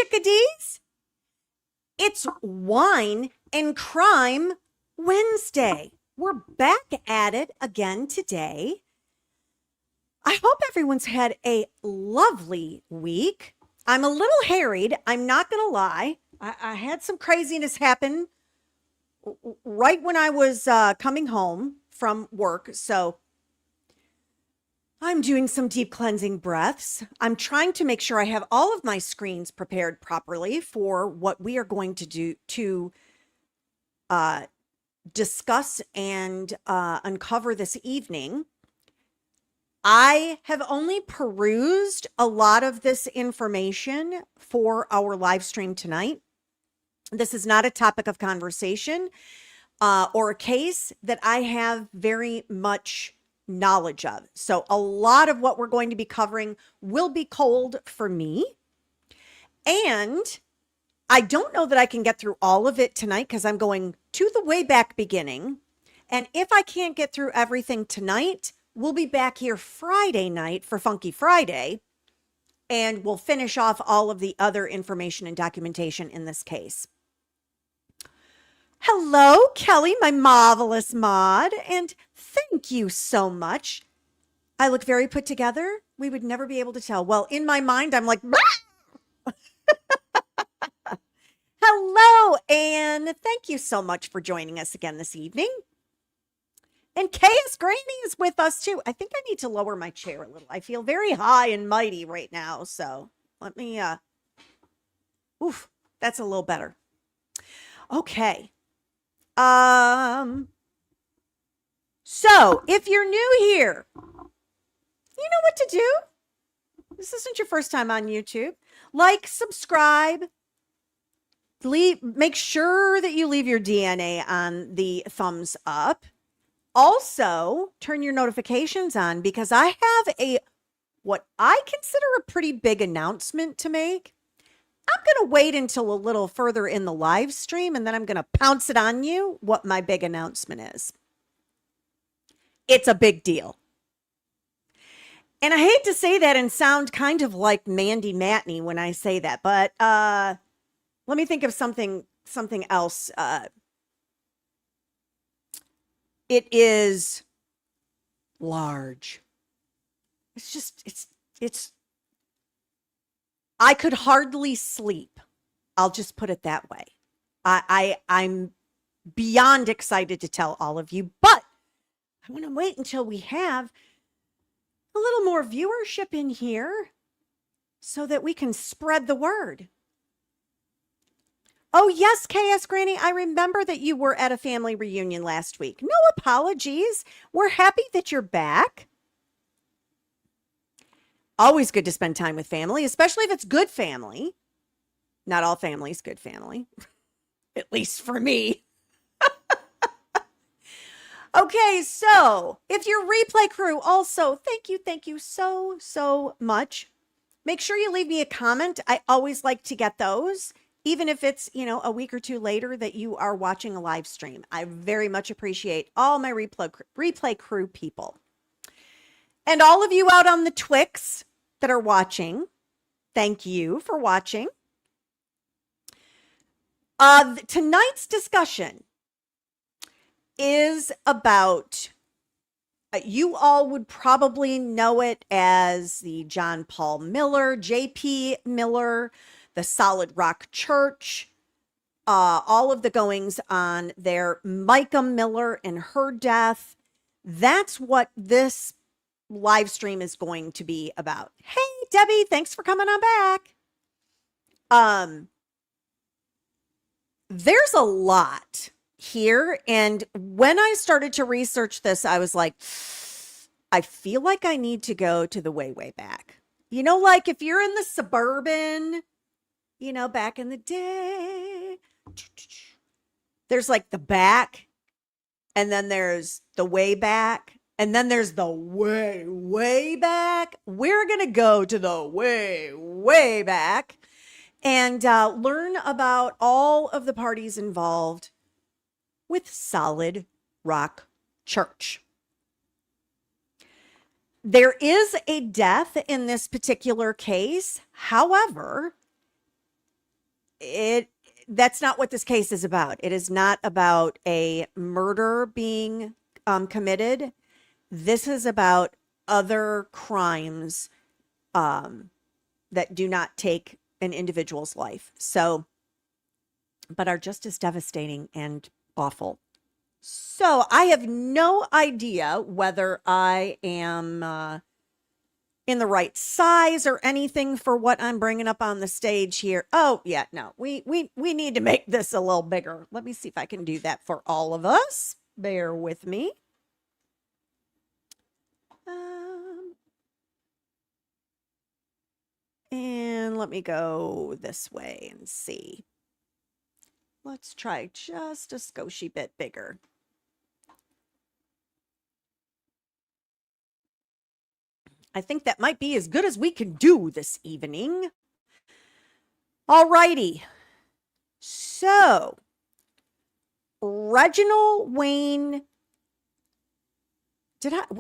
chickadees. It's Wine and Crime Wednesday. We're back at it again today. I hope everyone's had a lovely week. I'm a little harried. I'm not going to lie. I had some craziness happen right when I was coming home from work. So I'm doing some deep cleansing breaths. I'm trying to make sure I have all of my screens prepared properly for what we are going to do to discuss and uncover this evening. I have only perused a lot of this information for our live stream tonight. This is not a topic of conversation or a case that I have very much knowledge of. So a lot of what we're going to be covering will be cold for me. And I don't know that I can get through all of it tonight because I'm going to the way back beginning. And if I can't get through everything tonight, we'll be back here Friday night for Funky Friday. And we'll finish off all of the other information and documentation in this case. Hello, Kelly, my marvelous mod, and thank you so much. I look very put together. We would never be able to tell. Well, in my mind, I'm like, hello, Anne. Thank you so much for joining us again this evening. And KS Granny is with us too. I think I need to lower my chair a little. I feel very high and mighty right now. So let me, oof, that's a little better. Okay. So if you're new here, you know what to do. This isn't your first time on YouTube. Like, subscribe, make sure that you leave your DNA on the thumbs up. Also, turn your notifications on because I have what I consider a pretty big announcement to make. I'm going to wait until a little further in the live stream and then I'm going to pounce it on you what my big announcement is. It's a big deal. And I hate to say that and sound kind of like Mandy Matney when I say that, but let me think of something else. It is large. It's I could hardly sleep. I'll just put it that way. I'm beyond excited to tell all of you, but I want to wait until we have a little more viewership in here so that we can spread the word. Oh, yes, KS Granny, I remember that you were at a family reunion last week. No apologies. We're happy that you're back. Always good to spend time with family, especially if it's good family. Not all families, good family. At least for me. Okay, so if you're replay crew, also, thank you so much. Make sure you leave me a comment. I always like to get those, even if it's, a week or two later that you are watching a live stream. I very much appreciate all my replay crew people. And all of you out on the Twix that are watching, thank you for watching. Tonight's discussion is about, you all would probably know it as the John Paul Miller, J.P. Miller, the Solid Rock Church, all of the goings on there, Micah Miller and her death. That's what this live stream is going to be about. Hey, Debbie, thanks for coming on back. There's a lot here. And when I started to research this, I was like, I feel like I need to go to the way back. Like if you're in the suburban, back in the day, there's like the back, and then there's the way back, and then there's the way back. We're going to go to the way back and learn about all of the parties involved with Solid Rock Church. There is a death in this particular case. However, it that's not what this case is about. It is not about a murder being committed. This is about other crimes that do not take an individual's life. So, but are just as devastating and awful. So I have no idea whether I am in the right size or anything for what I'm bringing up on the stage here. Oh, yeah, no, we need to make this a little bigger. Let me see if I can do that for all of us. Bear with me. And let me go this way and see. Let's try just a skoshie bit bigger. I think that might be as good as we can do this evening. All righty. So, Reginald Wayne,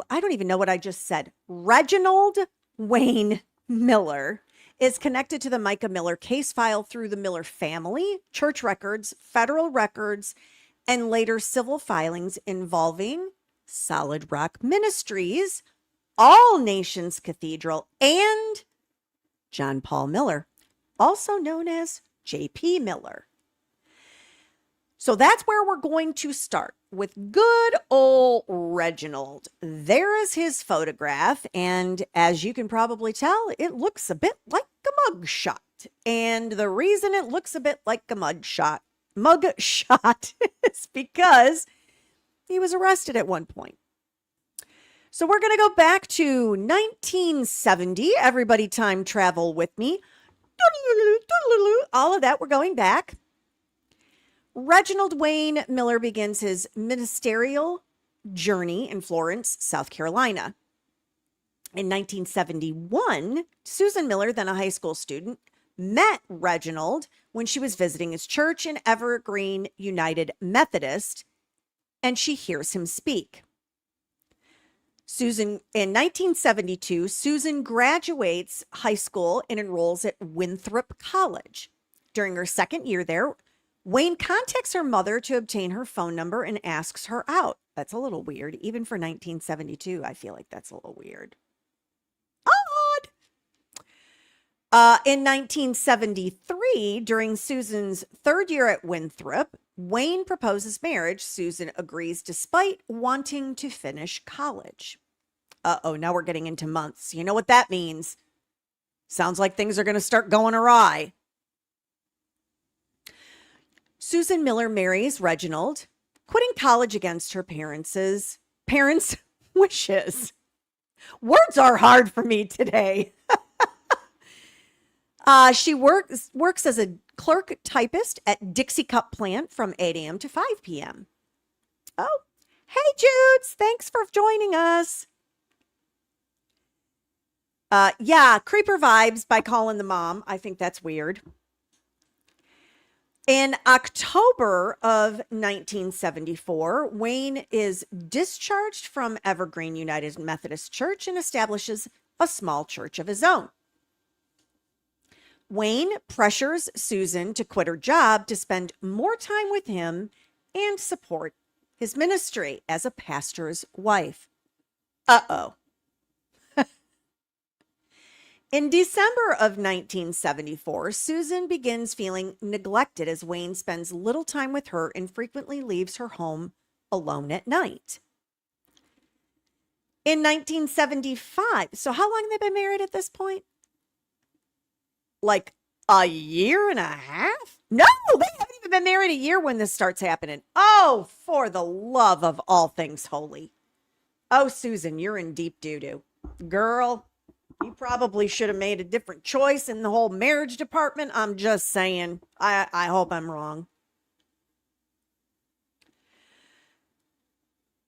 I don't even know what I just said. Reginald Wayne Miller is connected to the Micah Miller case file through the Miller family, church records, federal records, and later civil filings involving Solid Rock Ministries, All Nations Cathedral, and John Paul Miller, also known as J.P. Miller. So that's where we're going to start with good old Reginald. There is his photograph, and as you can probably tell, it looks a bit like a mugshot. And the reason it looks a bit like a mugshot is because he was arrested at one point. So we're going to go back to 1970. Everybody time travel with me. All of that, we're going back. Reginald Wayne Miller begins his ministerial journey in Florence, South Carolina. In 1971, Susan Miller, then a high school student, met Reginald when she was visiting his church in Evergreen United Methodist, and she hears him speak. In 1972, Susan graduates high school and enrolls at Winthrop College. During her second year there, Wayne contacts her mother to obtain her phone number and asks her out. That's a little weird. Even for 1972, I feel like that's a little weird. Odd! In 1973, during Susan's third year at Winthrop, Wayne proposes marriage. Susan agrees despite wanting to finish college. Uh-oh, now we're getting into months. You know what that means. Sounds like things are going to start going awry. Susan Miller marries Reginald, quitting college against her parents' wishes. Words are hard for me today. She works as a clerk typist at Dixie Cup plant from 8 a.m. to 5 p.m. Oh, hey, Judes. Thanks for joining us. Yeah, creeper vibes by calling the mom. I think that's weird. In October of 1974, Wayne is discharged from Evergreen United Methodist Church and establishes a small church of his own. Wayne pressures Susan to quit her job to spend more time with him and support his ministry as a pastor's wife. Uh-oh. In December of 1974, Susan begins feeling neglected as Wayne spends little time with her and frequently leaves her home alone at night. In 1975, so how long have they been married at this point? Like a year and a half? No, they haven't even been married a year when this starts happening. Oh, for the love of all things holy. Oh, Susan, you're in deep doo-doo. Girl, you probably should have made a different choice in the whole marriage department. I'm just saying. I hope I'm wrong.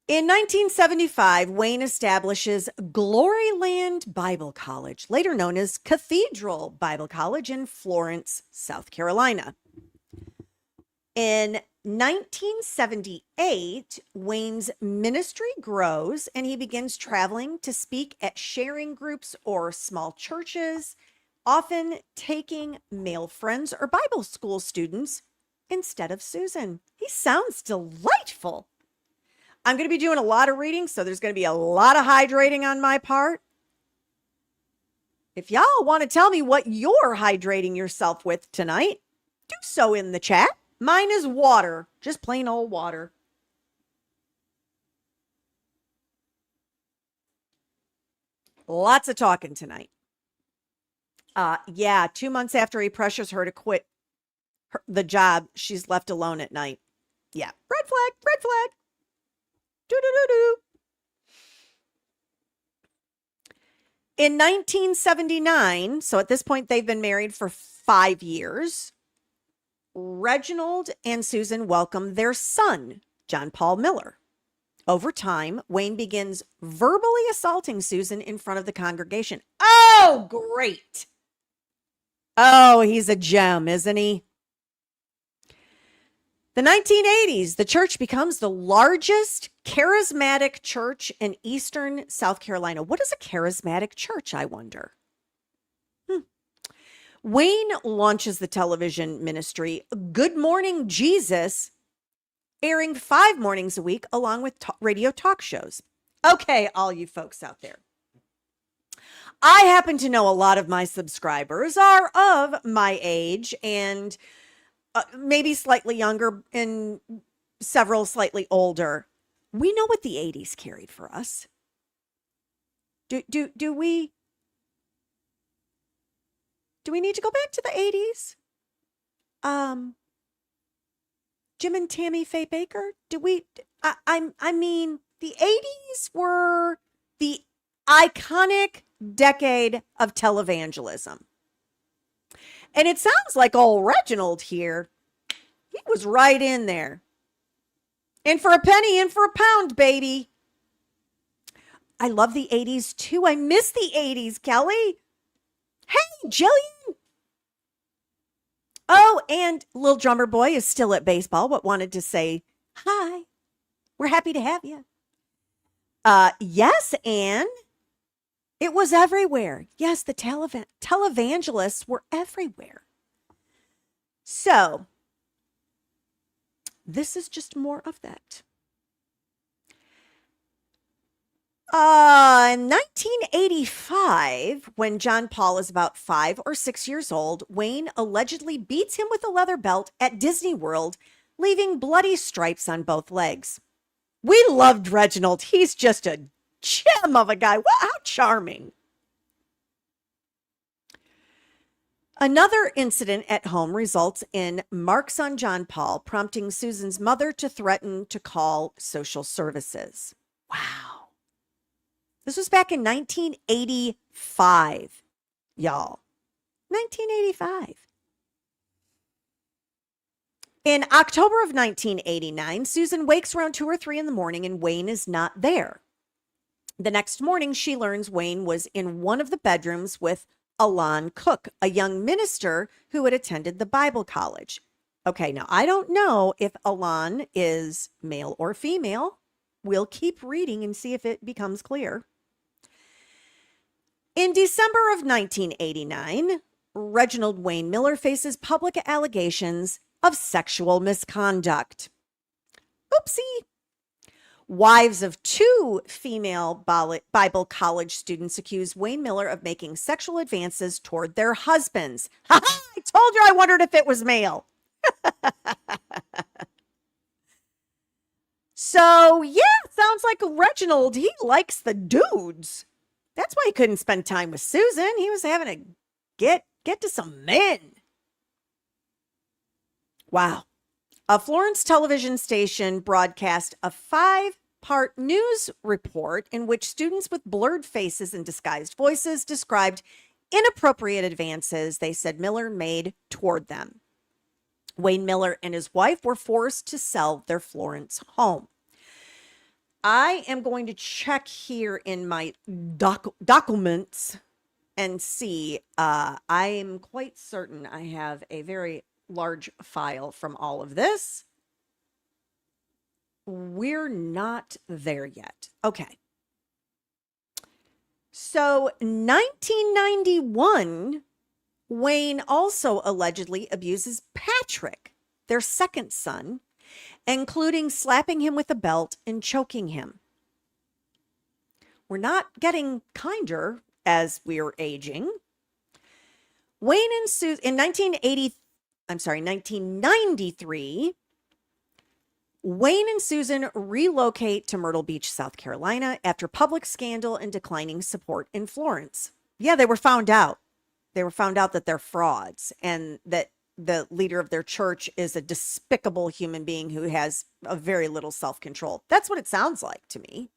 In 1975, Wayne establishes Gloryland Bible College, later known as Cathedral Bible College in Florence, South Carolina. In 1978, Wayne's ministry grows and he begins traveling to speak at sharing groups or small churches often taking male friends or Bible school students instead of Susan. He sounds delightful. I'm going to be doing a lot of reading, so there's going to be a lot of hydrating on my part. If y'all want to tell me what you're hydrating yourself with tonight, do so in the chat. Mine is water, just plain old water. Lots of talking tonight. Yeah, 2 months after he pressures her to quit the job, she's left alone at night. Yeah, red flag, red flag. Do-do-do-do. In 1979, so at this point they've been married for 5 years, Reginald and Susan welcome their son, John Paul Miller. Over time, Wayne begins verbally assaulting Susan in front of the congregation. Oh, great. Oh, he's a gem, isn't he? The 1980s, the church becomes the largest charismatic church in Eastern South Carolina. What is a charismatic church, I wonder? Wayne launches the television ministry Good Morning Jesus, airing 5 mornings a week along with radio talk shows. Okay, all you folks out there. I happen to know a lot of my subscribers are of my age and maybe slightly younger and several slightly older. We know what the 80s carried for us. Do we need to go back to the 80s? Jim and Tammy Faye Baker? I mean, the 80s were the iconic decade of televangelism. And it sounds like old Reginald here, he was right in there. In for a penny, in for a pound, baby. I love the 80s too. I miss the 80s, Kelly. Hey, Jillian. Oh, and Little Drummer Boy is still at baseball, but wanted to say hi. We're happy to have you. Yes, Anne. It was everywhere. Yes, the televangelists were everywhere. So, this is just more of that. In 1985, when John Paul is about 5 or 6 years old, Wayne allegedly beats him with a leather belt at Disney World, leaving bloody stripes on both legs. We loved Reginald. He's just a gem of a guy. Wow, how charming. Another incident at home results in marks on John Paul, prompting Susan's mother to threaten to call social services. Wow. This was back in 1985, y'all. 1985. In October of 1989, Susan wakes around 2 or 3 in the morning and Wayne is not there. The next morning, she learns Wayne was in one of the bedrooms with Alon Cook, a young minister who had attended the Bible college. Okay, now I don't know if Alon is male or female. We'll keep reading and see if it becomes clear. In December of 1989, Reginald Wayne Miller faces public allegations of sexual misconduct. Oopsie. Wives of 2 female Bible college students accuse Wayne Miller of making sexual advances toward their husbands. I told you I wondered if it was male. So, yeah, sounds like Reginald, he likes the dudes. That's why he couldn't spend time with Susan. He was having to get to some men. Wow. A Florence television station broadcast a 5-part news report in which students with blurred faces and disguised voices described inappropriate advances they said Miller made toward them. Wayne Miller and his wife were forced to sell their Florence home. I am going to check here in my documents and see. I am quite certain I have a very large file from all of this. We're not there yet. Okay. So 1991, Wayne also allegedly abuses Patrick, their second son, including slapping him with a belt and choking him. We're not getting kinder as we're aging. Wayne and Susan in 1993, Wayne and Susan relocate to Myrtle Beach, South Carolina after public scandal and declining support in Florence. Yeah, they were found out. They were found out that they're frauds and that the leader of their church is a despicable human being who has a very little self-control. That's what it sounds like to me.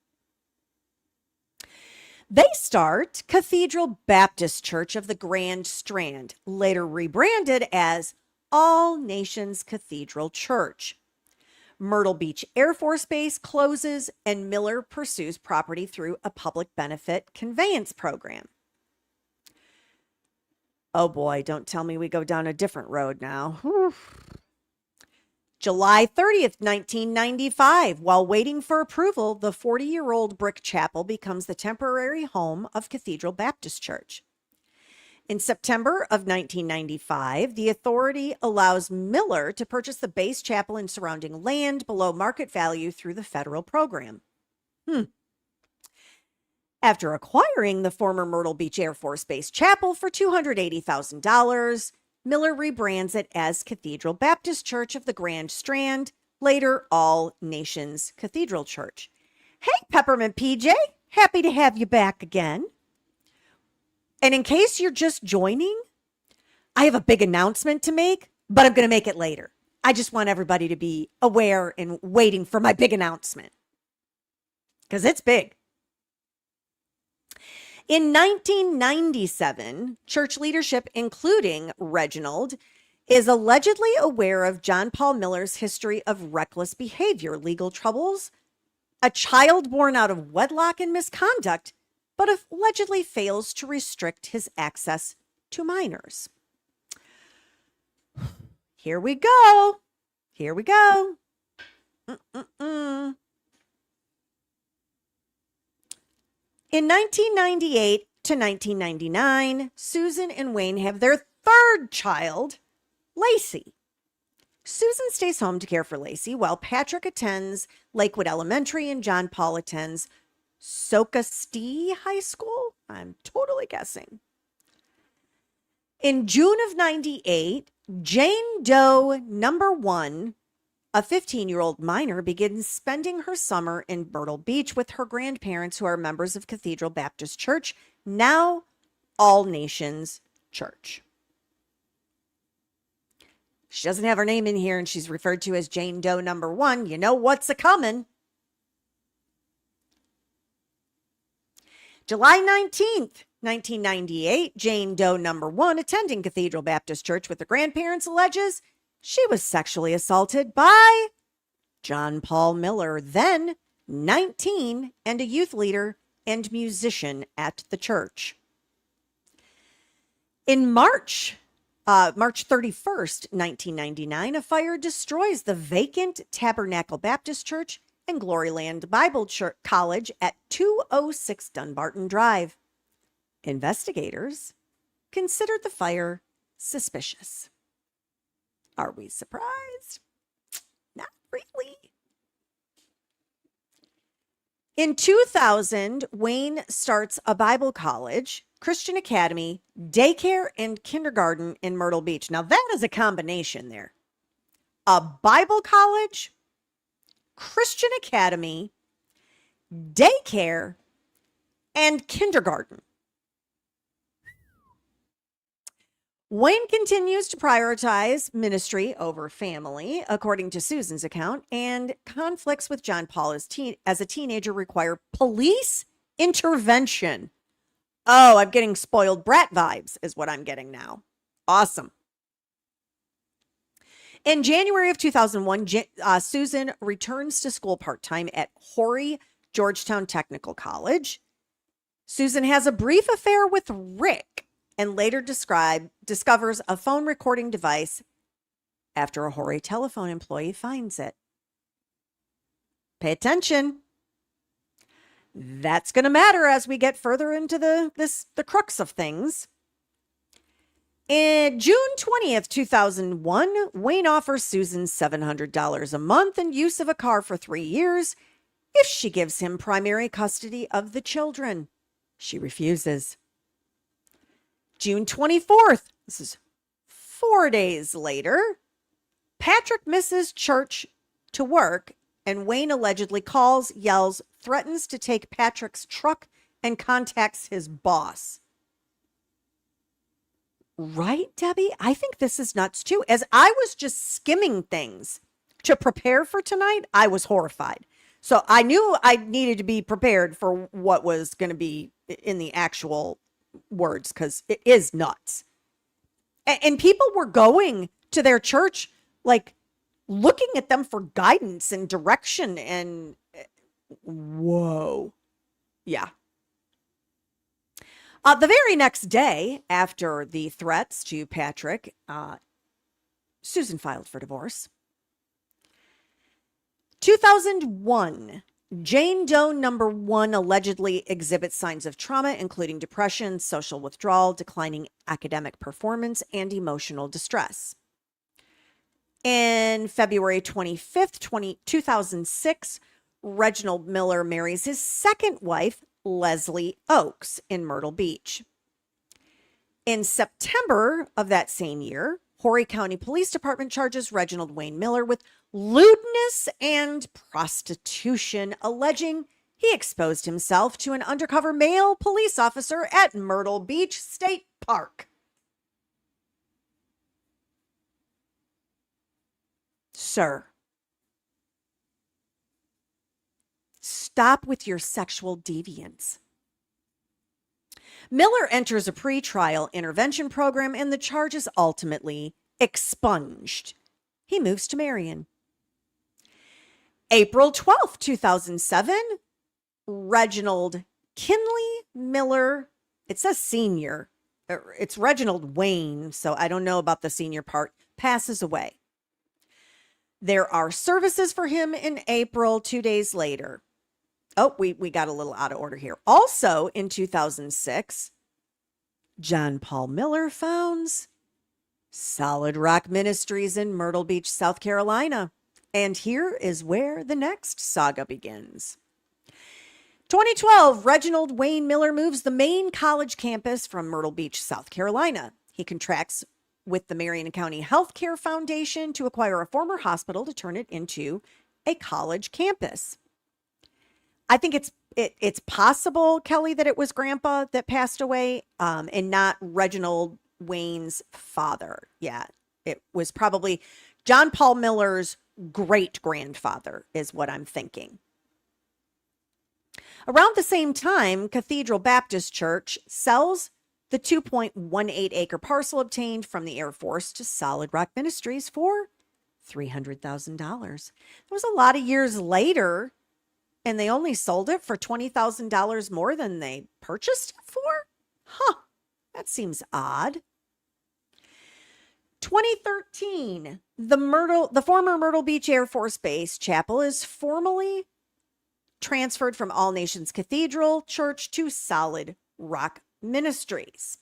They start Cathedral Baptist Church of the Grand Strand, later rebranded as All Nations Cathedral Church. Myrtle Beach Air Force Base closes, and Miller pursues property through a public benefit conveyance program. Oh boy, don't tell me we go down a different road now. Whew. July 30th, 1995. While waiting for approval, the 40-year-old brick chapel becomes the temporary home of Cathedral Baptist Church. In September of 1995, the authority allows Miller to purchase the base chapel and surrounding land below market value through the federal program. After acquiring the former Myrtle Beach Air Force Base chapel for $280,000, Miller rebrands it as Cathedral Baptist Church of the Grand Strand, later All Nations Cathedral Church. Hey, Peppermint PJ, happy to have you back again. And in case you're just joining, I have a big announcement to make, but I'm going to make it later. I just want everybody to be aware and waiting for my big announcement because it's big. In 1997, church leadership, including Reginald, is allegedly aware of John Paul Miller's history of reckless behavior, legal troubles, a child born out of wedlock, and misconduct, but allegedly fails to restrict his access to minors. Here we go. Here we go. In 1998 to 1999, Susan and Wayne have their third child, Lacey. Susan stays home to care for Lacey while Patrick attends Lakewood Elementary and John Paul attends Socastee High School. I'm totally guessing. In June of 98, Jane Doe number 1, a 15-year-old minor, begins spending her summer in Myrtle Beach with her grandparents, who are members of Cathedral Baptist Church, now All Nations Church. She doesn't have her name in here, and she's referred to as Jane Doe number 1. You know what's a-coming. July 19th, 1998, Jane Doe number 1, attending Cathedral Baptist Church with her grandparents, alleges she was sexually assaulted by John Paul Miller, then 19 and a youth leader and musician at the church. In March 31st, 1999, a fire destroys the vacant Tabernacle Baptist Church and Gloryland Bible College at 206 Dunbarton Drive. Investigators considered the fire suspicious. Are we surprised? Not really. In 2000, Wayne starts a Bible college, Christian academy, daycare, and kindergarten in Myrtle Beach. Now that is a combination there. A Bible college, Christian academy, daycare, and kindergarten. Wayne continues to prioritize ministry over family, according to Susan's account, and conflicts with John Paul as a teenager require police intervention. Oh, I'm getting spoiled brat vibes is what I'm getting now. Awesome. In January of 2001, Susan returns to school part-time at Horry Georgetown Technical College. Susan has a brief affair with Rick and later discovers a phone recording device after a Horry telephone employee finds it. Pay attention. That's going to matter as we get further into the crux of things. In June 20th, 2001, Wayne offers Susan $700 a month and use of a car for 3 years if she gives him primary custody of the children. She refuses. June 24th, this is 4 days later, Patrick misses church to work, and Wayne allegedly calls, yells, threatens to take Patrick's truck, and contacts his boss. Right, Debbie? I think this is nuts too. As I was just skimming things to prepare for tonight, I was horrified. So I knew I needed to be prepared for what was going to be in the actual words, because it is nuts. And people were going to their church, like looking at them for guidance and direction, and whoa. Yeah. The very next day after the threats to Patrick, Susan filed for divorce. 2001, Jane Doe number 1 allegedly exhibits signs of trauma, including depression, social withdrawal, declining academic performance, and emotional distress. In February 25th, 2006, Reginald Miller marries his second wife, Leslie Oakes, in Myrtle Beach. In September of that same year, Horry County Police Department charges Reginald Wayne Miller with lewdness and prostitution, alleging he exposed himself to an undercover male police officer at Myrtle Beach State Park. Sir, stop with your sexual deviance. Miller enters a pretrial intervention program, and the charge is ultimately expunged. He moves to Marion. April 12th, 2007, Reginald Kinley Miller, it says senior, it's Reginald Wayne, so I don't know about the senior part, passes away. There are services for him in April, 2 days later. Oh, we got a little out of order here. Also in 2006, John Paul Miller founds Solid Rock Ministries in Myrtle Beach, South Carolina. And here is where the next saga begins. 2012, Reginald Wayne Miller moves the main college campus from Myrtle Beach, South Carolina. He contracts with the Marion County Healthcare Foundation to acquire a former hospital to turn it into a college campus. I think it's possible, Kelly, that it was Grandpa that passed away, and not Reginald Wayne's father. Yeah, it was probably John Paul Miller's great-grandfather is what I'm thinking. Around the same time, Cathedral Baptist Church sells the 2.18-acre parcel obtained from the Air Force to Solid Rock Ministries for $300,000. It was a lot of years later, and they only sold it for $20,000 more than they purchased it for? Huh, that seems odd. 2013, the former Myrtle Beach Air Force Base chapel is formally transferred from All Nations Cathedral Church to Solid Rock Ministries.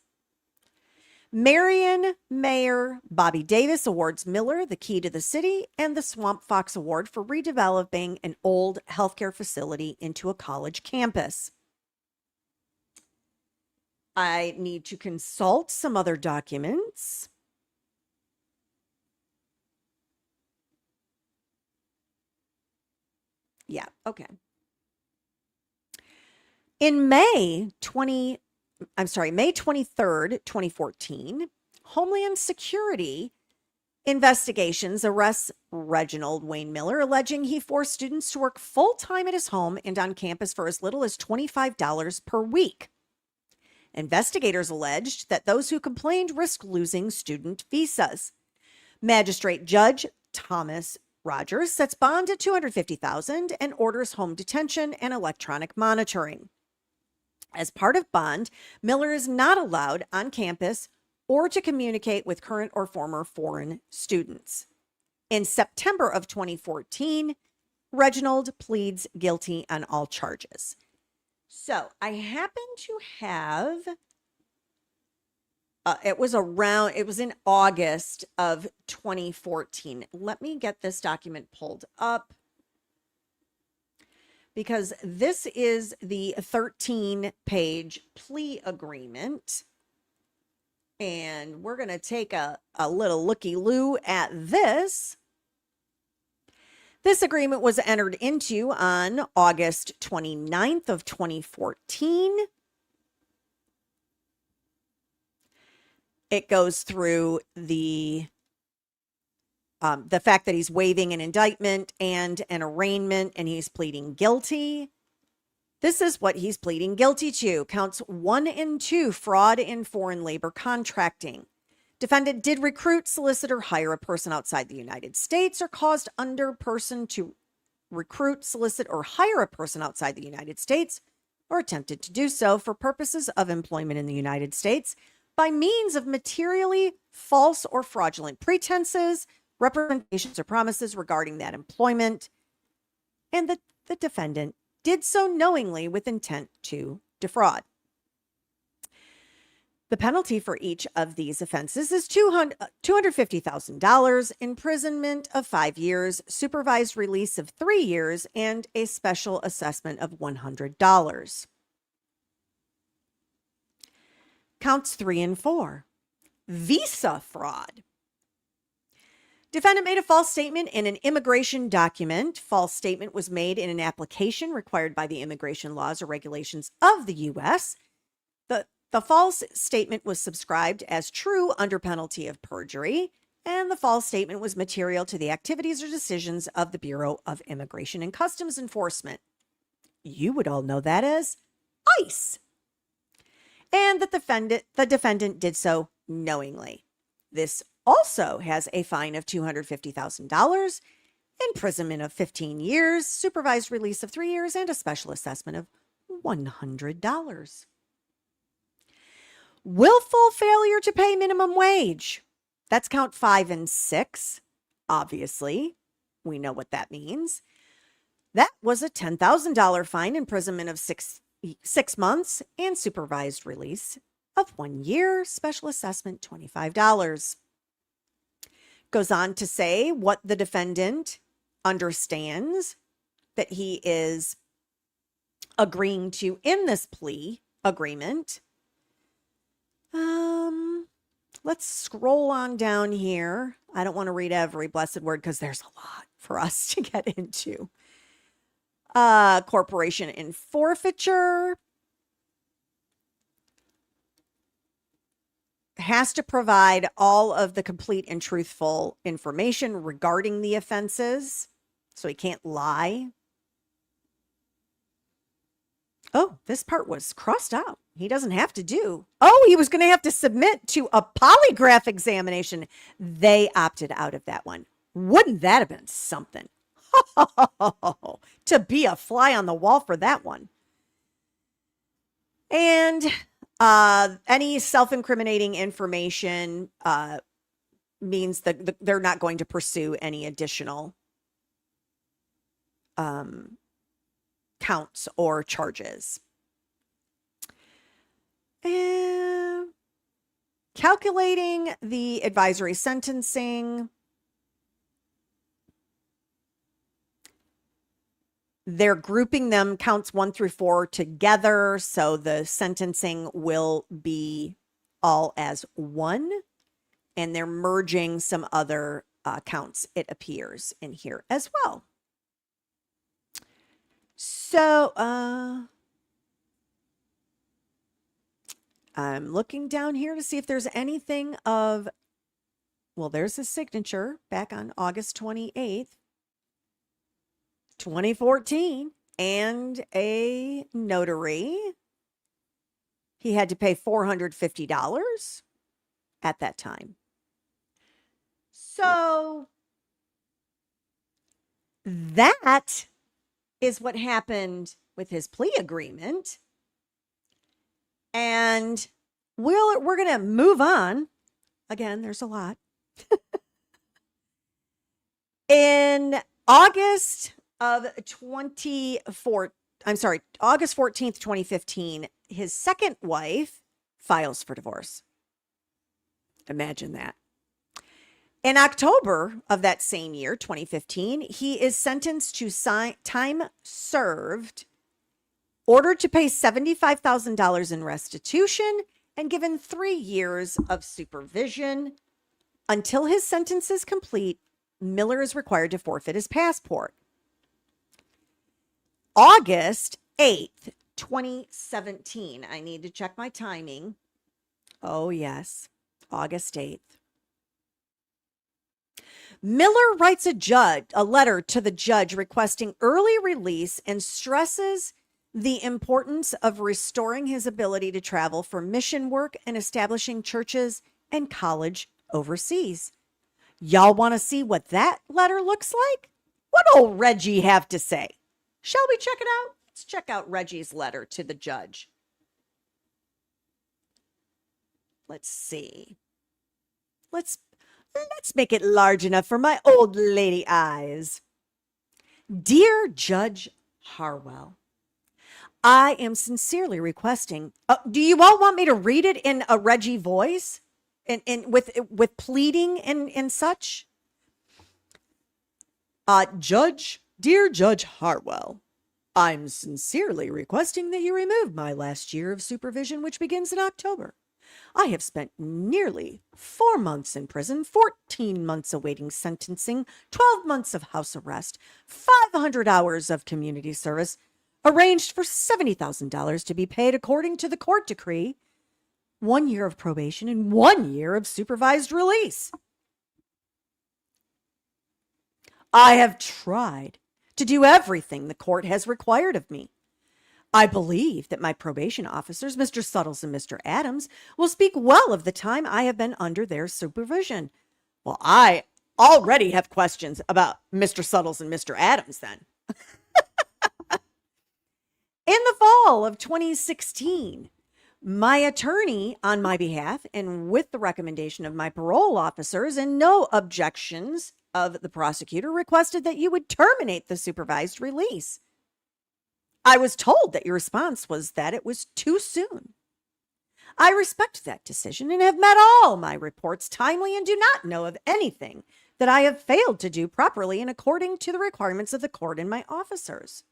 Marion Mayor Bobby Davis awards Miller the key to the city and the Swamp Fox Award for redeveloping an old healthcare facility into a college campus. I need to consult some other documents. Yeah, okay. In May 23rd, 2014, Homeland Security investigations arrests Reginald Wayne Miller, alleging he forced students to work full-time at his home and on campus for as little as $25 per week. Investigators alleged that those who complained risked losing student visas. Magistrate Judge Thomas Rogers sets bond at $250,000 and orders home detention and electronic monitoring. As part of bond, Miller is not allowed on campus or to communicate with current or former foreign students. In September of 2014, Reginald pleads guilty on all charges. So I happen to have It was in August of 2014. Let me get this document pulled up because this is the 13-page plea agreement. And we're going to take a little looky-loo at this. This agreement was entered into on August 29th of 2014. It goes through the fact that he's waiving an indictment and an arraignment, and he's pleading guilty. This is what he's pleading guilty to. Counts 1 and 2, fraud in foreign labor contracting. Defendant did recruit, solicit, or hire a person outside the United States, or caused under person to recruit, solicit, or hire a person outside the United States, or attempted to do so for purposes of employment in the United States by means of materially false or fraudulent pretenses, representations, or promises regarding that employment, and the defendant did so knowingly with intent to defraud. The penalty for each of these offenses is $250,000, imprisonment of 5 years, supervised release of 3 years, and a special assessment of $100. Counts 3 and 4. Visa fraud. Defendant made a false statement in an immigration document. False statement was made in an application required by the immigration laws or regulations of the U.S. The false statement was subscribed as true under penalty of perjury, and the false statement was material to the activities or decisions of the Bureau of Immigration and Customs Enforcement. You would all know that as ICE. And that the defendant did so knowingly. This also has a fine of $250,000, imprisonment of 15 years, supervised release of 3 years, and a special assessment of $100. Willful failure to pay minimum wage. That's count 5 and 6. Obviously, we know what that means. That was a $10,000 fine, imprisonment of six months, and supervised release of 1 year, special assessment $25. Goes on to say what the defendant understands that he is agreeing to in this plea agreement. Let's scroll on down here. I don't want to read every blessed word because there's a lot for us to get into. Corporation in forfeiture. Has to provide all of the complete and truthful information regarding the offenses, so he can't lie. Oh, this part was crossed out. He doesn't have to do. Oh, he was going to have to submit to a polygraph examination. They opted out of that one. Wouldn't that have been something? To be a fly on the wall for that one. And any self-incriminating information means that they're not going to pursue any additional counts or charges. And calculating the advisory sentencing. They're grouping them, counts 1 through 4, together, so the sentencing will be all as one, and they're merging some other counts, it appears, in here as well. So, I'm looking down here to see if there's anything of, well, there's his signature back on August 28th. 2014, and a notary. He had to pay $450 at that time. So that is what happened with his plea agreement. And we're going to move on. Again, there's a lot. In August 14th, 2015, his second wife files for divorce. Imagine that. In October of that same year, 2015, he is sentenced to time served, ordered to pay $75,000 in restitution, and given 3 years of supervision. Until his sentence is complete, Miller is required to forfeit his passport. August 8th, 2017. I need to check my timing. Oh, yes. August 8th. Miller writes a letter to the judge requesting early release and stresses the importance of restoring his ability to travel for mission work and establishing churches and college overseas. Y'all want to see what that letter looks like? What old Reggie have to say? Shall we check it out? Let's check out Reggie's letter to the judge. Let's see. Let's make it large enough for my old lady eyes. Dear Judge Harwell, I am sincerely requesting. Do you all want me to read it in a Reggie voice, and with pleading and such? Dear Judge Harwell, I'm sincerely requesting that you remove my last year of supervision, which begins in October. I have spent nearly 4 months in prison, 14 months awaiting sentencing, 12 months of house arrest, 500 hours of community service, arranged for $70,000 to be paid according to the court decree, 1 year of probation, and 1 year of supervised release. I have tried to do everything the court has required of me. I believe that my probation officers, Mr. Suttles and Mr. Adams, will speak well of the time I have been under their supervision. Well, I already have questions about Mr. Suttles and Mr. Adams then. In the fall of 2016, my attorney, on my behalf and with the recommendation of my parole officers and no objections of the prosecutor, requested that you would terminate the supervised release. I was told that your response was that it was too soon. I respect that decision and have met all my reports timely and do not know of anything that I have failed to do properly and according to the requirements of the court and my officers.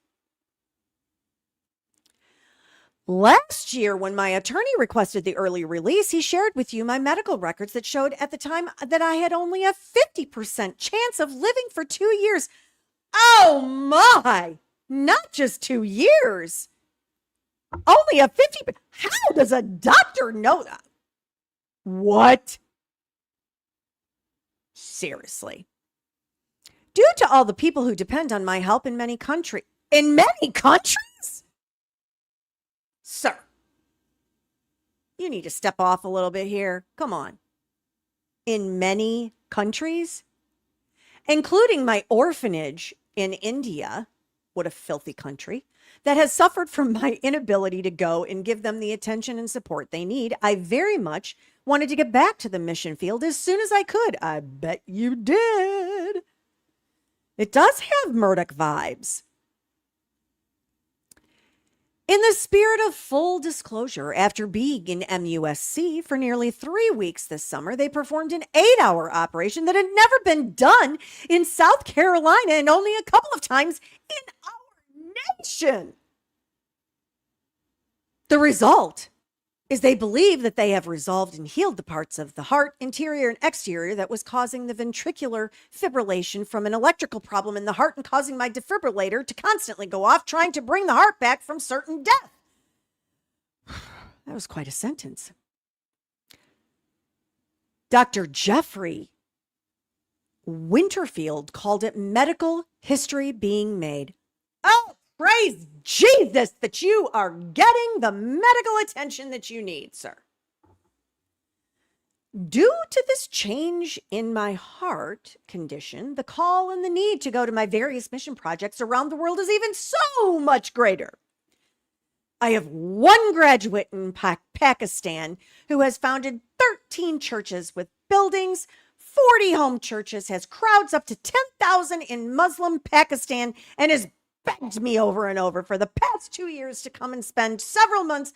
Last year, when my attorney requested the early release, he shared with you my medical records that showed at the time that I had only a 50% chance of living for 2 years. Oh my! Not just 2 years. Only a 50%. How does a doctor know that? What? Seriously. Due to all the people who depend on my help in many countries. In many countries? Sir, you need to step off a little bit here. Come on. In many countries? Including my orphanage in India. What a filthy country, that has suffered from my inability to go and give them the attention and support they need. I very much wanted to get back to the mission field as soon as I could. I bet you did. It does have Murdoch vibes. In the spirit of full disclosure, after being in MUSC for nearly 3 weeks this summer, they performed an 8-hour operation that had never been done in South Carolina and only a couple of times in our nation. The result is they believe that they have resolved and healed the parts of the heart, interior and exterior, that was causing the ventricular fibrillation from an electrical problem in the heart and causing my defibrillator to constantly go off, trying to bring the heart back from certain death. That was quite a sentence. Dr. Jeffrey Winterfield called it medical history being made. Oh, praise Jesus that you are getting the medical attention that you need, sir. Due to this change in my heart condition, the call and the need to go to my various mission projects around the world is even so much greater. I have one graduate in Pakistan who has founded 13 churches with buildings, 40 home churches, has crowds up to 10,000 in Muslim Pakistan, and has begged me over and over for the past 2 years to come and spend several months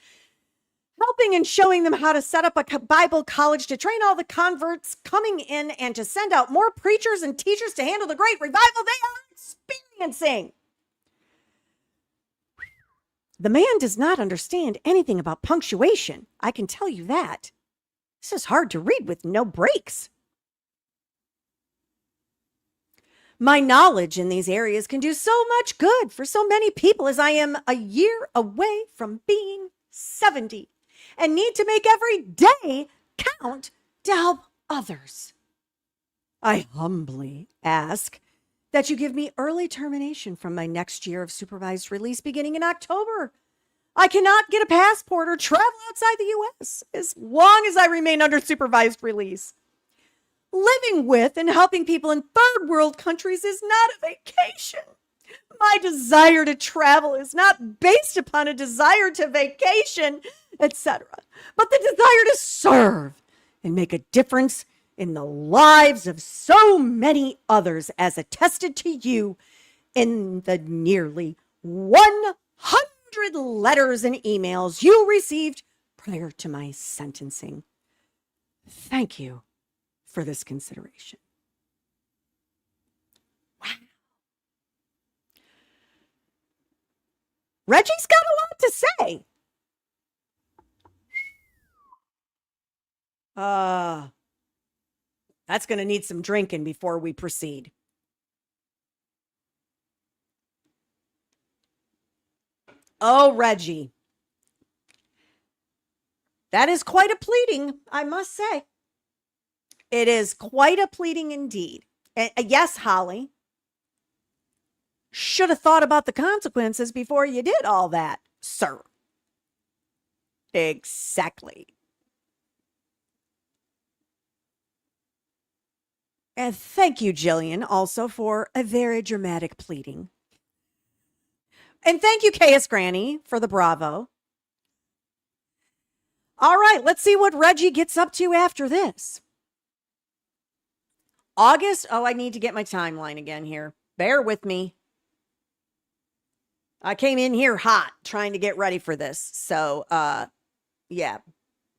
helping and showing them how to set up a Bible college to train all the converts coming in and to send out more preachers and teachers to handle the great revival they are experiencing. The man does not understand anything about punctuation. I can tell you that. This is hard to read with no breaks. My knowledge in these areas can do so much good for so many people, as I am a year away from being 70 and need to make every day count to help others. I humbly ask that you give me early termination from my next year of supervised release beginning in October. I cannot get a passport or travel outside the U.S. as long as I remain under supervised release. Living with and helping people in third world countries is not a vacation. My desire to travel is not based upon a desire to vacation, etc., but the desire to serve and make a difference in the lives of so many others, as attested to you in the nearly 100 letters and emails you received prior to my sentencing. Thank you for this consideration. Wow. Reggie's got a lot to say. That's going to need some drinking before we proceed. Oh, Reggie. That is quite a pleading, I must say. It is quite a pleading indeed. Yes, Holly. Should have thought about the consequences before you did all that, sir. Exactly. And thank you, Jillian, also for a very dramatic pleading. And thank you, KS Granny, for the bravo. All right, let's see what Reggie gets up to after this. August. Oh, I need to get my timeline again here. Bear with me. I came in here hot trying to get ready for this. So, yeah,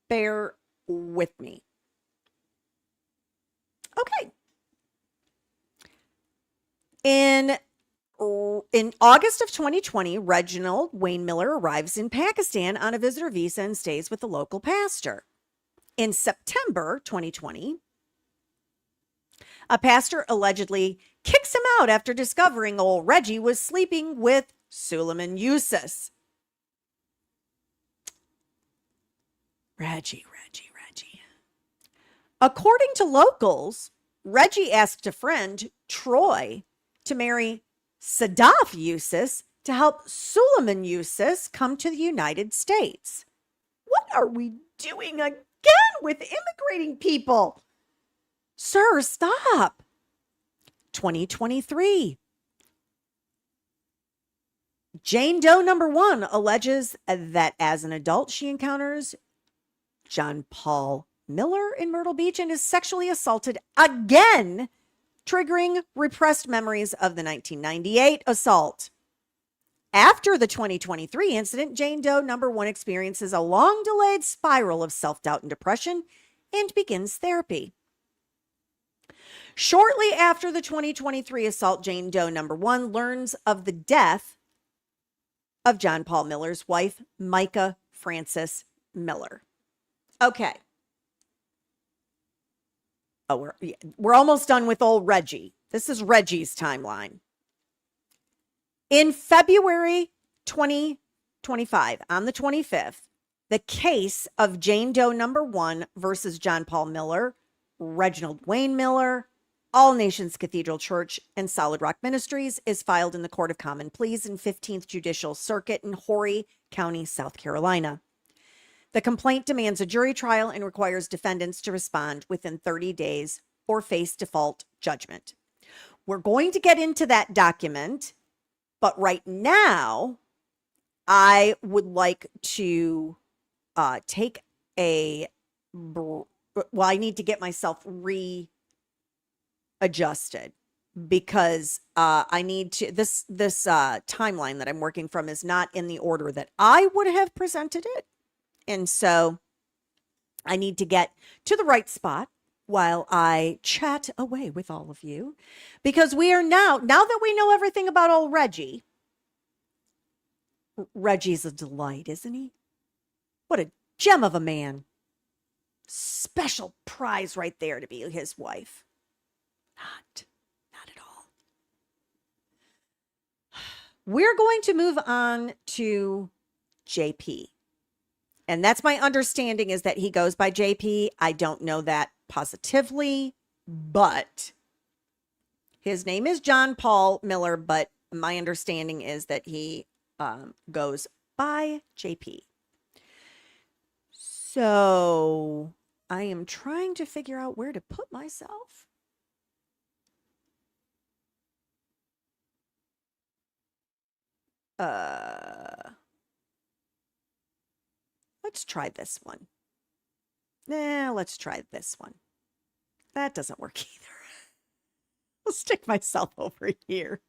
bear with me. Okay. In August of 2020, Reginald Wayne Miller arrives in Pakistan on a visitor visa and stays with the local pastor. In September 2020, a pastor allegedly kicks him out after discovering old Reggie was sleeping with Suleiman Yusuf. Reggie. According to locals, Reggie asked a friend, Troy, to marry Sadaf Yusuf to help Suleiman Yusuf come to the United States. What are we doing again with immigrating people? Sir, stop. 2023. Jane Doe number 1 alleges that as an adult, she encounters John Paul Miller in Myrtle Beach and is sexually assaulted again, triggering repressed memories of the 1998 assault. After the 2023 incident, Jane Doe number 1 experiences a long-delayed spiral of self-doubt and depression and begins therapy. Shortly after the 2023 assault, Jane Doe number 1 learns of the death of John Paul Miller's wife, Micah Frances Miller. Okay. Oh, we're almost done with old Reggie. This is Reggie's timeline. In February 2025, on the 25th, the case of Jane Doe number 1 versus John Paul Miller, Reginald Wayne Miller, All Nations Cathedral Church, and Solid Rock Ministries is filed in the Court of Common Pleas in 15th Judicial Circuit in Horry County, South Carolina. The complaint demands a jury trial and requires defendants to respond within 30 days or face default judgment. We're going to get into that document, but right now, I would like to take I need to get myself readjusted because I need to, this timeline that I'm working from is not in the order that I would have presented it. And so I need to get to the right spot while I chat away with all of you, because we are now that we know everything about old Reggie. Reggie's a delight, isn't he? What a gem of a man. Special prize right there to be his wife. Not at all. We're going to move on to JP. And that's my understanding, is that he goes by JP. I don't know that positively, but his name is John Paul Miller, but my understanding is that he goes by JP. So I am trying to figure out where to put myself. Let's try this one. Let's try this one. That doesn't work either. I'll stick myself over here.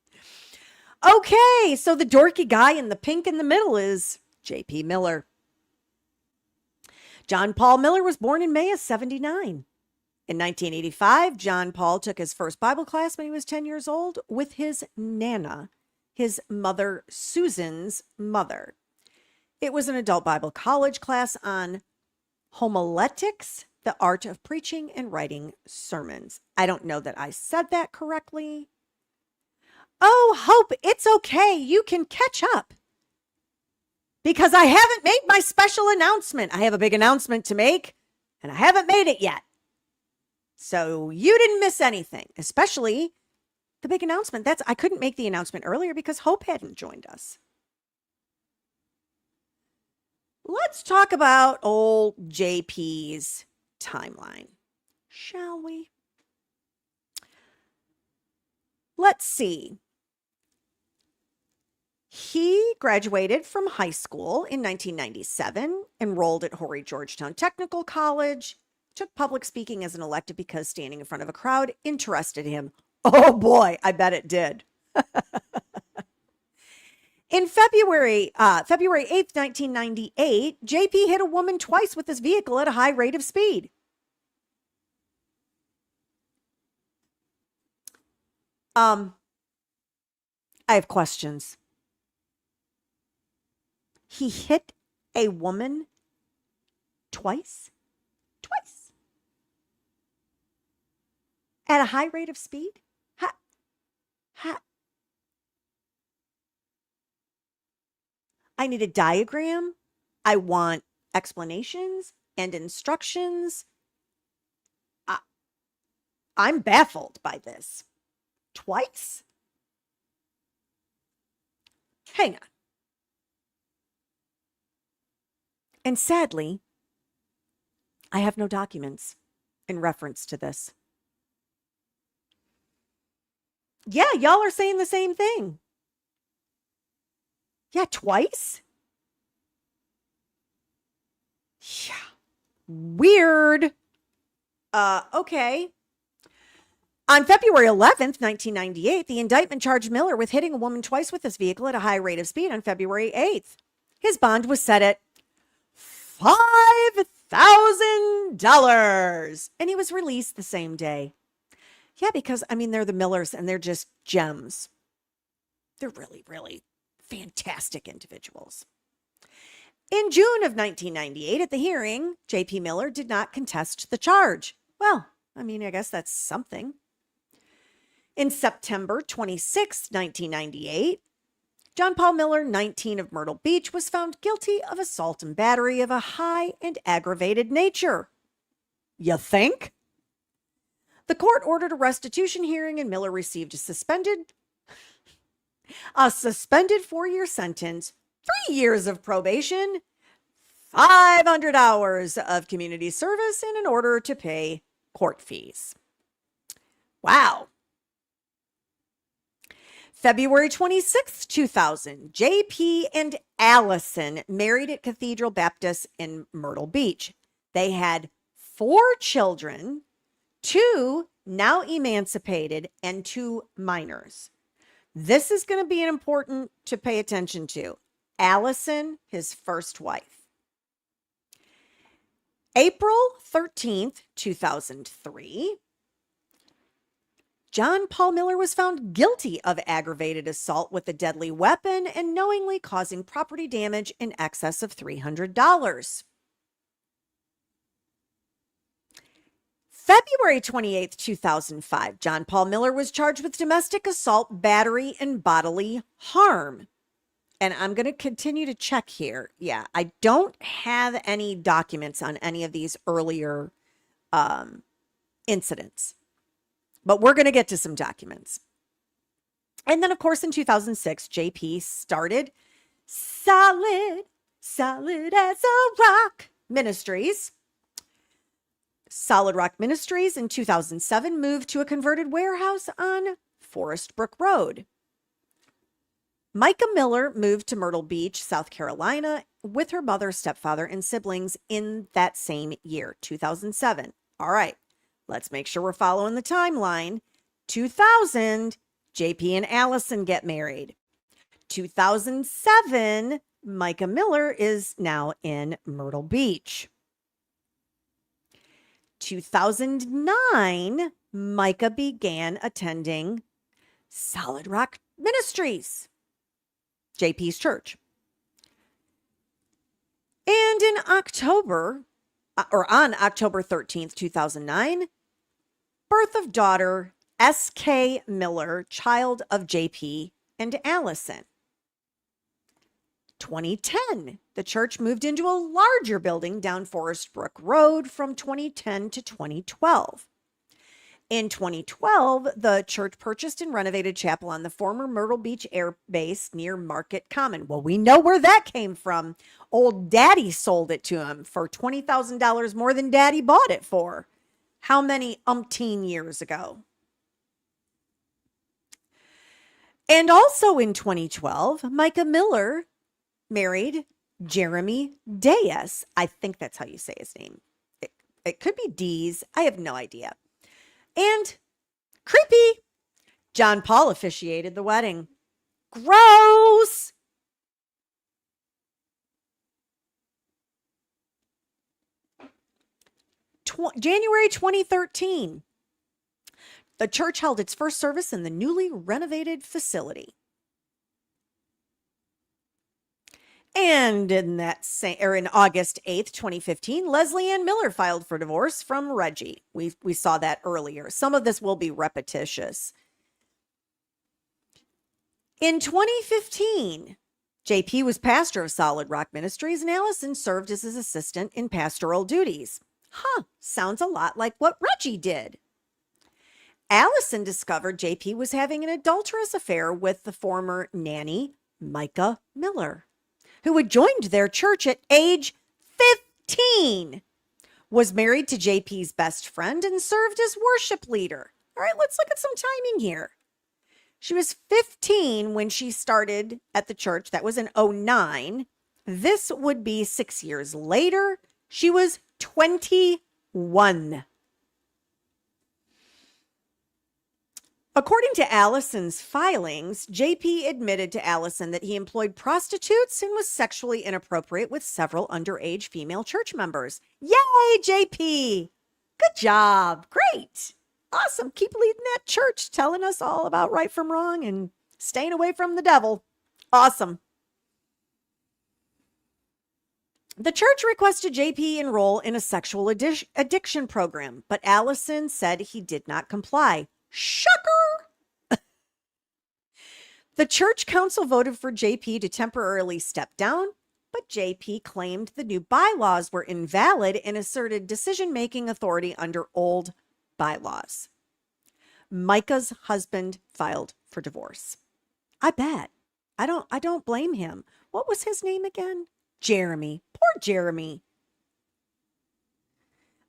Okay, so the dorky guy in the pink in the middle is J.P. Miller. John Paul Miller was born in May of 79. In 1985, John Paul took his first Bible class when he was 10 years old with his Nana, his mother Susan's mother. It was an adult Bible college class on homiletics, the art of preaching and writing sermons. I don't know that I said that correctly. Oh, Hope, it's okay. You can catch up. Because I haven't made my special announcement. I have a big announcement to make, and I haven't made it yet. So you didn't miss anything, especially the big announcement. I couldn't make the announcement earlier because Hope hadn't joined us. Let's talk about old JP's timeline, shall we? Let's see. He graduated from high school in 1997, enrolled at Horry Georgetown Technical College, took public speaking as an elective because standing in front of a crowd interested him. Oh boy, I bet it did. In February 8th, 1998, JP hit a woman twice with his vehicle at a high rate of speed. I have questions. He hit a woman twice? Twice. At a high rate of speed? I need a diagram. I want explanations and instructions. I'm baffled by this. Twice? Hang on. And sadly, I have no documents in reference to this. Yeah, y'all are saying the same thing. Yeah, twice? Yeah. Weird. Okay. On February 11th, 1998, the indictment charged Miller with hitting a woman twice with his vehicle at a high rate of speed on February 8th. His bond was set at $5,000, and he was released the same day. Yeah, because, they're the Millers, and they're just gems. They're really, really fantastic individuals. In June of 1998, at the hearing, J.P. Miller did not contest the charge. Well, I guess that's something. In September 26, 1998, John Paul Miller, 19 of Myrtle Beach, was found guilty of assault and battery of a high and aggravated nature. You think? The court ordered a restitution hearing, and Miller received a suspended 4-year sentence, 3 years of probation, 500 hours of community service, and an order to pay court fees. Wow. February 26th, 2000, JP and Allison married at Cathedral Baptist in Myrtle Beach. They had 4 children, 2 now emancipated, and 2 minors. This is going to be important to pay attention to. Allison, his first wife. April 13th, 2003, John Paul Miller was found guilty of aggravated assault with a deadly weapon and knowingly causing property damage in excess of $300. February 28th, 2005, John Paul Miller was charged with domestic assault, battery, and bodily harm. And I'm going to continue to check here. Yeah, I don't have any documents on any of these earlier incidents, but we're going to get to some documents. And then, of course, in 2006, JP started Solid as a Rock Ministries. Solid Rock Ministries in 2007 moved to a converted warehouse on Forest Brook Road. Micah Miller moved to Myrtle Beach, South Carolina, with her mother, stepfather, and siblings in that same year, 2007. All right, let's make sure we're following the timeline. 2000, JP and Allison get married. 2007, Micah Miller is now in Myrtle Beach. 2009, Micah began attending Solid Rock Ministries, JP's church. And in October, on October 13th, 2009, birth of daughter S.K. Miller, child of JP and Allison. 2010, the church moved into a larger building down Forest Brook Road from 2010 to 2012. In 2012, the church purchased and renovated chapel on the former Myrtle Beach Air Base near Market Common. Well, we know where that came from. Old Daddy sold it to him for $20,000 more than Daddy bought it for. How many umpteen years ago? And also in 2012, Micah Miller married Jeremy Diaz. I think that's how you say his name. It could be Dees. I have no idea. And creepy, John Paul officiated the wedding. Gross. January 2013, the church held its first service in the newly renovated facility. And in August 8th, 2015, Leslie Ann Miller filed for divorce from Reggie. We saw that earlier. Some of this will be repetitious. In 2015, JP was pastor of Solid Rock Ministries, and Allison served as his assistant in pastoral duties. Sounds a lot like what Reggie did. Allison discovered JP was having an adulterous affair with the former nanny, Micah Miller, who had joined their church at age 15, was married to JP's best friend, and served as worship leader. All right, let's look at some timing here. She was 15 when she started at the church. That was in 2009. This would be 6 years later. She was 21. According to Allison's filings, JP admitted to Allison that he employed prostitutes and was sexually inappropriate with several underage female church members. Yay, JP! Good job. Great. Awesome. Keep leading that church, telling us all about right from wrong and staying away from the devil. Awesome. The church requested JP enroll in a sexual addiction program, but Allison said he did not comply. Shocker! The church council voted for JP to temporarily step down, but JP claimed the new bylaws were invalid and asserted decision-making authority under old bylaws. Micah's husband filed for divorce. I bet. I don't blame him. What was his name again? Jeremy. Poor Jeremy.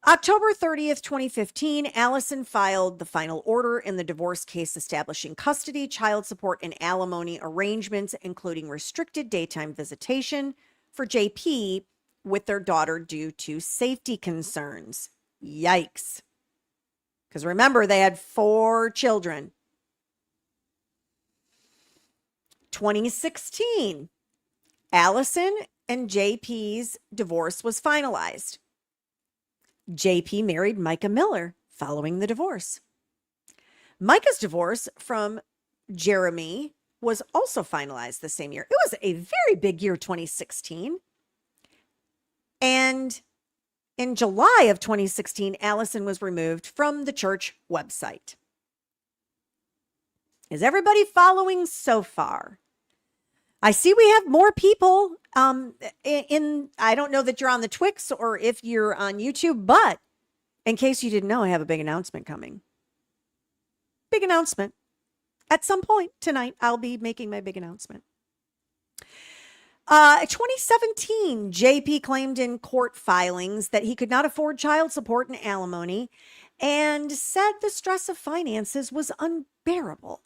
October 30th, 2015, Allison filed the final order in the divorce case establishing custody, child support, and alimony arrangements, including restricted daytime visitation for JP with their daughter due to safety concerns. Yikes. Because remember, they had 4 children. 2016, Allison and JP's divorce was finalized. JP married Micah Miller following the divorce. Micah's divorce from Jeremy was also finalized the same year. It was a very big year, 2016. And in July of 2016, Allison was removed from the church website. Is everybody following so far? I see we have more people I don't know that you're on the Twix or if you're on YouTube, but in case you didn't know, I have a big announcement coming. Big announcement. At some point tonight, I'll be making my big announcement. 2017, JP claimed in court filings that he could not afford child support and alimony and said the stress of finances was unbearable.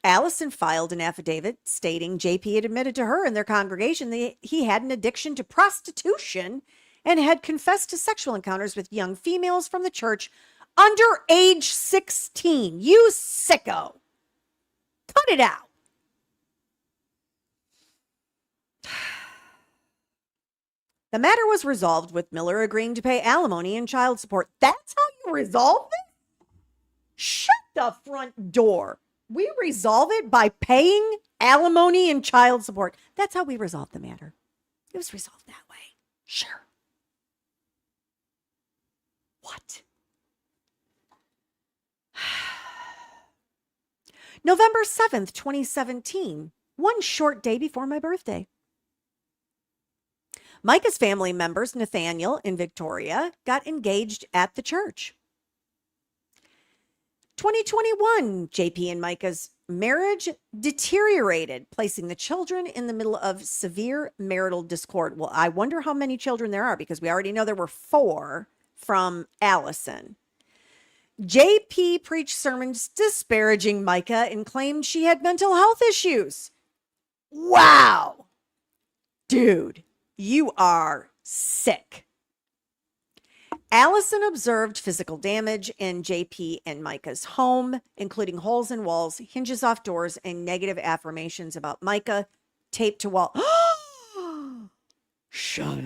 Allison filed an affidavit stating JP had admitted to her and their congregation that he had an addiction to prostitution and had confessed to sexual encounters with young females from the church under age 16. You sicko. Cut it out. The matter was resolved with Miller agreeing to pay alimony and child support. That's how you resolve it? Shut the front door. We resolve it by paying alimony and child support. That's how we resolve the matter. It was resolved that way. Sure. What? November 7th, 2017, one short day before my birthday. Micah's family members, Nathaniel and Victoria, got engaged at the church. 2021, JP and Micah's marriage deteriorated, placing the children in the middle of severe marital discord. Well, I wonder how many children there are because we already know there were 4 from Allison. JP preached sermons disparaging Micah and claimed she had mental health issues. Wow. Dude, you are sick. Allison observed physical damage in JP and Micah's home, including holes in walls, hinges off doors, and negative affirmations about Micah taped to wall. Shut up.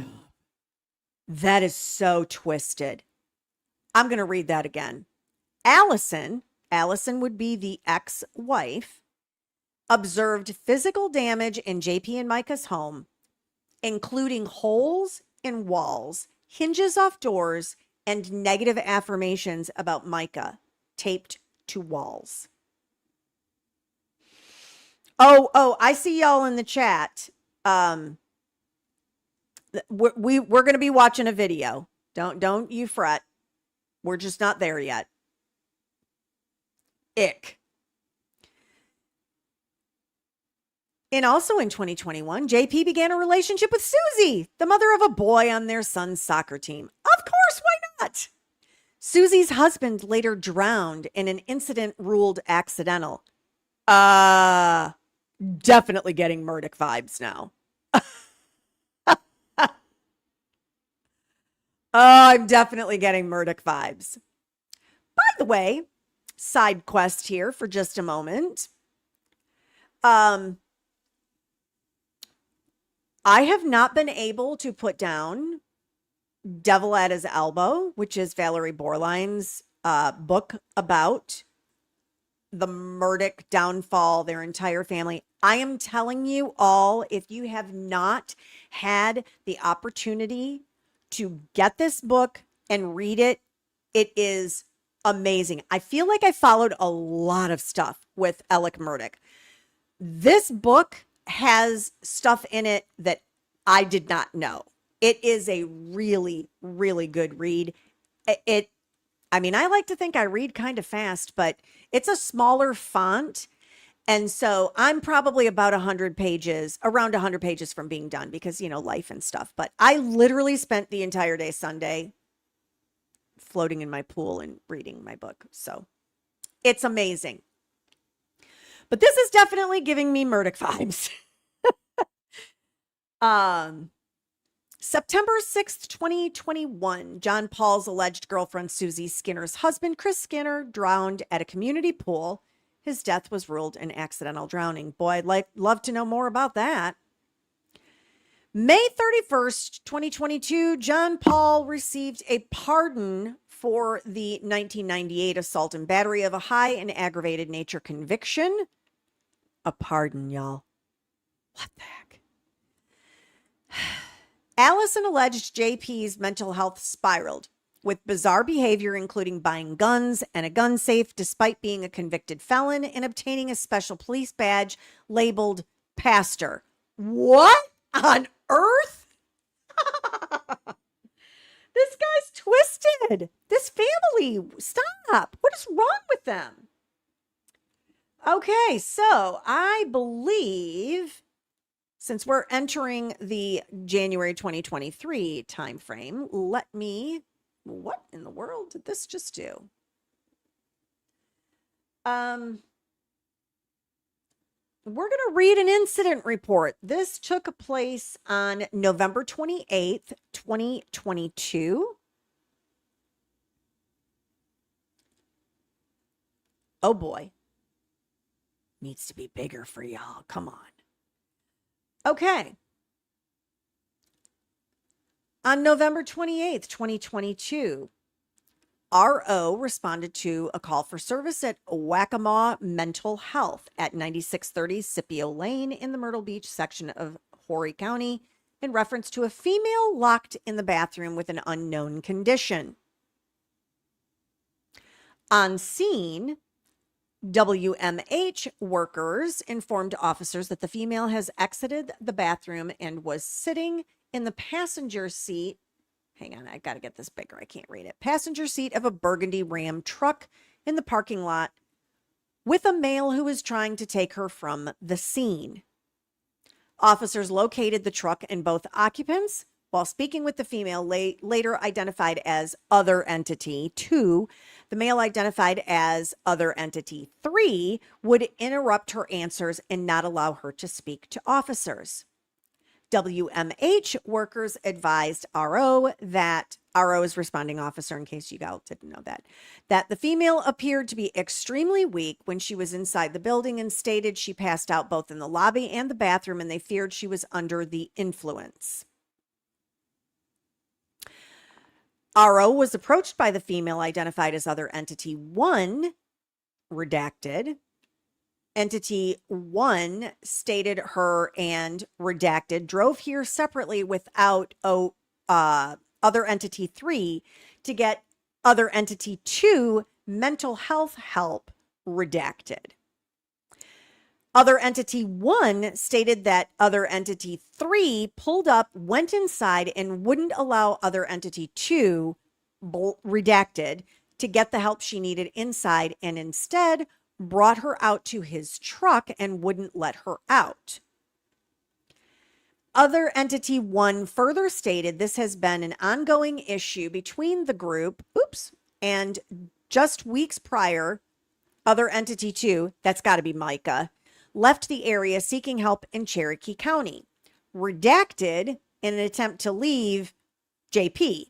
That is so twisted. I'm going to read that again. Allison would be the ex-wife, observed physical damage in JP and Micah's home, including holes in walls, hinges off doors, and negative affirmations about Micah taped to walls. Oh, I see y'all in the chat. We're going to be watching a video. Don't you fret. We're just not there yet. Ick. And also in 2021, JP began a relationship with Susie, the mother of a boy on their son's soccer team. Of course, why not? Susie's husband later drowned in an incident ruled accidental. Definitely getting Murdoch vibes now. I'm definitely getting Murdoch vibes. By the way, side quest here for just a moment. I have not been able to put down Devil at His Elbow, which is Valerie Borline's book about the Murdoch downfall, their entire family. I am telling you all, if you have not had the opportunity to get this book and read it, it is amazing. I feel like I followed a lot of stuff with Alec Murdoch. This book has stuff in it that I did not know. It is a really, really good read. I like to think I read kind of fast, but it's a smaller font. And so I'm probably about 100 pages, around 100 pages from being done because, life and stuff. But I literally spent the entire day Sunday floating in my pool and reading my book. So it's amazing. But this is definitely giving me Murdoch vibes. September 6th, 2021, John Paul's alleged girlfriend Susie Skinner's husband, Chris Skinner, drowned at a community pool. His death was ruled an accidental drowning. Boy, I'd love to know more about that. May 31st, 2022, John Paul received a pardon for the 1998 assault and battery of a high and aggravated nature conviction. A pardon, y'all. What the heck? Allison alleged JP's mental health spiraled with bizarre behavior, including buying guns and a gun safe despite being a convicted felon and obtaining a special police badge labeled pastor. What on earth? This guy's twisted. This family, stop. What is wrong with them? Okay, so I believe since we're entering the January 2023 timeframe, what in the world did this just do? We're going to read an incident report. This took place on November 28th, 2022. Oh boy. Needs to be bigger for y'all. Come on. Okay. On November 28th, 2022, RO responded to a call for service at Waccamaw Mental Health at 9630 Scipio Lane in the Myrtle Beach section of Horry County in reference to a female locked in the bathroom with an unknown condition. On scene, WMH workers informed officers that the female has exited the bathroom and was sitting in the passenger seat. Hang on, I got to get this bigger. I can't read it. Passenger seat of a burgundy Ram truck in the parking lot with a male who was trying to take her from the scene. Officers located the truck and both occupants. While speaking with the female, later identified as Other Entity 2, the male identified as Other Entity 3 would interrupt her answers and not allow her to speak to officers. WMH workers advised RO that RO is responding officer, in case you guys didn't know that the female appeared to be extremely weak when she was inside the building and stated she passed out both in the lobby and the bathroom, and they feared she was under the influence. RO was approached by the female identified as Other Entity 1, redacted. Entity 1 stated her and redacted drove here separately without Other Entity 3 to get Other Entity 2 mental health help, redacted. Other Entity 1 stated that Other Entity 3 pulled up, went inside, and wouldn't allow Other Entity 2, redacted, to get the help she needed inside, and instead brought her out to his truck and wouldn't let her out. Other Entity 1 further stated this has been an ongoing issue between the group, and just weeks prior, Other Entity 2, that's got to be Micah, left the area seeking help in Cherokee County, redacted in an attempt to leave JP.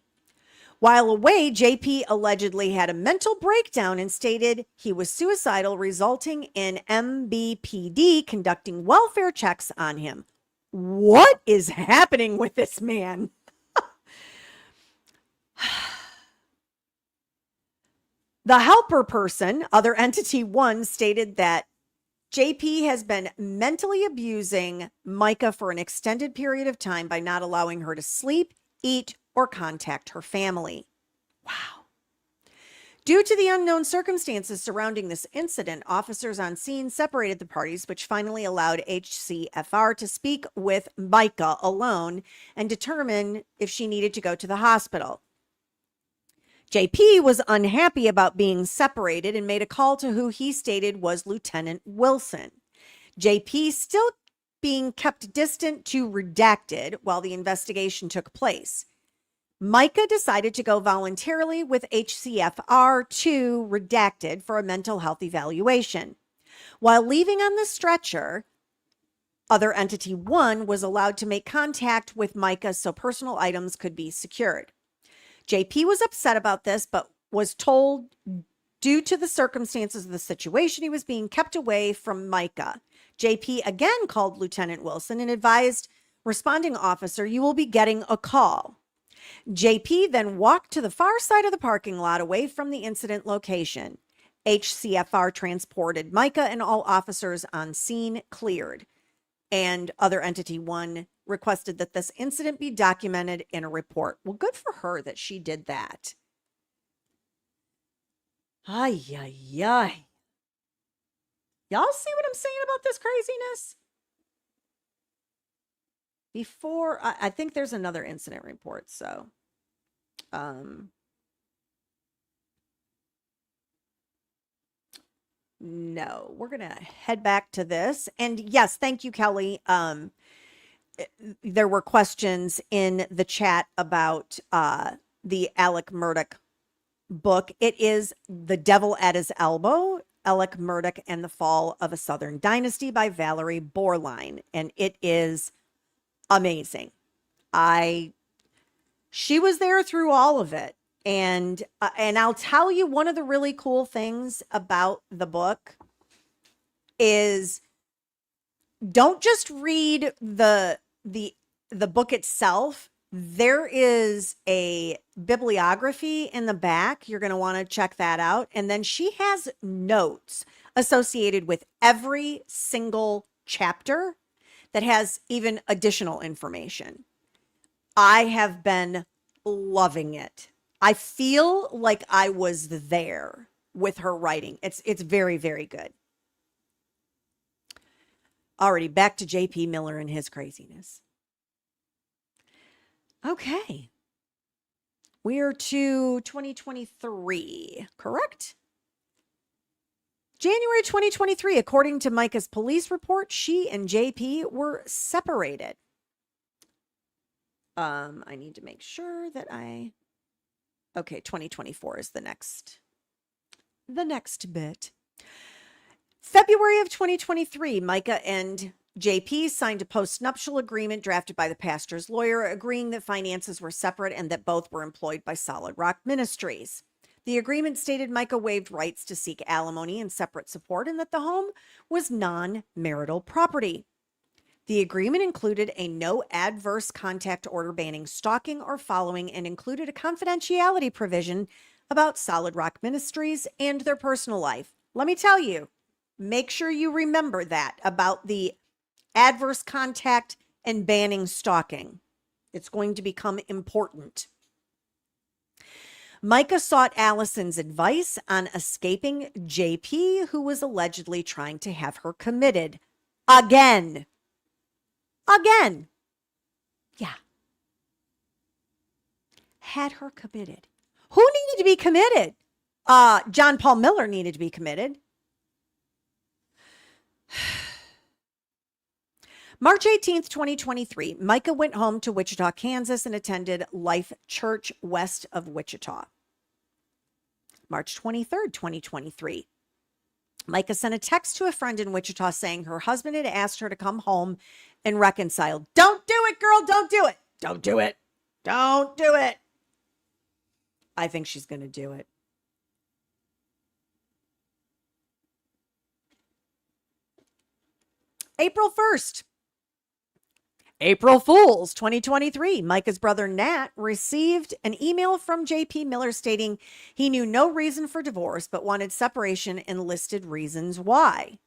While away, JP allegedly had a mental breakdown and stated he was suicidal, resulting in MBPD conducting welfare checks on him. What is happening with this man? The helper person, Other Entity 1, stated that JP has been mentally abusing Micah for an extended period of time by not allowing her to sleep, eat, or contact her family. Wow. Due to the unknown circumstances surrounding this incident, officers on scene separated the parties, which finally allowed HCFR to speak with Micah alone and determine if she needed to go to the hospital. JP was unhappy about being separated and made a call to who he stated was Lieutenant Wilson. JP still being kept distant to redacted while the investigation took place. Micah decided to go voluntarily with HCFR to redacted for a mental health evaluation. While leaving on the stretcher, Other Entity 1 was allowed to make contact with Micah so personal items could be secured. JP was upset about this, but was told due to the circumstances of the situation, he was being kept away from Micah. JP again called Lieutenant Wilson and advised Responding officer, you will be getting a call. JP then walked to the far side of the parking lot away from the incident location. HCFR transported Micah and all officers on scene cleared. And other entity one requested that this incident be documented in a report. Well, good for her that she did that. Ay, ay, ay. Y'all see what I'm saying about this craziness? Before, I think there's another incident report, so. No, we're going to head back to this. And yes, thank you, Kelly. There were questions in the chat about the Alec Murdoch book. It is The Devil at His Elbow, Alec Murdoch and the Fall of a Southern Dynasty by Valerie Borline. And it is amazing. She was there through all of it. And I'll tell you, one of the really cool things about the book is don't just read the book itself. There is a bibliography in the back. You're going to want to check that out. And then she has notes associated with every single chapter that has even additional information. I have been loving it. I feel like I was there with her writing. It's very, very good. Alrighty, back to JP Miller and his craziness. Okay. We're to 2023, correct? January 2023, according to Micah's police report, she and JP were separated. I need to make sure that okay, 2024 is the next bit. February of 2023, Micah and JP signed a post-nuptial agreement drafted by the pastor's lawyer, agreeing that finances were separate and that both were employed by Solid Rock Ministries. The agreement stated Micah waived rights to seek alimony and separate support and that the home was non-marital property. The agreement included a no adverse contact order banning stalking or following and included a confidentiality provision about Solid Rock Ministries and their personal life. Let me tell you, make sure you remember that about the adverse contact and banning stalking. It's going to become important. Micah sought Allison's advice on escaping JP, who was allegedly trying to have her committed. Again. Yeah. Had her committed. Who needed to be committed? John Paul Miller needed to be committed. March 18th, 2023, Micah went home to Wichita, Kansas and attended Life Church west of Wichita. March 23rd, 2023. Micah sent a text to a friend in Wichita saying her husband had asked her to come home and reconcile. Don't do it, girl. Don't do it. Don't do it. Don't do it. I think she's going to do it. April 1st. April Fools 2023. Micah's brother Nat received an email from JP Miller stating he knew no reason for divorce but wanted separation and listed reasons why.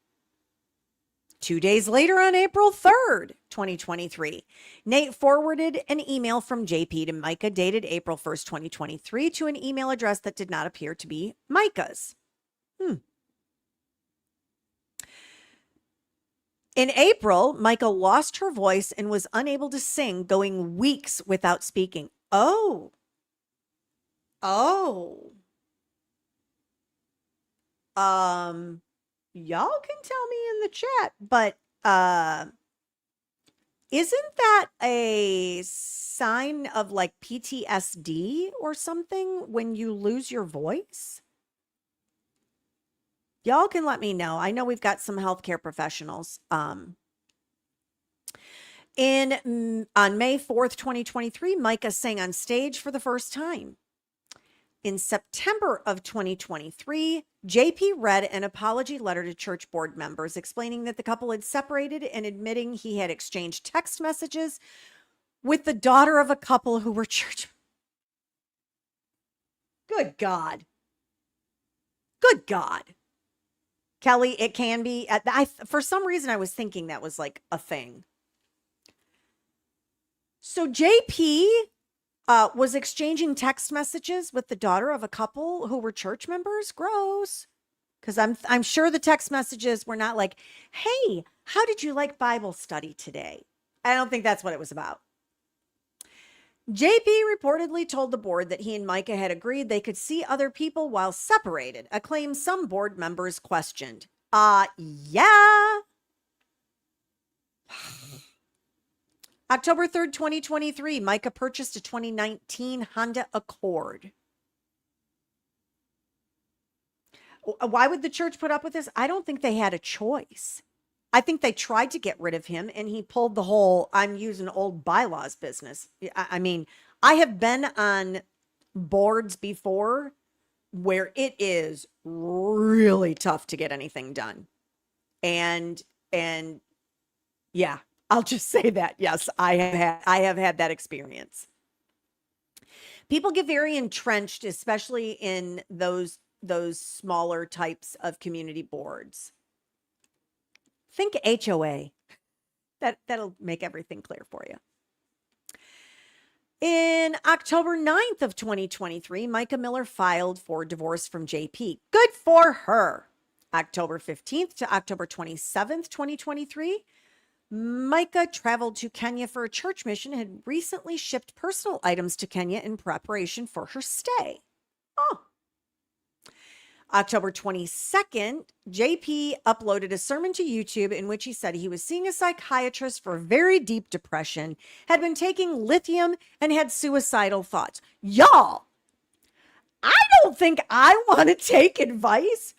2 days later, on April 3rd, 2023, Nate forwarded an email from JP to Micah dated April 1st, 2023 to an email address that did not appear to be Micah's. In April, Micah lost her voice and was unable to sing, going weeks without speaking. Oh. Y'all can tell me in the chat, but isn't that a sign of like PTSD or something when you lose your voice? Y'all can let me know. I know we've got some healthcare professionals. On May 4th, 2023, Micah sang on stage for the first time. In September of 2023, JP read an apology letter to church board members explaining that the couple had separated and admitting he had exchanged text messages with the daughter of a couple who were church. Good God. Good God. Kelly, it can be. For some reason, I was thinking that was like a thing. So JP was exchanging text messages with the daughter of a couple who were church members. Gross. Because I'm sure the text messages were not like, hey, how did you like Bible study today? I don't think that's what it was about. JP reportedly told the board that he and Micah had agreed they could see other people while separated, a claim some board members questioned. Yeah. October 3rd, 2023, Micah purchased a 2019 Honda Accord. Why would the church put up with this? I don't think they had a choice. I think they tried to get rid of him and he pulled the whole I'm using old bylaws business. I mean, I have been on boards before where it is really tough to get anything done. And yeah, I'll just say that. Yes, I have had that experience. People get very entrenched, especially in those smaller types of community boards. Think HOA. That'll make everything clear for you. In October 9th of 2023, Micah Miller filed for divorce from JP. Good for her. October 15th to October 27th, 2023, Micah traveled to Kenya for a church mission and had recently shipped personal items to Kenya in preparation for her stay. Oh. October 22nd, JP uploaded a sermon to YouTube in which he said he was seeing a psychiatrist for very deep depression, had been taking lithium, and had suicidal thoughts. Y'all, I don't think I want to take advice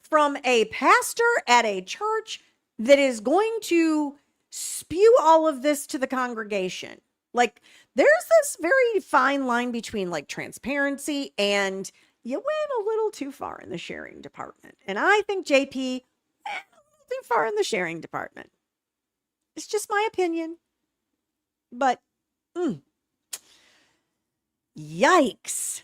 from a pastor at a church that is going to spew all of this to the congregation. Like, there's this very fine line between like transparency and you went a little too far in the sharing department. And I think JP went a little too far in the sharing department. It's just my opinion. But, yikes.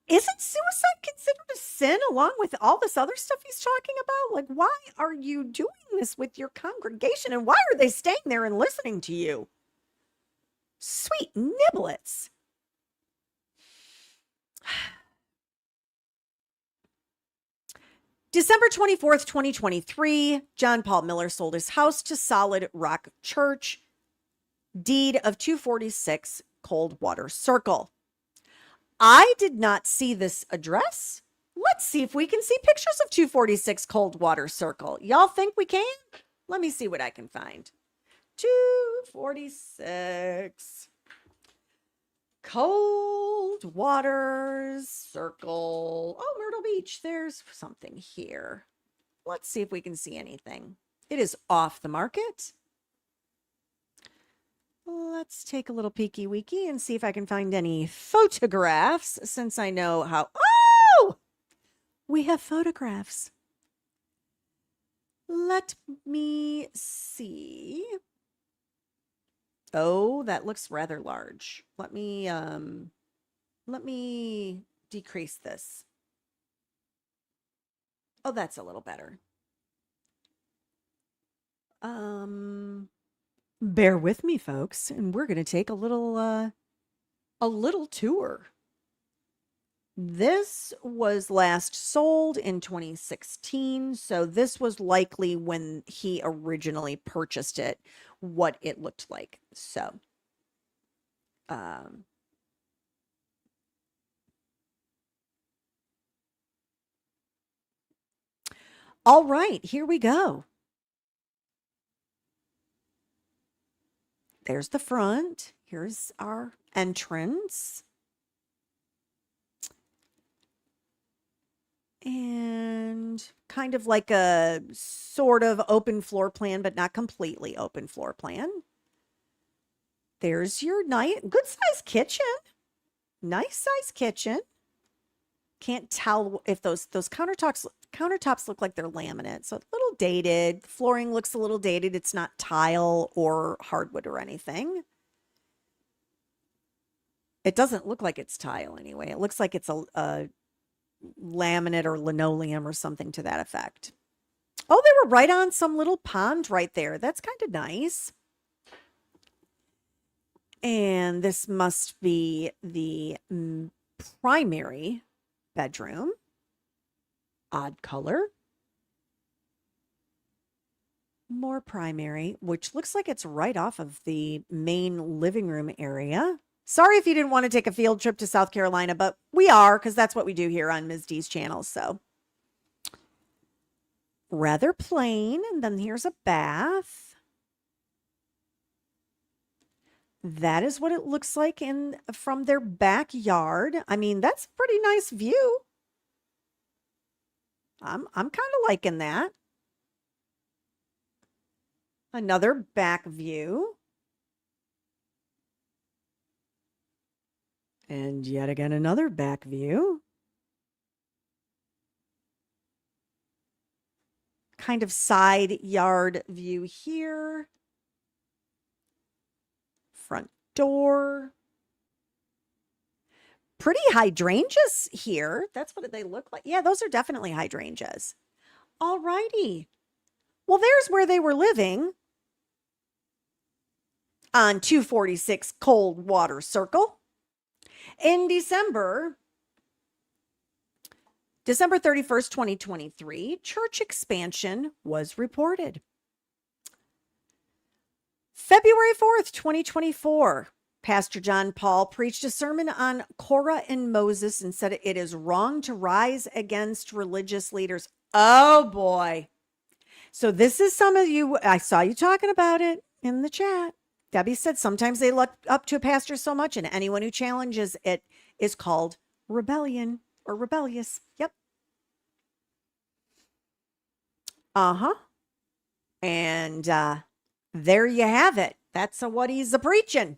Isn't suicide considered a sin along with all this other stuff he's talking about? Like, why are you doing this with your congregation? And why are they staying there and listening to you? Sweet niblets. December 24th, 2023, John Paul Miller sold his house to Solid Rock Church, deed of 246 Coldwater Circle. I did not see this address. Let's see if we can see pictures of 246 Coldwater Circle. Y'all think we can? Let me see what I can find. 246 Coldwater Circle. Oh, Myrtle Beach. There's something here. Let's see if we can see anything. It is off the market. Let's take a little peeky weeky and see if I can find any photographs, since I know how. Oh, we have photographs. Let me see. Oh, that looks rather large. Let me decrease this. Oh, that's a little better. Bear with me, folks, and we're going to take a little tour. This was last sold in 2016, so this was likely when he originally purchased it, what it looked like. So, all right, here we go. There's the front. Here's our entrance. And kind of like a sort of open floor plan, but not completely open floor plan. There's your good sized kitchen. Nice size kitchen. Can't tell if those countertops look like they're laminate. So a little dated. Flooring looks a little dated. It's not tile or hardwood or anything. It doesn't look like it's tile anyway. It looks like it's a laminate or linoleum or something to that effect. Oh, they were right on some little pond right there. That's kind of nice. And this must be the primary bedroom. Odd color. More primary, which looks like it's right off of the main living room area. Sorry if you didn't want to take a field trip to South Carolina, but we are, because that's what we do here on Ms. D's channel. So rather plain. And then here's a bath. That is what it looks like from their backyard. I mean, that's a pretty nice view. I'm kind of liking that. Another back view. And yet again, another back view. Kind of side yard view here. Front door. Pretty hydrangeas here. That's what they look like. Yeah, those are definitely hydrangeas. All righty. Well, there's where they were living on 246 Cold Water Circle. In December 31st, 2023, church expansion was reported. February 4th, 2024, Pastor John Paul preached a sermon on Korah and Moses and said it is wrong to rise against religious leaders. Oh boy. So this is some of you, I saw you talking about it in the chat. Debbie said sometimes they look up to a pastor so much, and anyone who challenges it is called rebellion or rebellious. Yep. Uh-huh. And there you have it. That's what he's a-preaching.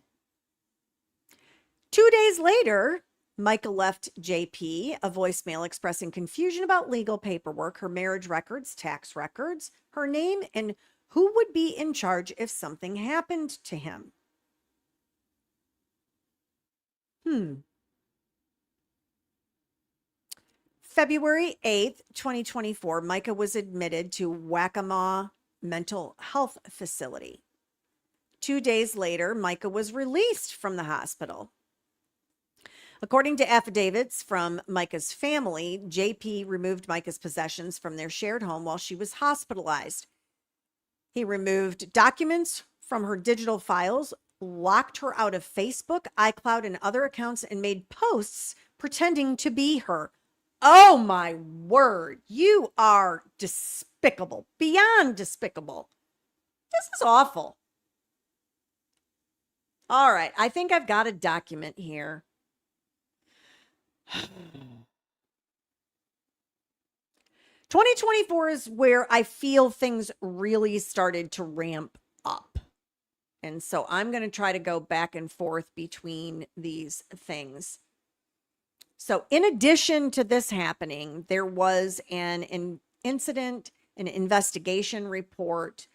2 days later, Micah left JP a voicemail expressing confusion about legal paperwork, her marriage records, tax records, her name, and who would be in charge if something happened to him. February 8th, 2024, Micah was admitted to Waccamaw Mental Health Facility. 2 days later, Micah was released from the hospital. According to affidavits from Micah's family, JP removed Micah's possessions from their shared home while she was hospitalized. He removed documents from her digital files, locked her out of Facebook, iCloud, and other accounts, and made posts pretending to be her. Oh my word. You are despicable, beyond despicable. This is awful. All right. I think I've got a document here. 2024 is where I feel things really started to ramp up. And so I'm going to try to go back and forth between these things. So in addition to this happening, there was an incident, an investigation report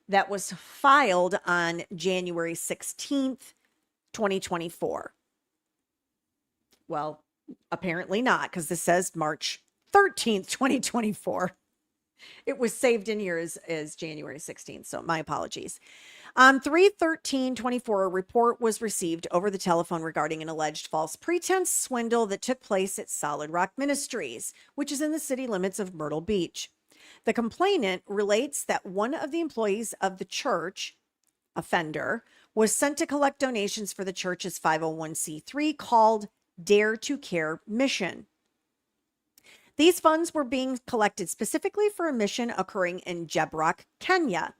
that was filed on January 16th, 2024. Well, apparently not, because this says March 13th, 2024. It was saved in here as January 16th, so my apologies. On 3/13/24, a report was received over the telephone regarding an alleged false pretense swindle that took place at Solid Rock Ministries, which is in the city limits of Myrtle Beach. The complainant relates that one of the employees of the church, offender, was sent to collect donations for the church's 501c3 called Dare to Care mission. These funds were being collected specifically for a mission occurring in Jebrock, Kenya.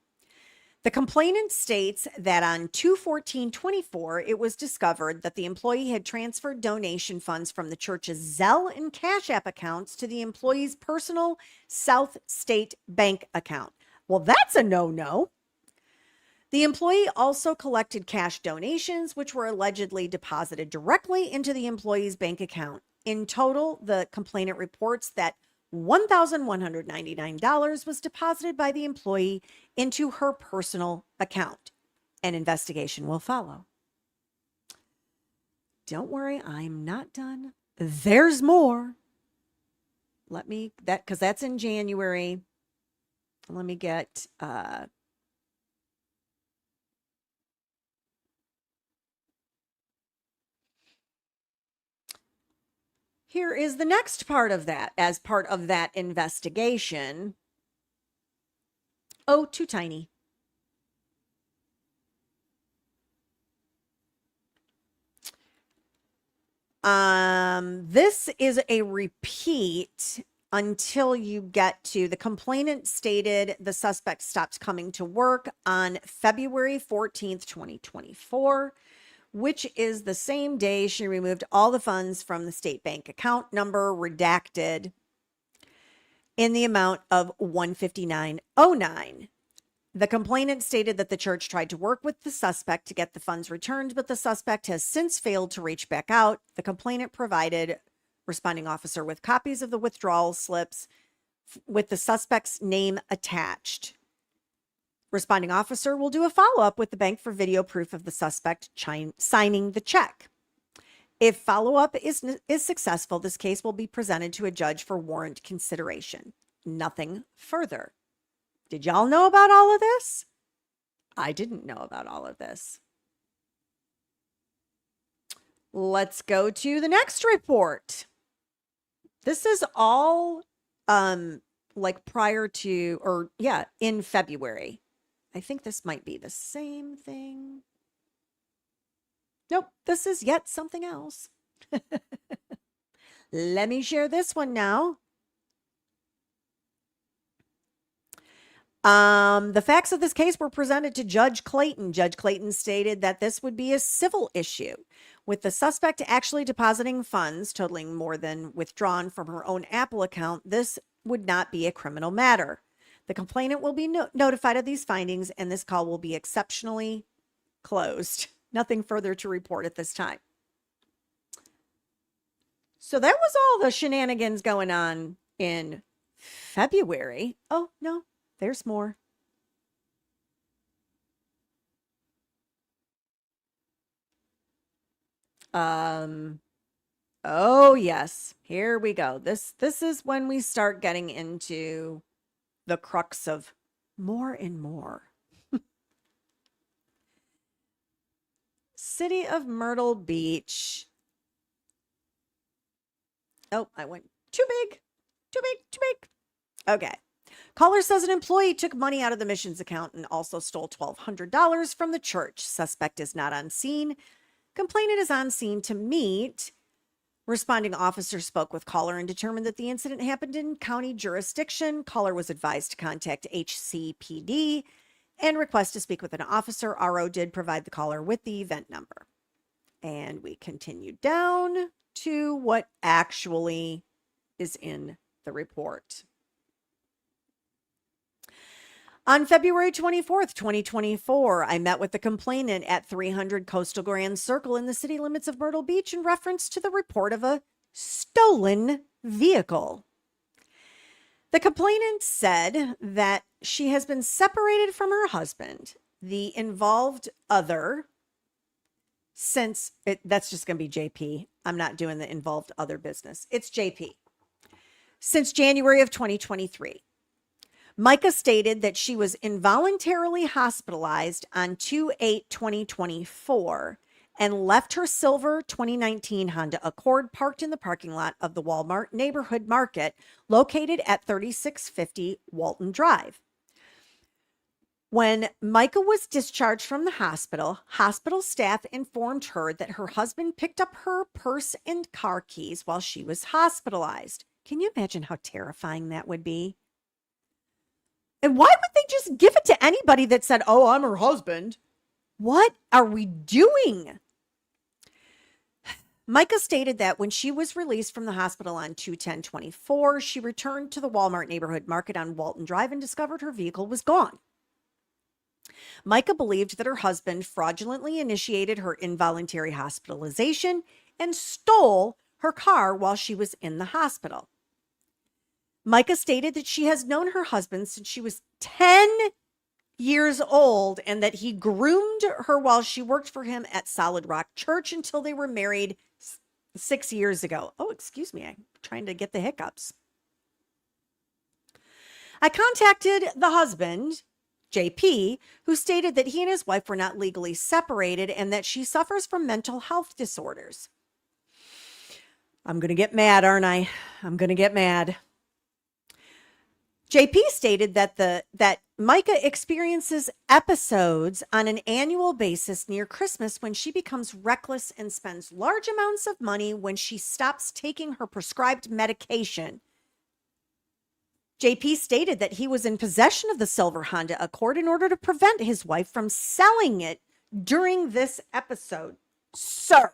The complainant states that on 2/14/24, it was discovered that the employee had transferred donation funds from the church's Zelle and Cash App accounts to the employee's personal South State Bank account. Well, that's a no-no. The employee also collected cash donations, which were allegedly deposited directly into the employee's bank account. In total, the complainant reports that $1,199 was deposited by the employee into her personal account. An investigation will follow. Don't worry, I'm not done. There's more. Because that's in January. Let me get, here is the next part of that. As part of that investigation. Oh, too tiny. This is a repeat until you get to the complainant stated the suspect stopped coming to work on February 14th, 2024, which is the same day she removed all the funds from the state bank account number redacted in the amount of $159.09. The complainant stated that the church tried to work with the suspect to get the funds returned, but the suspect has since failed to reach back out. The complainant provided responding officer with copies of the withdrawal slips with the suspect's name attached. Responding officer will do a follow-up with the bank for video proof of the suspect signing the check. If follow-up is successful, this case will be presented to a judge for warrant consideration. Nothing further. Did y'all know about all of this? I didn't know about all of this. Let's go to the next report. This is all like prior to, or yeah, in February. I think this might be the same thing. Nope, this is yet something else. Let me share this one now. The facts of this case were presented to Judge Clayton. Judge Clayton stated that this would be a civil issue, with the suspect actually depositing funds totaling more than withdrawn from her own Apple account. This would not be a criminal matter. The complainant will be notified of these findings, and this call will be exceptionally closed. Nothing further to report at this time. So that was all the shenanigans going on in February. Oh, no. There's more. Oh yes, here we go. This is when we start getting into the crux of more and more. City of Myrtle Beach. Oh, I went too big. Okay. Caller says an employee took money out of the missions account and also stole $1,200 from the church. Suspect is not on scene. Complainant is on scene to meet. Responding officer spoke with caller and determined that the incident happened in county jurisdiction. Caller was advised to contact HCPD and request to speak with an officer. RO did provide the caller with the event number. And we continue down to what actually is in the report. On February 24th, 2024, I met with the complainant at 300 Coastal Grand Circle in the city limits of Myrtle Beach in reference to the report of a stolen vehicle. The complainant said that she has been separated from her husband, the involved other, since that's just going to be JP. I'm not doing the involved other business. It's JP. Since January of 2023. Micah stated that she was involuntarily hospitalized on 2/8/2024 and left her silver 2019 Honda Accord parked in the parking lot of the Walmart Neighborhood Market located at 3650 Walton Drive. When Micah was discharged from the hospital, hospital staff informed her that her husband picked up her purse and car keys while she was hospitalized. Can you imagine how terrifying that would be? And why would they just give it to anybody that said, oh, I'm her husband? What are we doing? Micah stated that when she was released from the hospital on 2/10/24, she returned to the Walmart Neighborhood Market on Walton Drive and discovered her vehicle was gone. Micah believed that her husband fraudulently initiated her involuntary hospitalization and stole her car while she was in the hospital. Micah stated that she has known her husband since she was 10 years old and that he groomed her while she worked for him at Solid Rock Church until they were married 6 years ago. Oh, excuse me. I'm trying to get the hiccups. I contacted the husband, JP, who stated that he and his wife were not legally separated and that she suffers from mental health disorders. I'm going to get mad, aren't I? I'm going to get mad. JP stated that Micah experiences episodes on an annual basis near Christmas when she becomes reckless and spends large amounts of money when she stops taking her prescribed medication. JP stated that he was in possession of the silver Honda Accord in order to prevent his wife from selling it during this episode. Sir.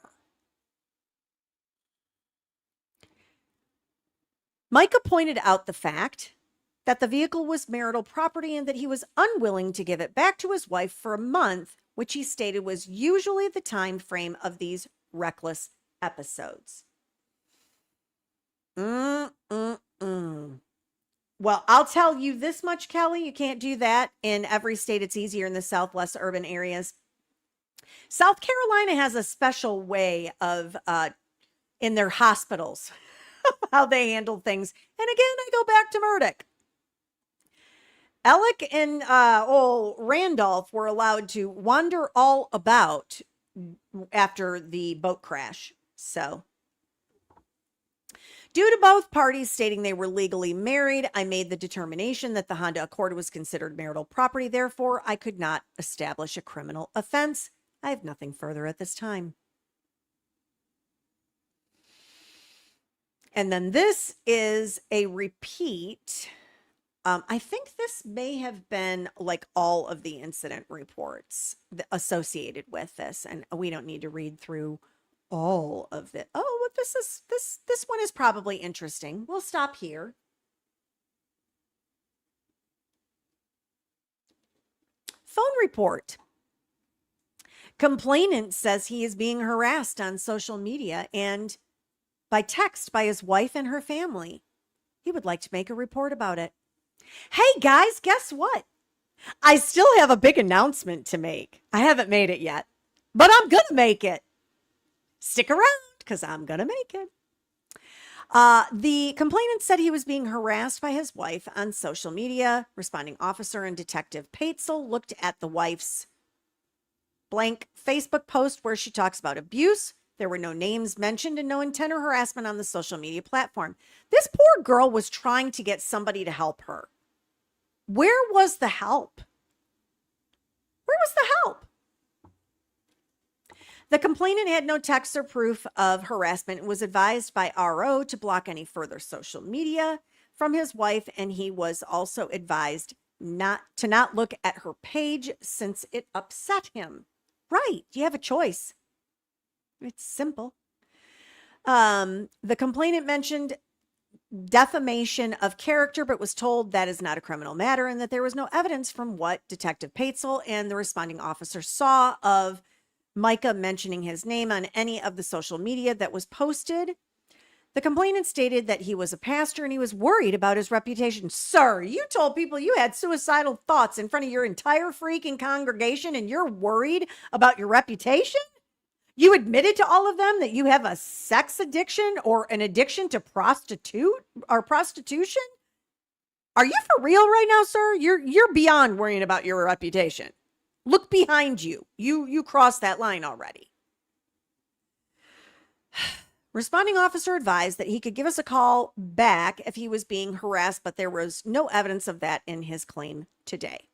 Micah pointed out the fact that the vehicle was marital property and that he was unwilling to give it back to his wife for a month, which he stated was usually the time frame of these reckless episodes. Well, I'll tell you this much, Kelly. You can't do that in every state. It's easier in the South, less urban areas. South Carolina has a special way of, in their hospitals, how they handle things. And again, I go back to Murdoch. Alec and old Randolph were allowed to wander all about after the boat crash. So, due to both parties stating they were legally married, I made the determination that the Honda Accord was considered marital property. Therefore, I could not establish a criminal offense. I have nothing further at this time. And then this is a repeat. I think this may have been like all of the incident reports associated with this, and we don't need to read through all of it. Oh, but this one is probably interesting. We'll stop here. Phone report. Complainant says he is being harassed on social media and by text by his wife and her family. He would like to make a report about it. Hey guys, guess what? I still have a big announcement to make. I haven't made it yet, but I'm going to make it. Stick around because I'm going to make it. The complainant said he was being harassed by his wife on social media. Responding officer and Detective Paetzel looked at the wife's blank Facebook post where she talks about abuse. There were no names mentioned and no intent or harassment on the social media platform. This poor girl was trying to get somebody to help her. Where was the help? Where was the help? The complainant had no text or proof of harassment and was advised by RO to block any further social media from his wife, and he was also advised not to look at her page since it upset him. Right, you have a choice. It's simple. The complainant mentioned defamation of character, but was told that is not a criminal matter and that there was no evidence from what Detective Paetzel and the responding officer saw of Micah mentioning his name on any of the social media that was posted. The complainant stated that he was a pastor and he was worried about his reputation. Sir, you told people you had suicidal thoughts in front of your entire freaking congregation and you're worried about your reputation? You admitted to all of them that you have a sex addiction or an addiction to prostitution? Are you for real right now, sir? You're beyond worrying about your reputation. Look behind you. You crossed that line already. Responding officer advised that he could give us a call back if he was being harassed, but there was no evidence of that in his claim today.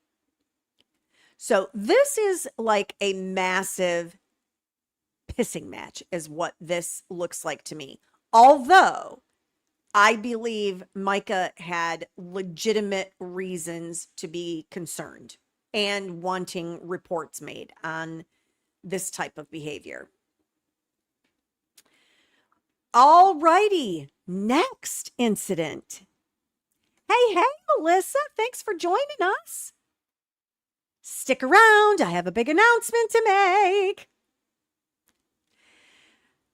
So this is like a massive pissing match is what this looks like to me. Although I believe Micah had legitimate reasons to be concerned and wanting reports made on this type of behavior. All righty, next incident. Hey, Melissa, thanks for joining us. Stick around. I have a big announcement to make.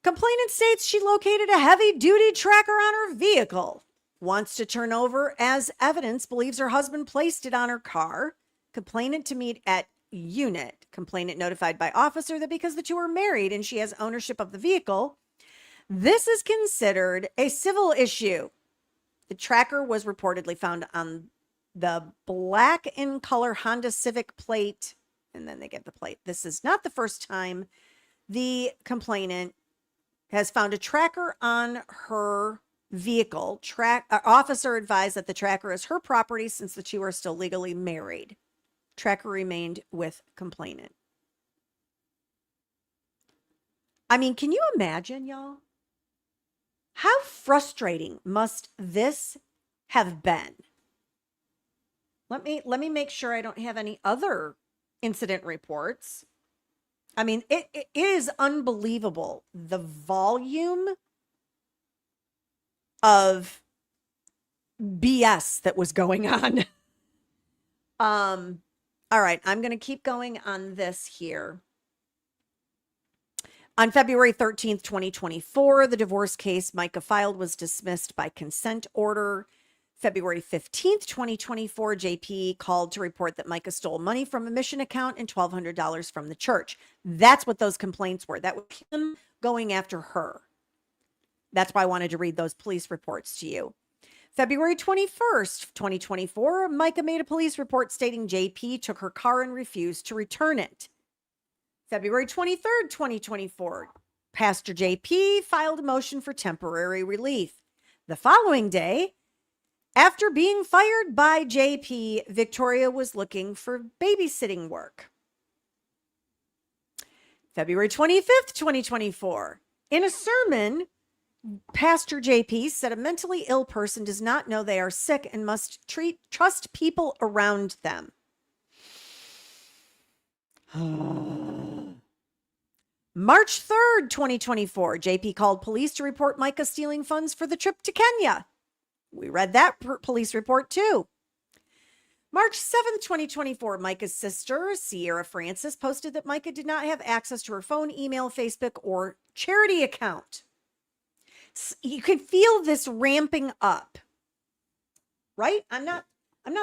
Complainant states she located a heavy-duty tracker on her vehicle. Wants to turn over as evidence. Believes her husband placed it on her car. Complainant to meet at unit. Complainant notified by officer that because the two are married and she has ownership of the vehicle, this is considered a civil issue. The tracker was reportedly found on the black in color Honda Civic plate, and then they get the plate. This is not the first time the complainant has found a tracker on her vehicle. Officer advised that the tracker is her property since the two are still legally married. Tracker remained with complainant. I mean, can you imagine, y'all? How frustrating must this have been? Let me make sure I don't have any other incident reports. I mean, it is unbelievable the volume of BS that was going on. All right, I'm going to keep going on this here. On February 13th, 2024, the divorce case Micah filed was dismissed by consent order. February 15th, 2024, JP called to report that Micah stole money from a mission account and $1,200 from the church. That's what those complaints were. That was him going after her. That's why I wanted to read those police reports to you. February 21st, 2024, Micah made a police report stating JP took her car and refused to return it. February 23rd, 2024, Pastor JP filed a motion for temporary relief. The following day, after being fired by JP, Victoria was looking for babysitting work. February 25th, 2024, in a sermon, Pastor JP said a mentally ill person does not know they are sick and must trust people around them. March 3rd, 2024, JP called police to report Micah stealing funds for the trip to Kenya. We read that police report too. March 7th, 2024, Micah's sister, Sierra Francis, posted that Micah did not have access to her phone, email, Facebook, or charity account. You can feel this ramping up, right? I'm not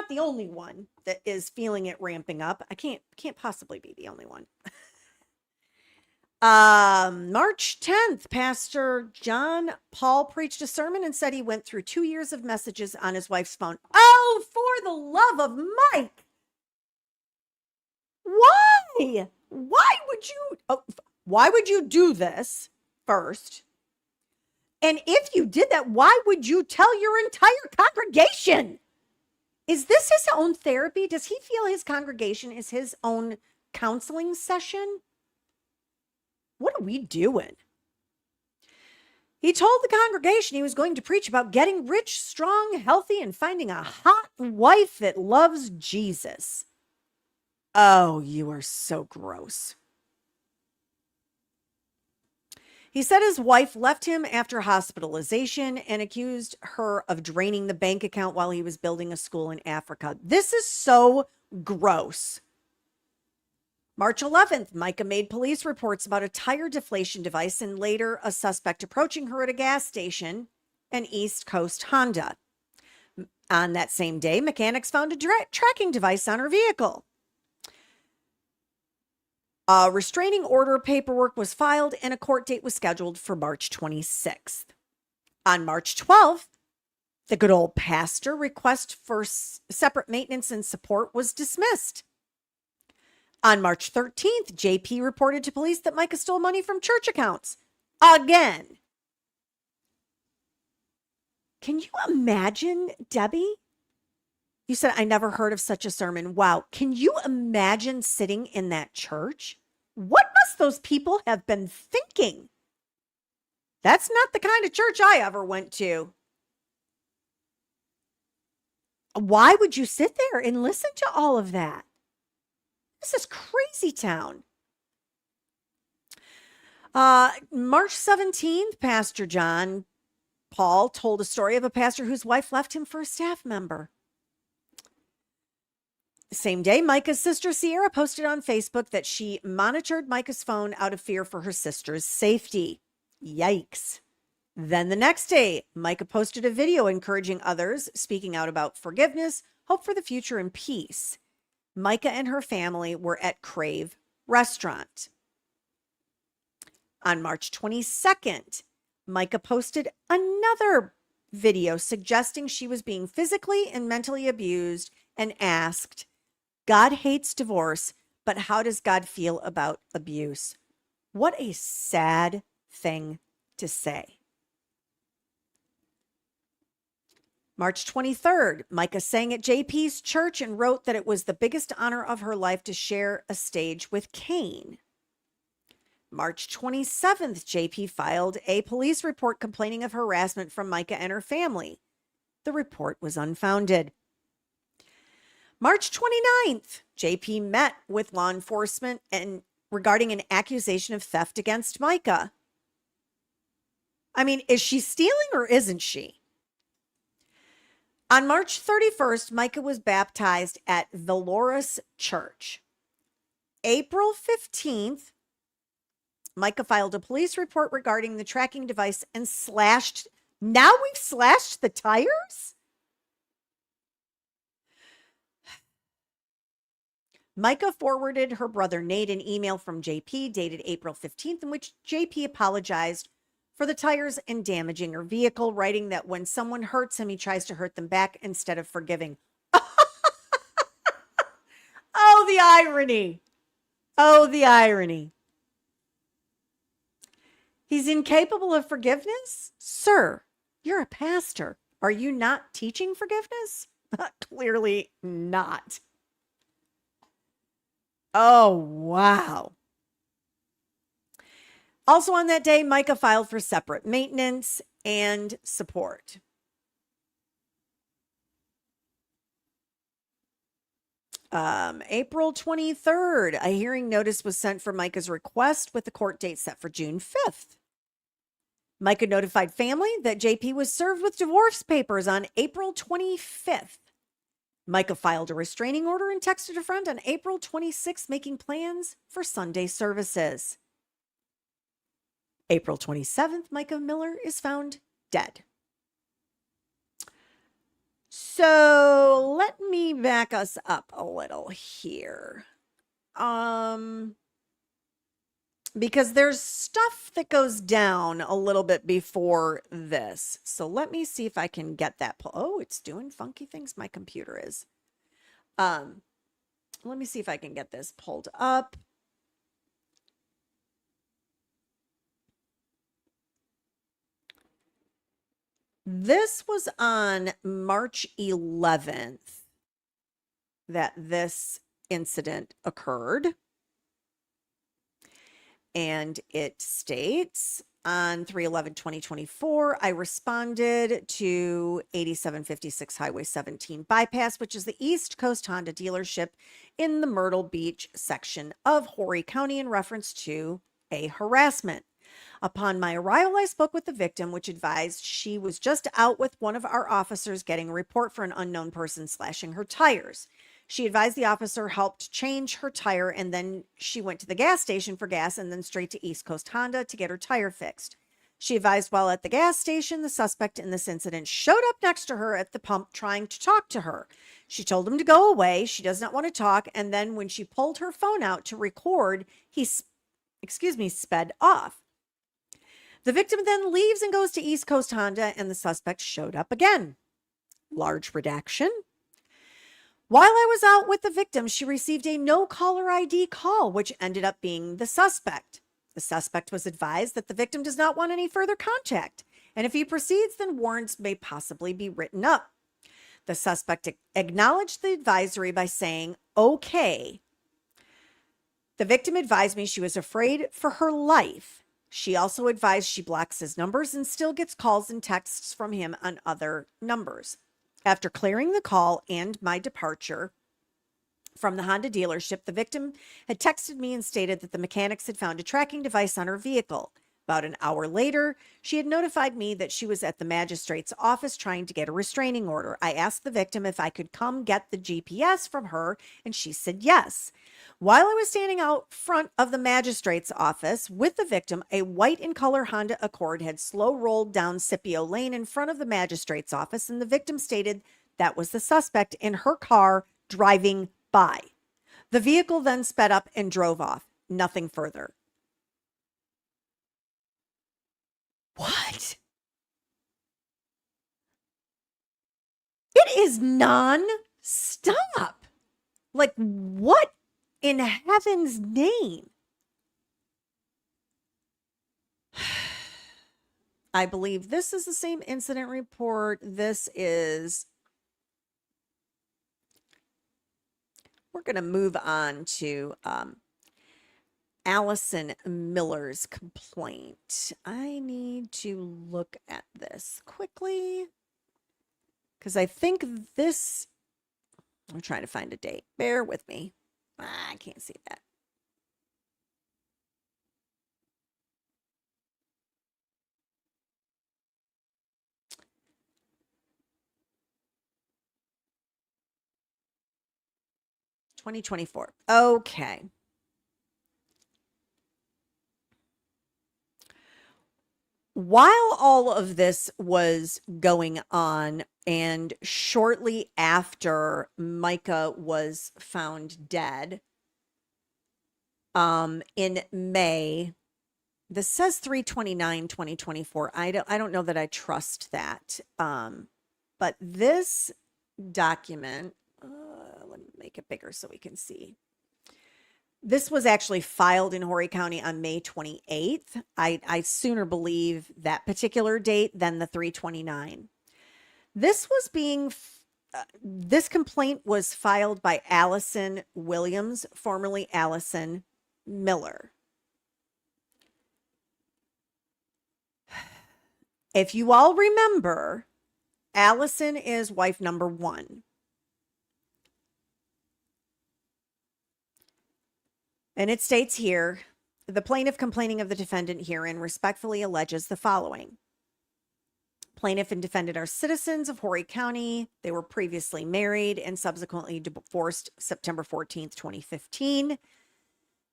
the only one that is feeling it ramping up. I can't possibly be the only one. March 10th, Pastor John Paul preached a sermon and said he went through 2 years of messages on his wife's phone. Oh, for the love of Mike. Why? Why would you do this first? And if you did that, why would you tell your entire congregation? Is this his own therapy? Does he feel his congregation is his own counseling session? What are we doing? He told the congregation he was going to preach about getting rich, strong, healthy, and finding a hot wife that loves Jesus. Oh, you are so gross. He said his wife left him after hospitalization and accused her of draining the bank account while he was building a school in Africa. This is so gross. March 11th, Micah made police reports about a tire deflation device and later a suspect approaching her at a gas station, an East Coast Honda. On that same day, mechanics found a tracking device on her vehicle. A restraining order paperwork was filed and a court date was scheduled for March 26th. On March 12th, the good old pastor request for separate maintenance and support was dismissed. On March 13th, JP reported to police that Micah stole money from church accounts. Again. Can you imagine, Debbie? You said, I never heard of such a sermon. Wow. Can you imagine sitting in that church? What must those people have been thinking? That's not the kind of church I ever went to. Why would you sit there and listen to all of that? This is crazy town. March 17th, Pastor John Paul told a story of a pastor whose wife left him for a staff member. Same day, Micah's sister Sierra posted on Facebook that she monitored Micah's phone out of fear for her sister's safety. Yikes. Then the next day, Micah posted a video encouraging others, speaking out about forgiveness, hope for the future, and peace. Micah and her family were at Crave Restaurant. On March 22nd, Micah posted another video suggesting she was being physically and mentally abused and asked, God hates divorce, but how does God feel about abuse? What a sad thing to say. March 23rd, Micah sang at JP's church and wrote that it was the biggest honor of her life to share a stage with Cain. March 27th, JP filed a police report complaining of harassment from Micah and her family. The report was unfounded. March 29th, JP met with law enforcement and regarding an accusation of theft against Micah. I mean, is she stealing or isn't she? On March 31st, Micah was baptized at Valorous Church. April 15th, Micah filed a police report regarding the tracking device and slashed. Now we've slashed the tires? Micah forwarded her brother Nate an email from JP dated April 15th in which JP apologized for the tires and damaging her vehicle, writing that when someone hurts him, he tries to hurt them back instead of forgiving. Oh, the irony. Oh, the irony. He's incapable of forgiveness? Sir, you're a pastor. Are you not teaching forgiveness? Clearly not. Oh, wow. Also on that day, Micah filed for separate maintenance and support. April 23rd, a hearing notice was sent for Micah's request with the court date set for June 5th. Micah notified family that JP was served with divorce papers on April 25th. Micah filed a restraining order and texted a friend on April 26th, making plans for Sunday services. April 27th, Micah Miller is found dead. So let me back us up a little here. Because there's stuff that goes down a little bit before this. So let me see if I can get that. Oh, it's doing funky things. My computer is. Let me see if I can get this pulled up. This was on March 11th that this incident occurred. And it states on 3/11/2024, I responded to 8756 Highway 17 bypass, which is the East Coast Honda dealership in the Myrtle Beach section of Horry County in reference to a harassment. Upon my arrival, I spoke with the victim, which advised she was just out with one of our officers getting a report for an unknown person slashing her tires. She advised the officer helped change her tire, and then she went to the gas station for gas and then straight to East Coast Honda to get her tire fixed. She advised while at the gas station, the suspect in this incident showed up next to her at the pump trying to talk to her. She told him to go away. She does not want to talk. And then when she pulled her phone out to record, he, sped off. The victim then leaves and goes to East Coast Honda, and the suspect showed up again. Large redaction. While I was out with the victim, she received a no caller ID call, which ended up being the suspect. The suspect was advised that the victim does not want any further contact, and if he proceeds, then warrants may possibly be written up. The suspect acknowledged the advisory by saying, okay. The victim advised me she was afraid for her life. She also advised she blocks his numbers and still gets calls and texts from him on other numbers. After clearing the call and my departure from the Honda dealership, the victim had texted me and stated that the mechanics had found a tracking device on her vehicle. About an hour later, she had notified me that she was at the magistrate's office trying to get a restraining order. I asked the victim if I could come get the GPS from her, and she said yes. While I was standing out front of the magistrate's office with the victim, a white in color Honda Accord had slow rolled down Scipio Lane in front of the magistrate's office, and the victim stated that was the suspect in her car driving by. The vehicle then sped up and drove off. Nothing further. What? It is non-stop. Like, what in heaven's name? I believe this is the same incident report. This is... We're going to move on to Allison Miller's complaint. I need to look at this quickly because I think this... I'm trying to find a date. Bear with me. I can't see that. $2024. Okay. While all of this was going on, and shortly after Micah was found dead, in May, this says 3/29/2024. I don't know that I trust that. But this document, let me make it bigger so we can see. This was actually filed in Horry County on May 28th. I sooner believe that particular date than the 3/29. This was being, this complaint was filed by Allison Williams, formerly Allison Miller. If you all remember, Allison is wife number 1. And it states here, the plaintiff complaining of the defendant herein respectfully alleges the following. Plaintiff and defendant are citizens of Horry County. They were previously married and subsequently divorced September 14th, 2015.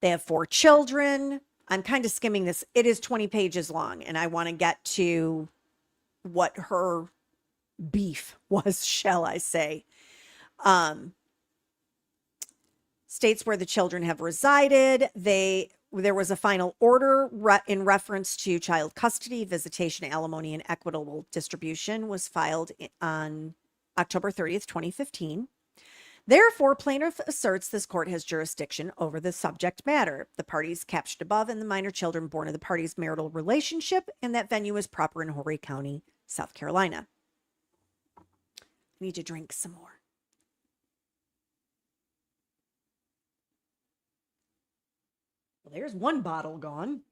They have 4 children. I'm kind of skimming this. It is 20 pages long, and I want to get to what her beef was, shall I say. States where the children have resided. There was a final order in reference to child custody, visitation, alimony, and equitable distribution was filed on October 30th, 2015. Therefore, plaintiff asserts this court has jurisdiction over the subject matter. The parties captured above and the minor children born of the parties' marital relationship, and that venue is proper in Horry County, South Carolina. I need to drink some more. There's one bottle gone.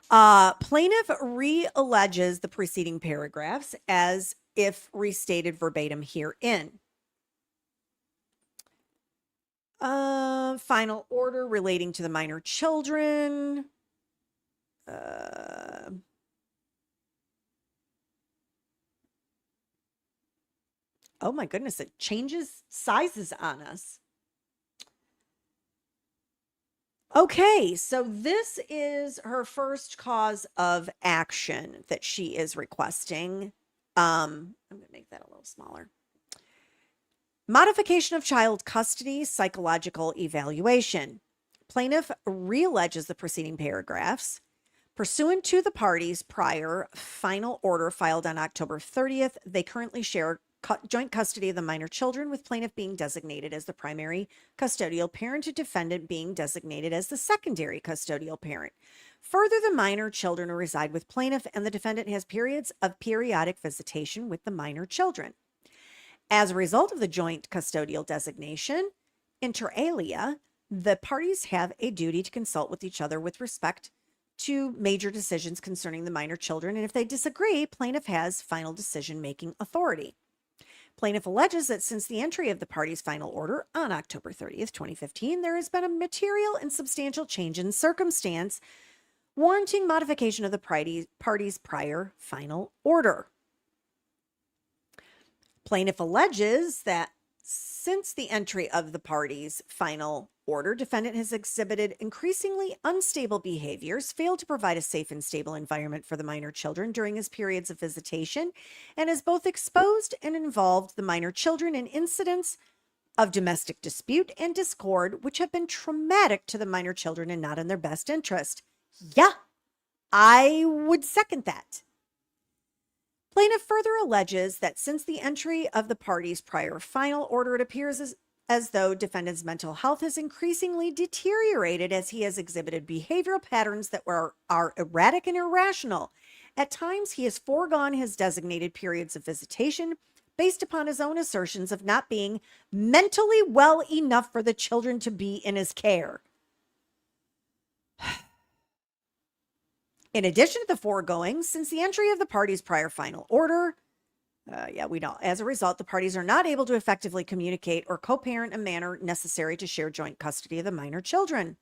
Plaintiff re-alleges the preceding paragraphs as if restated verbatim herein. Final order relating to the minor children. Oh my goodness, it changes sizes on us. Okay, so this is her first cause of action that she is requesting. I'm going to make that a little smaller. Modification of child custody, psychological evaluation. Plaintiff re-alleges the preceding paragraphs. Pursuant to the parties' prior final order filed on October 30th, they currently share joint custody of the minor children, with plaintiff being designated as the primary custodial parent and defendant being designated as the secondary custodial parent. Further, the minor children reside with plaintiff and the defendant has periods of periodic visitation with the minor children. As a result of the joint custodial designation, inter alia, the parties have a duty to consult with each other with respect to major decisions concerning the minor children, and if they disagree, plaintiff has final decision-making authority. Plaintiff alleges that since the entry of the parties' final order on October 30th, 2015, there has been a material and substantial change in circumstance warranting modification of the party's prior final order. Plaintiff alleges that since the entry of the party's final order, defendant has exhibited increasingly unstable behaviors, failed to provide a safe and stable environment for the minor children during his periods of visitation, and has both exposed and involved the minor children in incidents of domestic dispute and discord, which have been traumatic to the minor children and not in their best interest. Yeah, I would second that. Plaintiff further alleges that since the entry of the party's prior final order, it appears as though defendant's mental health has increasingly deteriorated as he has exhibited behavioral patterns that are erratic and irrational. At times, he has foregone his designated periods of visitation based upon his own assertions of not being mentally well enough for the children to be in his care. In addition to the foregoing, since the entry of the party's prior final order, as a result, the parties are not able to effectively communicate or co-parent in a manner necessary to share joint custody of the minor children.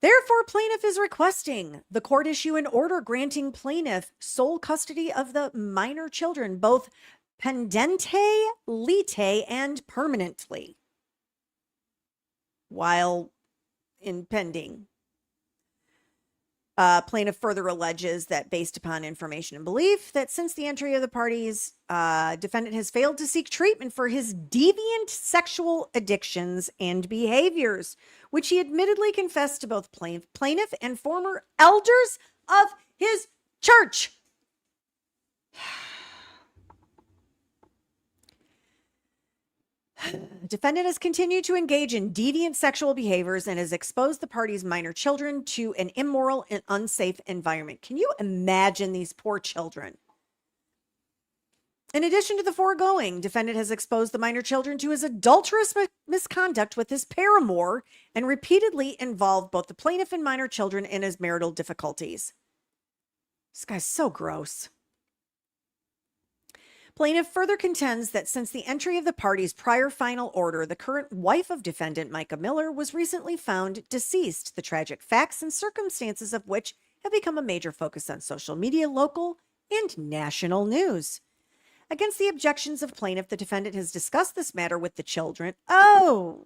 Therefore, plaintiff is requesting the court issue an order granting plaintiff sole custody of the minor children, both pendente lite and permanently, while impending. Plaintiff further alleges that based upon information and belief that since the entry of the parties, defendant has failed to seek treatment for his deviant sexual addictions and behaviors, which he admittedly confessed to both plaintiff and former elders of his church. Defendant has continued to engage in deviant sexual behaviors and has exposed the party's minor children to an immoral and unsafe environment. Can you imagine these poor children? In addition to the foregoing, defendant has exposed the minor children to his adulterous misconduct with his paramour and repeatedly involved both the plaintiff and minor children in his marital difficulties. This guy's so gross. Plaintiff further contends that since the entry of the party's prior final order, the current wife of defendant, Micah Miller, was recently found deceased, the tragic facts and circumstances of which have become a major focus on social media, local, and national news. Against the objections of plaintiff, the defendant has discussed this matter with the children. And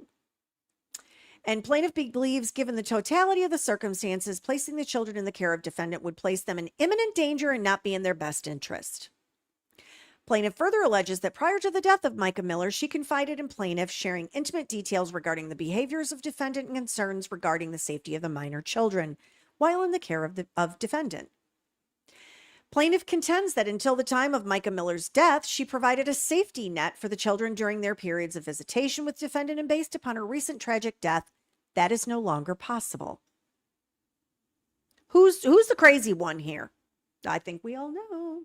plaintiff believes, given the totality of the circumstances, placing the children in the care of defendant would place them in imminent danger and not be in their best interest. Plaintiff further alleges that prior to the death of Micah Miller, she confided in plaintiff, sharing intimate details regarding the behaviors of defendant and concerns regarding the safety of the minor children while in the care of defendant. Plaintiff contends that until the time of Micah Miller's death, she provided a safety net for the children during their periods of visitation with defendant, and based upon her recent tragic death, that is no longer possible. Who's the crazy one here? I think we all know.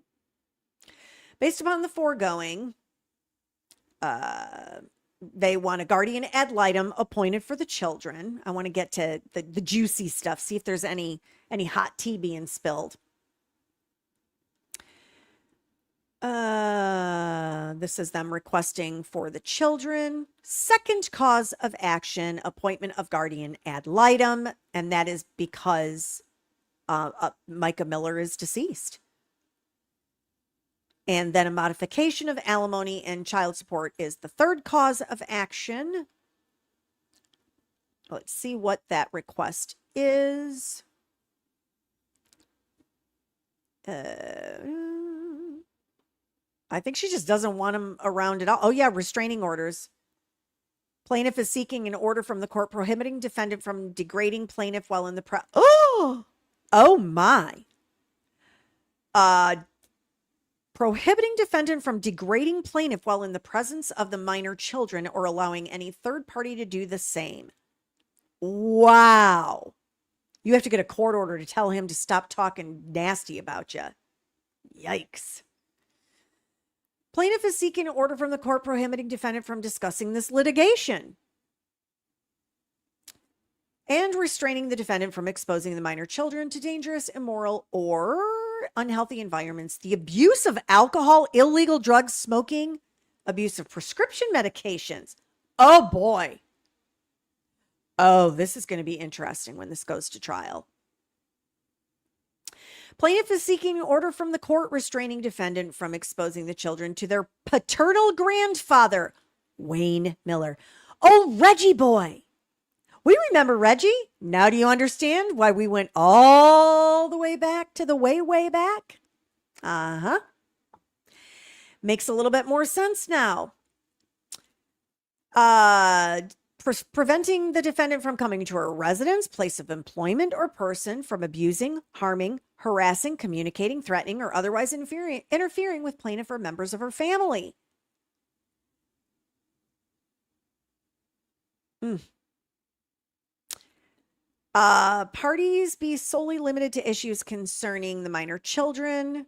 Based upon the foregoing, they want a guardian ad litem appointed for the children. I want to get to the juicy stuff, see if there's any hot tea being spilled. This is them requesting for the children. Second cause of action, appointment of guardian ad litem, and that is because Micah Miller is deceased. And then a modification of alimony and child support is the third cause of action. Let's see what that request is. I think she just doesn't want him around at all. Oh, yeah, restraining orders. Plaintiff is seeking an order from the court prohibiting defendant from degrading plaintiff while in the Oh, my. Prohibiting defendant from degrading plaintiff while in the presence of the minor children or allowing any third party to do the same. Wow. You have to get a court order to tell him to stop talking nasty about you. Yikes. Plaintiff is seeking an order from the court prohibiting defendant from discussing this litigation and restraining the defendant from exposing the minor children to dangerous, immoral, or unhealthy environments, the abuse of alcohol, illegal drugs, smoking, abuse of prescription medications. Oh boy. Oh, this is going to be interesting when this goes to trial. Plaintiff is seeking an order from the court restraining defendant from exposing the children to their paternal grandfather, Wayne Miller. Oh, Reggie boy. We remember Reggie. Now do you understand why we went all the way back to the way back? Uh-huh. Makes a little bit more sense now. Preventing the defendant from coming to her residence, place of employment, or person from abusing, harming, harassing, communicating, threatening, or otherwise interfering with plaintiff or members of her family. Parties be solely limited to issues concerning the minor children.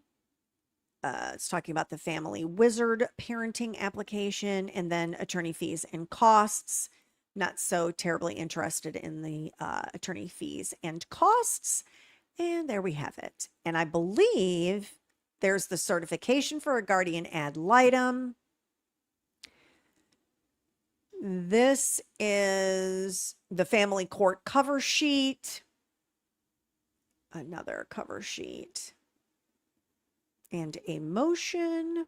It's talking about the family wizard parenting application, and then attorney fees and costs. Not so terribly interested in the attorney fees and costs. And there we have it. And I believe there's the certification for a guardian ad litem. This is the family court cover sheet. Another cover sheet. And a motion.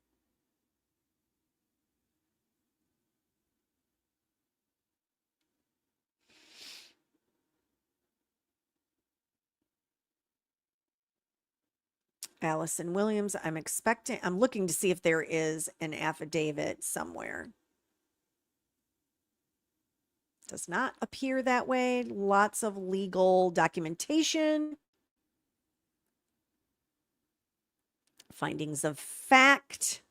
Allison Williams, I'm looking to see if there is an affidavit somewhere. Does not appear that way. Lots of legal documentation. Findings of fact.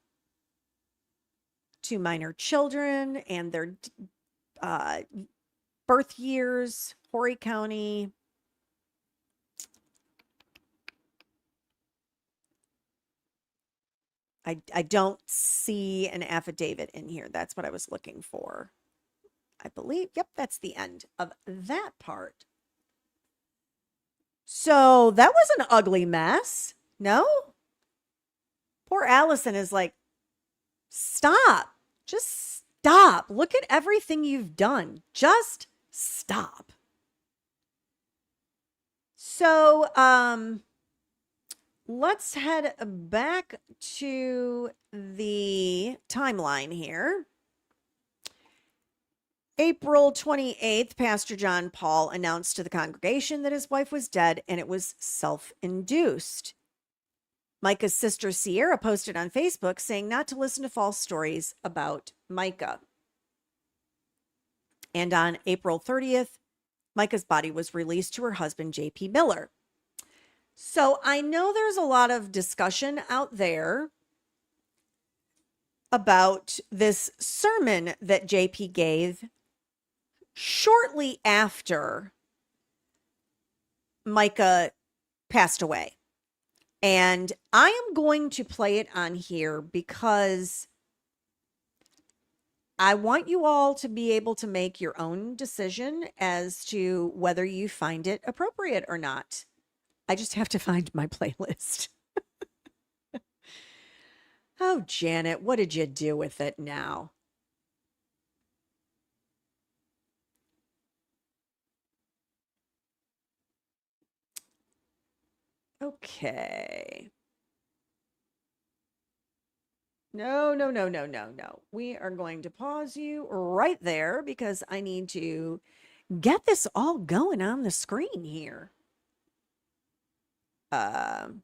2 minor children and their birth years, Horry County. I don't see an affidavit in here. That's what I was looking for. I believe, yep, that's the end of that part. So that was an ugly mess. No? Poor Allison is like, stop. Just stop. Look at everything you've done. Just stop. So, let's head back to the timeline here. April 28th, Pastor John Paul announced to the congregation that his wife was dead and it was self-induced. Micah's sister Sierra posted on Facebook saying not to listen to false stories about Micah. And on April 30th, Micah's body was released to her husband, J.P. Miller. So I know there's a lot of discussion out there about this sermon that JP gave shortly after Micah passed away. And I am going to play it on here because I want you all to be able to make your own decision as to whether you find it appropriate or not. I just have to find my playlist. Oh, Janet, what did you do with it now? Okay. No. We are going to pause you right there because I need to get this all going on the screen here. I'm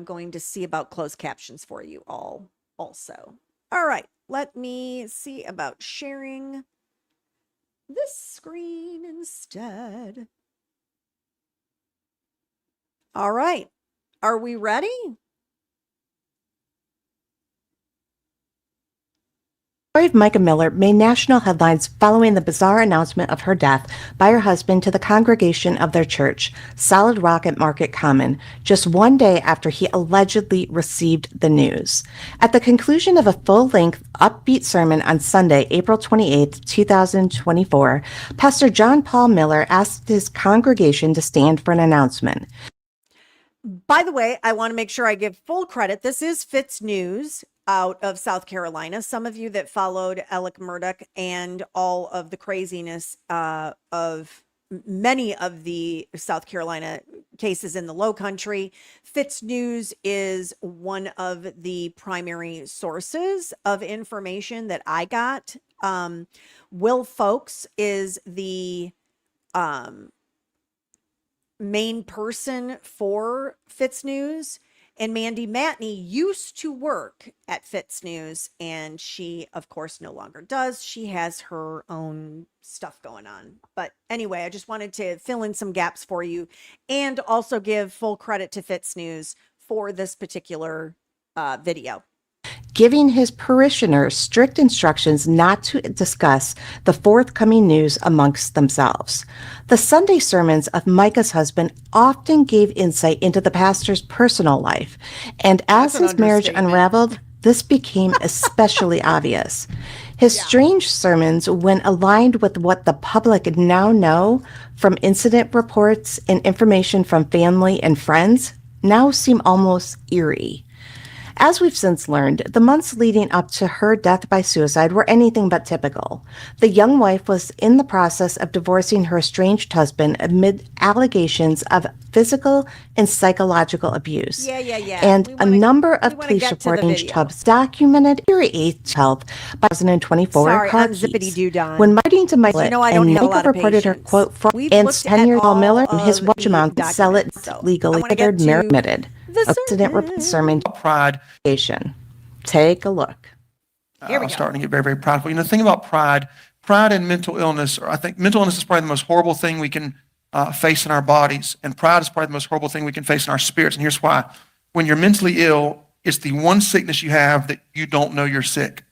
going to see about closed captions for you all also. All right, let me see about sharing this screen instead. All right, are we ready? The story of Micah Miller made national headlines following the bizarre announcement of her death by her husband to the congregation of their church, Solid Rock at Market Common, just one day after he allegedly received the news. At the conclusion of a full-length, upbeat sermon on Sunday, April 28, 2024, Pastor John Paul Miller asked his congregation to stand for an announcement. By the way, I want to make sure I give full credit. This is Fitz News. out of South Carolina. Some of you that followed Alec Murdoch and all of the craziness of many of the South Carolina cases in the Low Country. Fitz News is one of the primary sources of information that I got. Will Folks is the main person for Fitz News. And Mandy Matney used to work at Fitz News, and she, of course, no longer does. She has her own stuff going on. But anyway, I just wanted to fill in some gaps for you and also give full credit to Fitz News for this particular video. Giving his parishioners strict instructions not to discuss the forthcoming news amongst themselves. The Sunday sermons of Micah's husband often gave insight into the pastor's personal life, and as his marriage unraveled, this became especially obvious. His strange sermons, when aligned with what the public now know from incident reports and information from family and friends, now seem almost eerie. As we've since learned, the months leading up to her death by suicide were anything but typical. The young wife was in the process of divorcing her estranged husband amid allegations of physical and psychological abuse. And a number of police reports in Tubbs documented deteriorated health by 2024 car keys. When writing to Michael, and Micah reported her quote from and 10-year-old Miller and his watch amount to sell it legally, admitted. Accident sermon pride. Take a look. I'm starting to get very, very prideful. The thing about pride and mental illness, or I think mental illness is probably the most horrible thing we can face in our bodies, and pride is probably the most horrible thing we can face in our spirits. And here's why. When you're mentally ill, it's the one sickness you have that you don't know you're sick.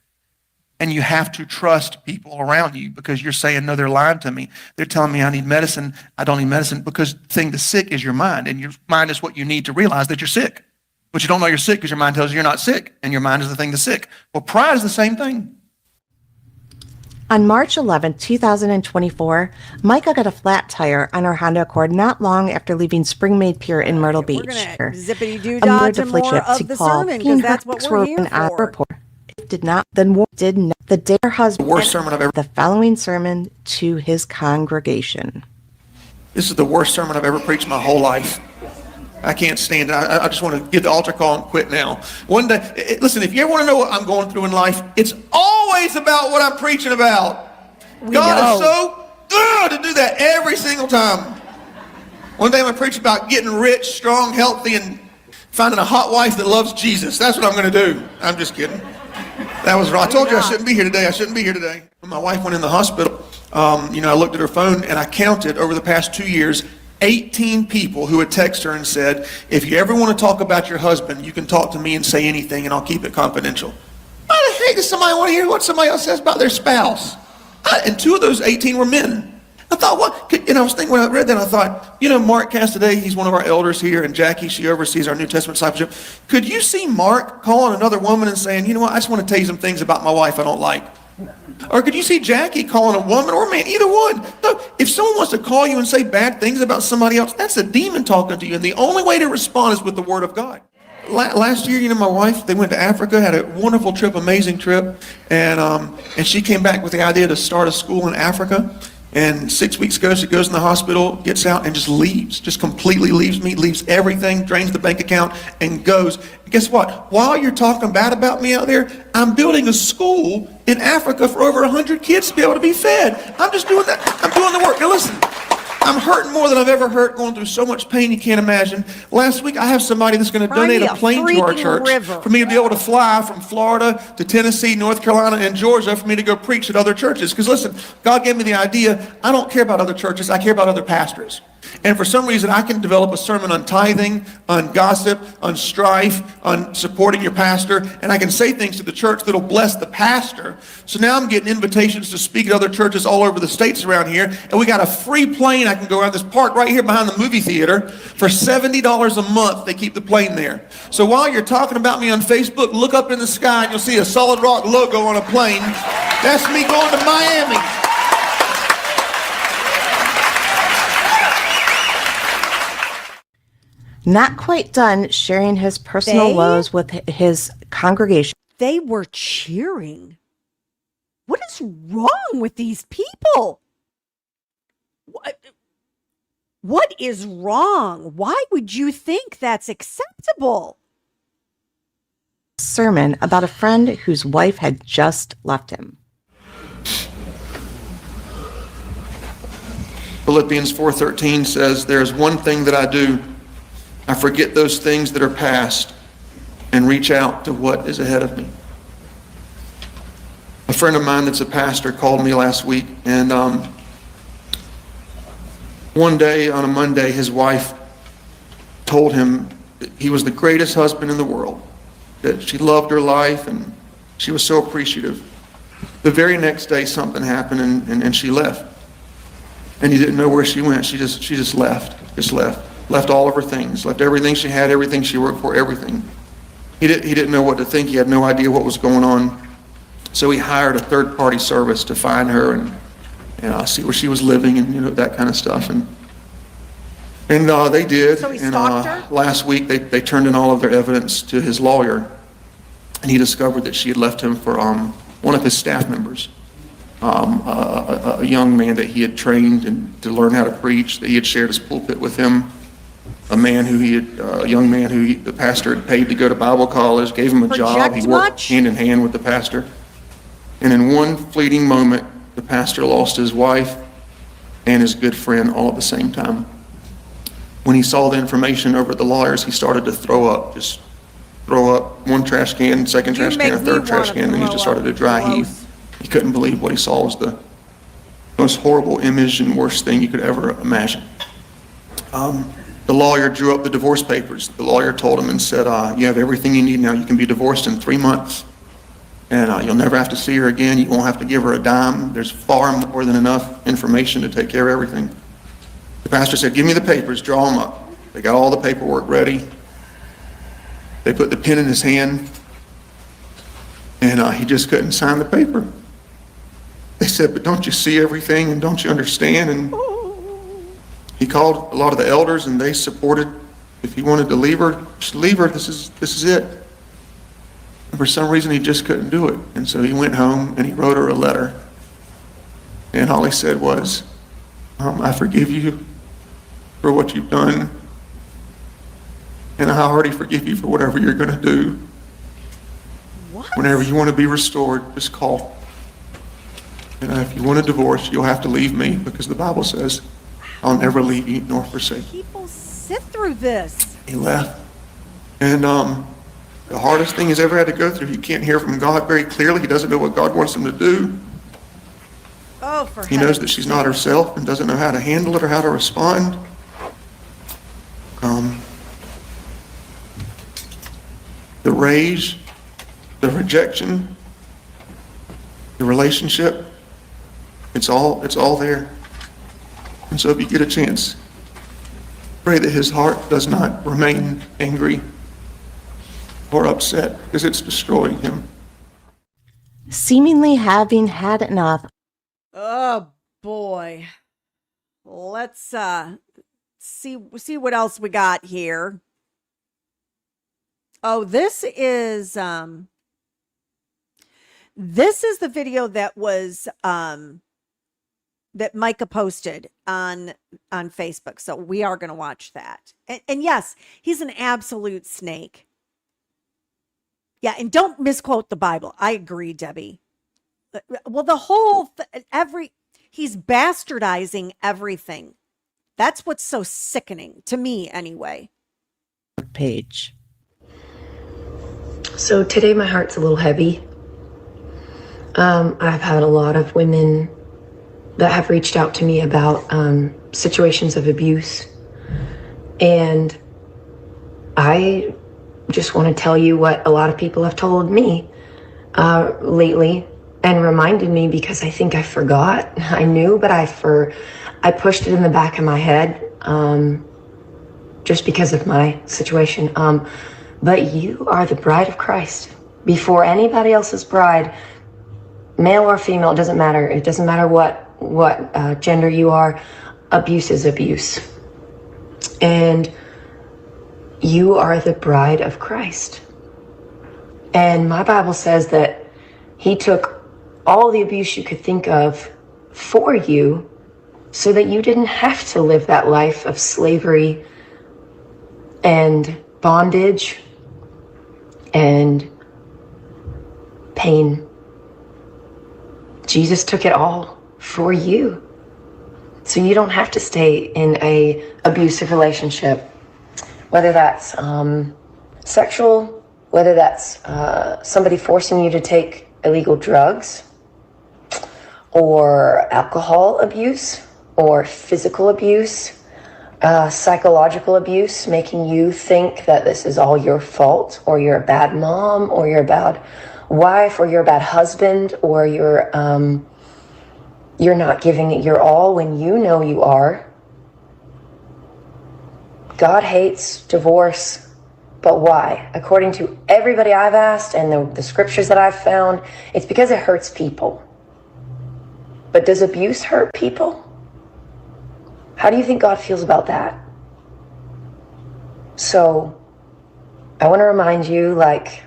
And you have to trust people around you because you're saying, no, they're lying to me. They're telling me I need medicine. I don't need medicine, because the thing that's sick is your mind. And your mind is what you need to realize that you're sick. But you don't know you're sick because your mind tells you you're not sick. And your mind is the thing that's sick. Well, pride is the same thing. On March 11, 2024, Micah got a flat tire on her Honda Accord not long after leaving Springmaid Pier in Myrtle Beach. We're going to zippity-doo-dah to more of the sermon because that's what we're here for. Did not the day her husband worst sermon I've ever the following sermon to his congregation. This is the worst sermon I've ever preached in my whole life. I can't stand it. I just want to get the altar call and quit now. One day, listen, if you ever want to know what I'm going through in life, it's always about what I'm preaching about. God is so good to do that every single time. One day I'm going to preach about getting rich, strong, healthy, and finding a hot wife that loves Jesus. That's what I'm going to do. I'm just kidding. That was wrong. I told you I shouldn't be here today. When my wife went in the hospital, I looked at her phone and I counted over the past 2 years, 18 people who had texted her and said, if you ever want to talk about your husband, you can talk to me and say anything and I'll keep it confidential. Why the heck does somebody want to hear what somebody else says about their spouse? And 2 of those 18 were men. I thought, what? And I was thinking when I read that, I thought, Mark Cassidy, he's one of our elders here, and Jackie, she oversees our New Testament discipleship. Could you see Mark calling another woman and saying, I just want to tell you some things about my wife I don't like? Or could you see Jackie calling a woman or a man, either one? No, if someone wants to call you and say bad things about somebody else, that's a demon talking to you, and the only way to respond is with the Word of God. Last year, my wife, they went to Africa, had a wonderful trip, amazing trip, and she came back with the idea to start a school in Africa. And 6 weeks ago, she goes in the hospital, gets out, and just leaves. Just completely leaves me, leaves everything, drains the bank account, and goes. And guess what? While you're talking bad about me out there, I'm building a school in Africa for over 100 kids to be able to be fed. I'm just doing that. I'm doing the work. Now listen, I'm hurting more than I've ever hurt, going through so much pain you can't imagine. Last week, I have somebody that's going to donate a plane to our church for me to be able to fly from Florida to Tennessee, North Carolina, and Georgia for me to go preach at other churches. Because listen, God gave me the idea, I don't care about other churches, I care about other pastors. And for some reason, I can develop a sermon on tithing, on gossip, on strife, on supporting your pastor, and I can say things to the church that'll bless the pastor. So now I'm getting invitations to speak at other churches all over the states around here, and we got a free plane. I can go around this park right here behind the movie theater for $70 a month. They keep the plane there. So while you're talking about me on Facebook, look up in the sky and you'll see a Solid Rock logo on a plane. That's me going to Miami. Not quite done sharing his personal woes with his congregation. They were cheering. What is wrong with these people? What is wrong? Why would you think that's acceptable? Sermon about a friend whose wife had just left him. Philippians 4:13 says, "There's one thing that I do. I forget those things that are past and reach out to what is ahead of me." A friend of mine that's a pastor called me last week, and one day on a Monday, his wife told him that he was the greatest husband in the world, that she loved her life and she was so appreciative. The very next day, something happened and she left. And he didn't know where she went. She just left. Left all of her things. Left everything she had, everything she worked for, everything. He didn't know what to think. He had no idea what was going on. So he hired a third-party service to find her and see where she was living and that kind of stuff. And they did. So he and stalked her? last week they turned in all of their evidence to his lawyer, and he discovered that she had left him for one of his staff members. A young man that he had trained to learn how to preach, that he had shared his pulpit with him, a young man who the pastor had paid to go to Bible college, gave him a job. He worked much? hand in hand with the pastor. And in one fleeting moment, the pastor lost his wife and his good friend all at the same time. When he saw the information over at the lawyers, he started to throw up, just throw up one trash can, second trash can, a third trash can, and he just started to dry heave. He couldn't believe what he saw was the most horrible image and worst thing you could ever imagine. The lawyer drew up the divorce papers. The lawyer told him and said, "You have everything you need now. You can be divorced in 3 months. And you'll never have to see her again. You won't have to give her a dime. There's far more than enough information to take care of everything." The pastor said, "Give me the papers, draw them up." They got all the paperwork ready. They put the pen in his hand, and he just couldn't sign the paper. They said, "But don't you see everything, and don't you understand?" And he called a lot of the elders, and they supported. If he wanted to leave her, just leave her. This is it. And for some reason, he just couldn't do it. And so he went home and he wrote her a letter. And all he said was, "I forgive you for what you've done. And I already forgive you for whatever you're going to do. What? Whenever you want to be restored, just call. And if you want a divorce, you'll have to leave me, because the Bible says, I'll never leave you nor forsake you." People sit through this. He left. And the hardest thing he's ever had to go through, he can't hear from God very clearly. He doesn't know what God wants him to do. Oh, for He knows that she's not herself and doesn't know how to handle it or how to respond. The rage, the rejection, the relationship, it's all there. And so if you get a chance, pray that his heart does not remain angry or upset, because it's destroying him. Seemingly having had enough. Oh boy. Let's see what else we got here. Oh, this is the video that was that Micah posted on Facebook. So we are going to watch that. And yes, he's an absolute snake. Yeah, and don't misquote the Bible. I agree, Debbie. Well, the whole he's bastardizing everything. That's what's so sickening to me anyway. Page. So today my heart's a little heavy. I've had a lot of women that have reached out to me about situations of abuse. And I just want to tell you what a lot of people have told me lately and reminded me, because I think I forgot. I knew, but I pushed it in the back of my head just because of my situation. But you are the bride of Christ. Before anybody else's bride, male or female, it doesn't matter. It doesn't matter what gender you are. Abuse is abuse. And you are the bride of Christ. And my Bible says that he took all the abuse you could think of for you so that you didn't have to live that life of slavery and bondage and pain. Jesus took it all for you. So you don't have to stay in a abusive relationship, whether that's sexual, whether that's somebody forcing you to take illegal drugs, or alcohol abuse, or physical abuse, psychological abuse, making you think that this is all your fault, or you're a bad mom, or you're a bad wife, or you're a bad husband, or you're not giving it your all when you know you are. God hates divorce, but why? According to everybody I've asked and the scriptures that I've found, it's because it hurts people. But does abuse hurt people? How do you think God feels about that? So, I want to remind you, like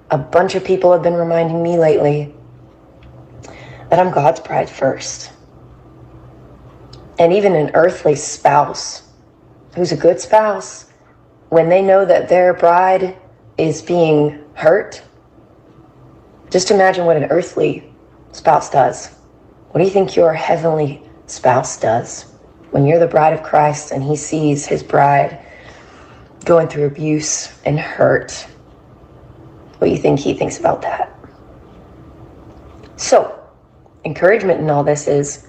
a bunch of people have been reminding me lately, that I'm God's bride first. And even an earthly spouse who's a good spouse, when they know that their bride is being hurt, just imagine what an earthly spouse does. What do you think your heavenly spouse does when you're the bride of Christ and he sees his bride going through abuse and hurt? What do you think he thinks about that? So, encouragement in all this is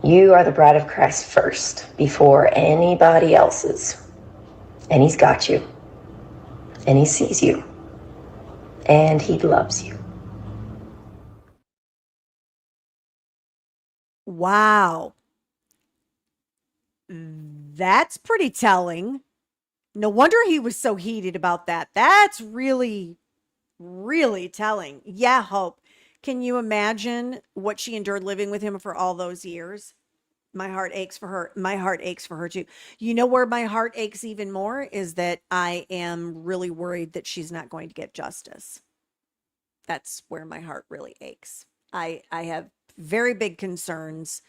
you are the bride of Christ first before anybody else's. And he's got you. And he sees you. And he loves you. Wow. That's pretty telling. No wonder he was so heated about that. That's really, really telling. Yeah, Hope. Can you imagine what she endured living with him for all those years? My heart aches for her. My heart aches for her too. You know where my heart aches even more is that I am really worried that she's not going to get justice. That's where my heart really aches. I have very big concerns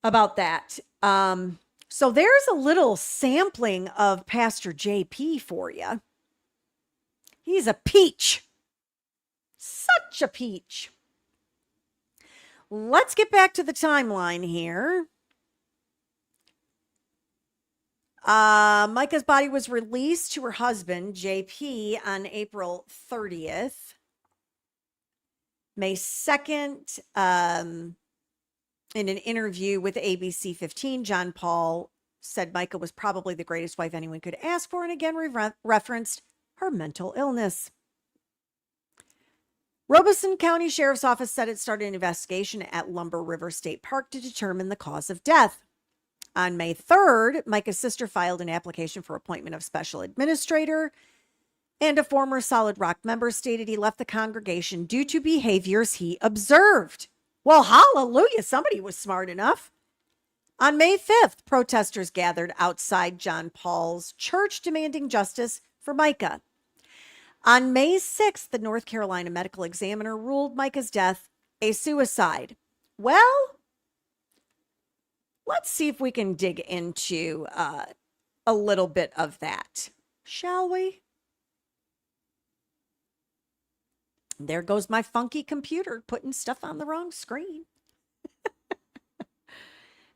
about that. So there's a little sampling of Pastor JP for you. He's a peach. Such a peach. Let's get back to the timeline here. Micah's body was released to her husband, JP, on April 30th. May 2nd, in an interview with ABC 15, John Paul said Micah was probably the greatest wife anyone could ask for, and again referenced her mental illness. Robeson County Sheriff's Office said it started an investigation at Lumber River State Park to determine the cause of death. On May 3rd, Micah's sister filed an application for appointment of special administrator, and a former Solid Rock member stated he left the congregation due to behaviors he observed. Well, hallelujah, somebody was smart enough. On May 5th, protesters gathered outside John Paul's church demanding justice for Micah. On May 6th, the North Carolina medical examiner ruled Micah's death a suicide. Well, let's see if we can dig into a little bit of that, shall we? There goes my funky computer putting stuff on the wrong screen.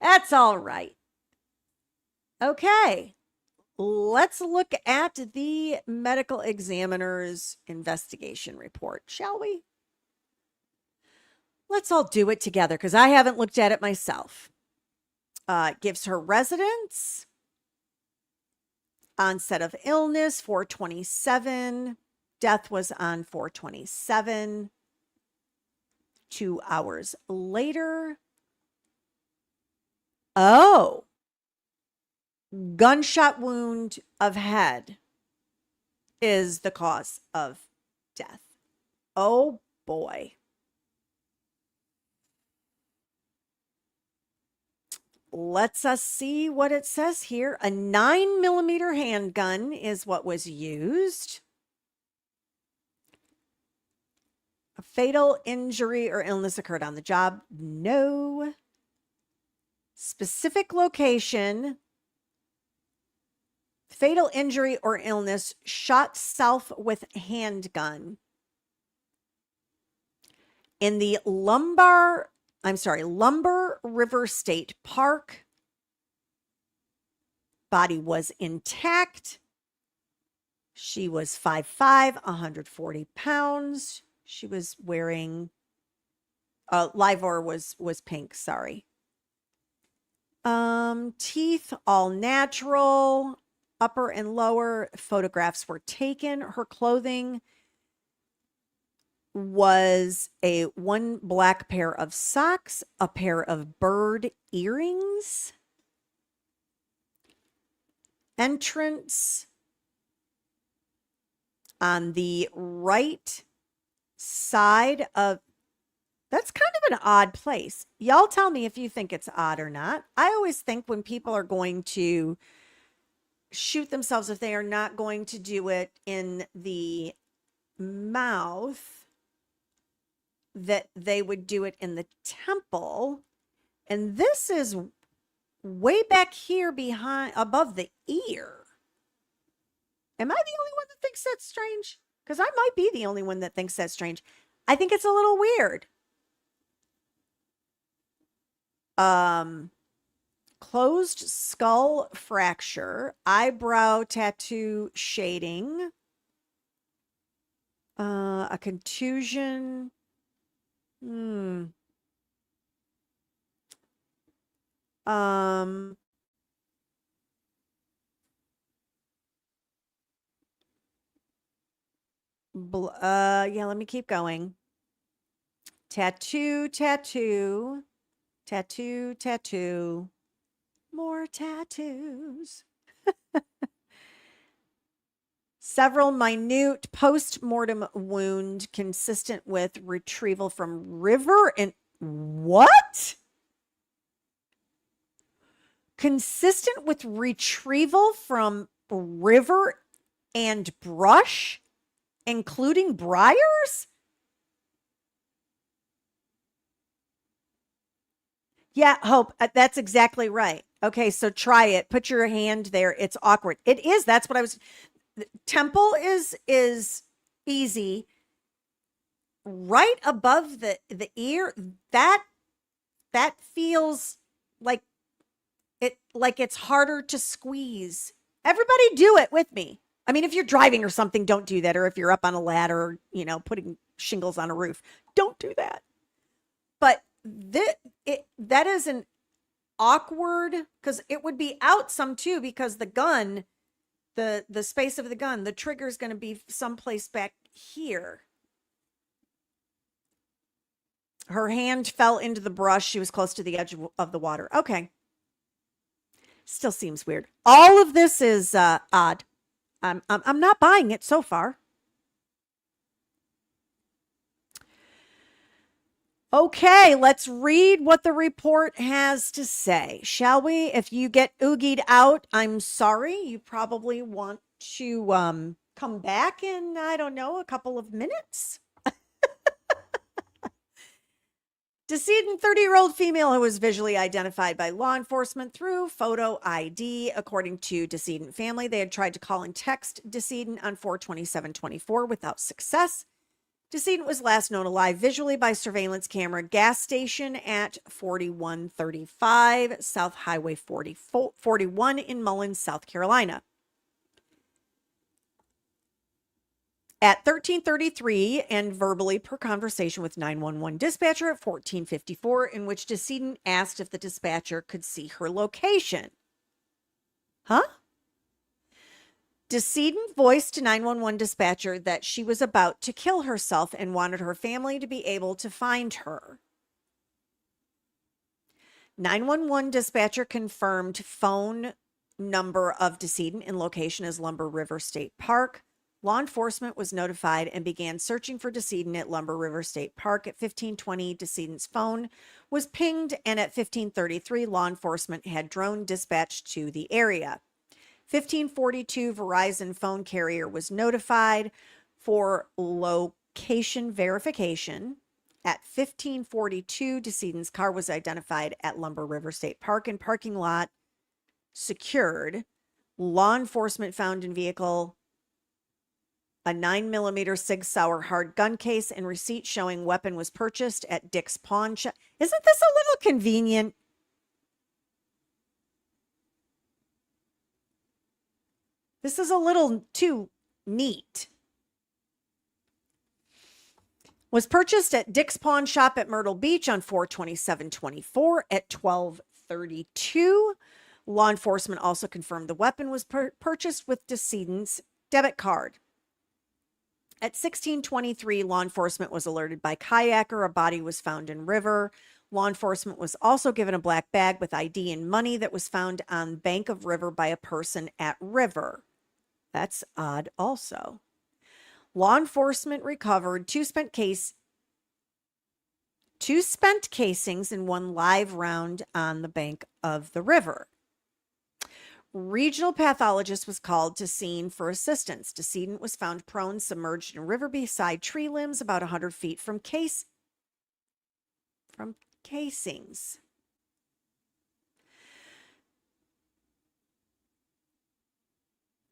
That's all right. Okay. Let's look at the medical examiner's investigation report, shall we? Let's all do it together because I haven't looked at it myself. It gives her residence, onset of illness, 4/27. Death was on 4/27. 2 hours later. Oh. Gunshot wound of head is the cause of death. Oh boy. Let's us see what it says here. A 9mm handgun is what was used. A fatal injury or illness occurred on the job? No. Specific location. Fatal injury or illness, shot self with handgun. In the Lumber River State Park. Body was intact. She was 5'5", 140 pounds. She was wearing, Livor was pink, sorry. Teeth, all natural. Upper and lower photographs were taken. Her clothing was one black pair of socks, a pair of bird earrings. Entrance on the right side of, that's kind of an odd place. Y'all tell me if you think it's odd or not. I always think when people are going to shoot themselves, if they are not going to do it in the mouth, that they would do it in the temple. And this is way back here behind, above the ear. Am I the only one that thinks that's strange? Because I might be the only one that thinks that's strange. I think it's a little weird. Closed skull fracture, eyebrow tattoo shading, a contusion. Yeah, let me keep going. Tattoo, more tattoos. Several minute post-mortem wound consistent with retrieval from river and what? Consistent with retrieval from river and brush, including briars? Yeah, Hope, that's exactly right. Okay, so try it. Put your hand there. It's awkward. It is. That's what I was. Temple is easy. Right above the ear, that feels like it's harder to squeeze. Everybody do it with me. I mean, if you're driving or something, don't do that. Or if you're up on a ladder, putting shingles on a roof, don't do that. But that is an awkward, because it would be out some too, because the gun, the space of the gun, the trigger is going to be someplace back here. Her hand fell into the brush. She was close to the edge of the water. Okay. Still seems weird. All of this is odd. I'm not buying it so far. Okay, let's read what the report has to say, shall we? If you get oogied out, I'm sorry. You probably want to come back in, I don't know, a couple of minutes. Decedent 30-year-old female who was visually identified by law enforcement through photo ID. According to decedent family, they had tried to call and text decedent on 4/27/24 without success. Decedent was last known alive visually by surveillance camera gas station at 4135 South Highway 41 in Mullins, South Carolina. At 13:33 and verbally per conversation with 911 dispatcher at 14:54, in which decedent asked if the dispatcher could see her location. Huh? Decedent voiced to 911 dispatcher that she was about to kill herself and wanted her family to be able to find her. 911 dispatcher confirmed phone number of decedent and location as Lumber River State Park. Law enforcement was notified and began searching for decedent at Lumber River State Park. At 15:20, decedent's phone was pinged, and at 15:33, law enforcement had drone dispatched to the area. 15:42, Verizon phone carrier was notified for identification verification. At 1542, decedent's car was identified at Lumber River State Park and parking lot secured. Law enforcement found in vehicle a 9mm Sig Sauer hard gun case and receipt showing weapon was purchased at Dick's Pawn Shop. Isn't this a little convenient? This is a little too neat. Was purchased at Dick's Pawn Shop at Myrtle Beach on 4/27/24 at 12:32. Law enforcement also confirmed the weapon was purchased with decedent's debit card. At 16:23, law enforcement was alerted by kayaker. A body was found in river. Law enforcement was also given a black bag with ID and money that was found on bank of river by a person at river. That's odd also. Law enforcement recovered two spent casings and one live round on the bank of the river. Regional pathologist was called to scene for assistance. Decedent was found prone, submerged in river beside tree limbs about 100 feet from casings.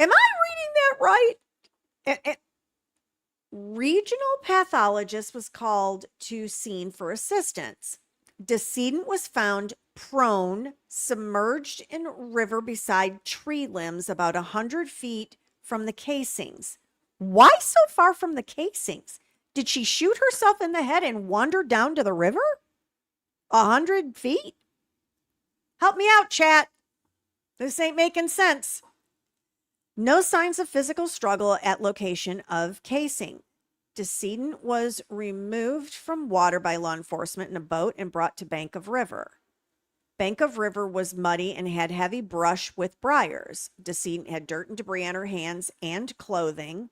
Am I reading that right? Regional pathologist was called to scene for assistance. Decedent was found prone, submerged in river beside tree limbs about 100 feet from the casings. Why so far from the casings? Did she shoot herself in the head and wander down to the river? 100 feet? Help me out, chat. This ain't making sense. No signs of physical struggle at location of casing. Decedent was removed from water by law enforcement in a boat and brought to bank of river. Bank of river was muddy and had heavy brush with briars. Decedent had dirt and debris on her hands and clothing.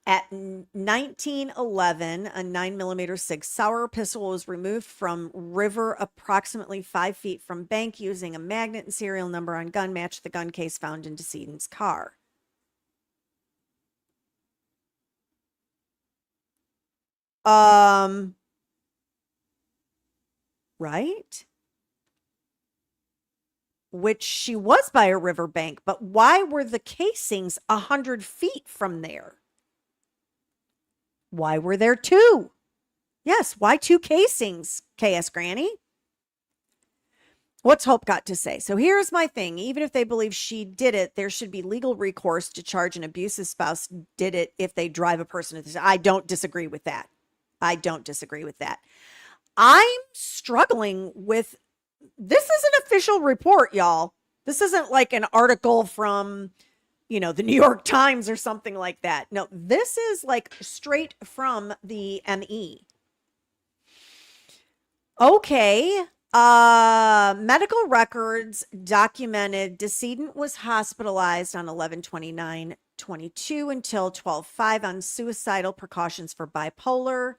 At 1911, a 9mm Sig Sauer pistol was removed from river approximately 5 feet from bank using a magnet and serial number on gun matched the gun case found in decedent's car. Right? Which she was by a riverbank, but why were the casings 100 feet from there? Why were there two? Yes, why two casings, KS Granny? What's Hope got to say? So here's my thing. Even if they believe she did it, there should be legal recourse to charge an abusive spouse did it if they drive a person to this. I don't disagree with that. I'm struggling with, this is an official report, y'all. This isn't like an article from, the New York Times or something like that. No, this is like straight from the ME. Okay. Medical records documented decedent was hospitalized on 11/29/22 until 12/5 on suicidal precautions for bipolar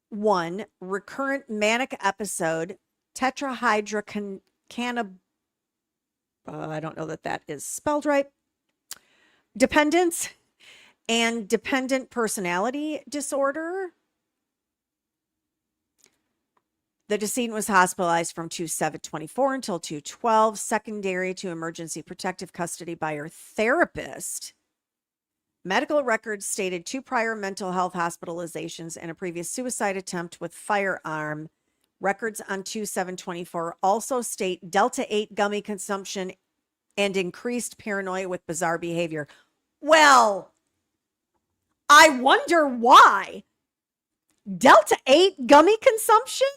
1, recurrent manic episode, tetrahydrocannabinol, I don't know that is spelled right, dependence, and dependent personality disorder. The decedent was hospitalized from 2/7/24 until 2/12, secondary to emergency protective custody by her therapist. Medical records stated 2 prior mental health hospitalizations and a previous suicide attempt with firearm. Records on 2/7/24 also state Delta 8 gummy consumption and increased paranoia with bizarre behavior. Well, I wonder why. Delta 8 gummy consumption?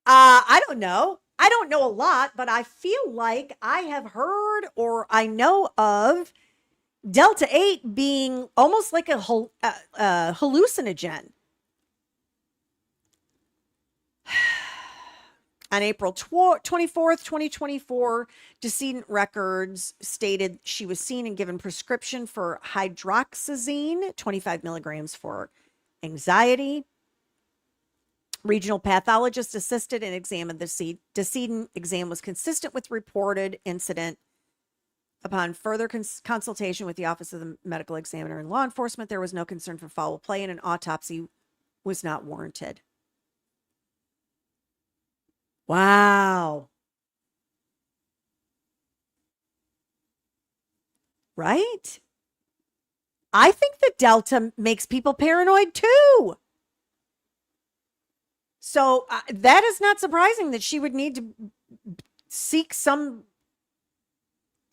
I don't know. I don't know a lot, but I feel like I have heard or I know of Delta 8 being almost like a hallucinogen. On April 24th, 2024, decedent records stated she was seen and given prescription for hydroxyzine, 25 milligrams for anxiety. Regional pathologist assisted and examined the decedent. Exam was consistent with reported incident. Upon further consultation with the Office of the Medical Examiner and law enforcement, there was no concern for foul play and an autopsy was not warranted. Wow. Right? I think the Delta makes people paranoid too. So that is not surprising that she would need to seek some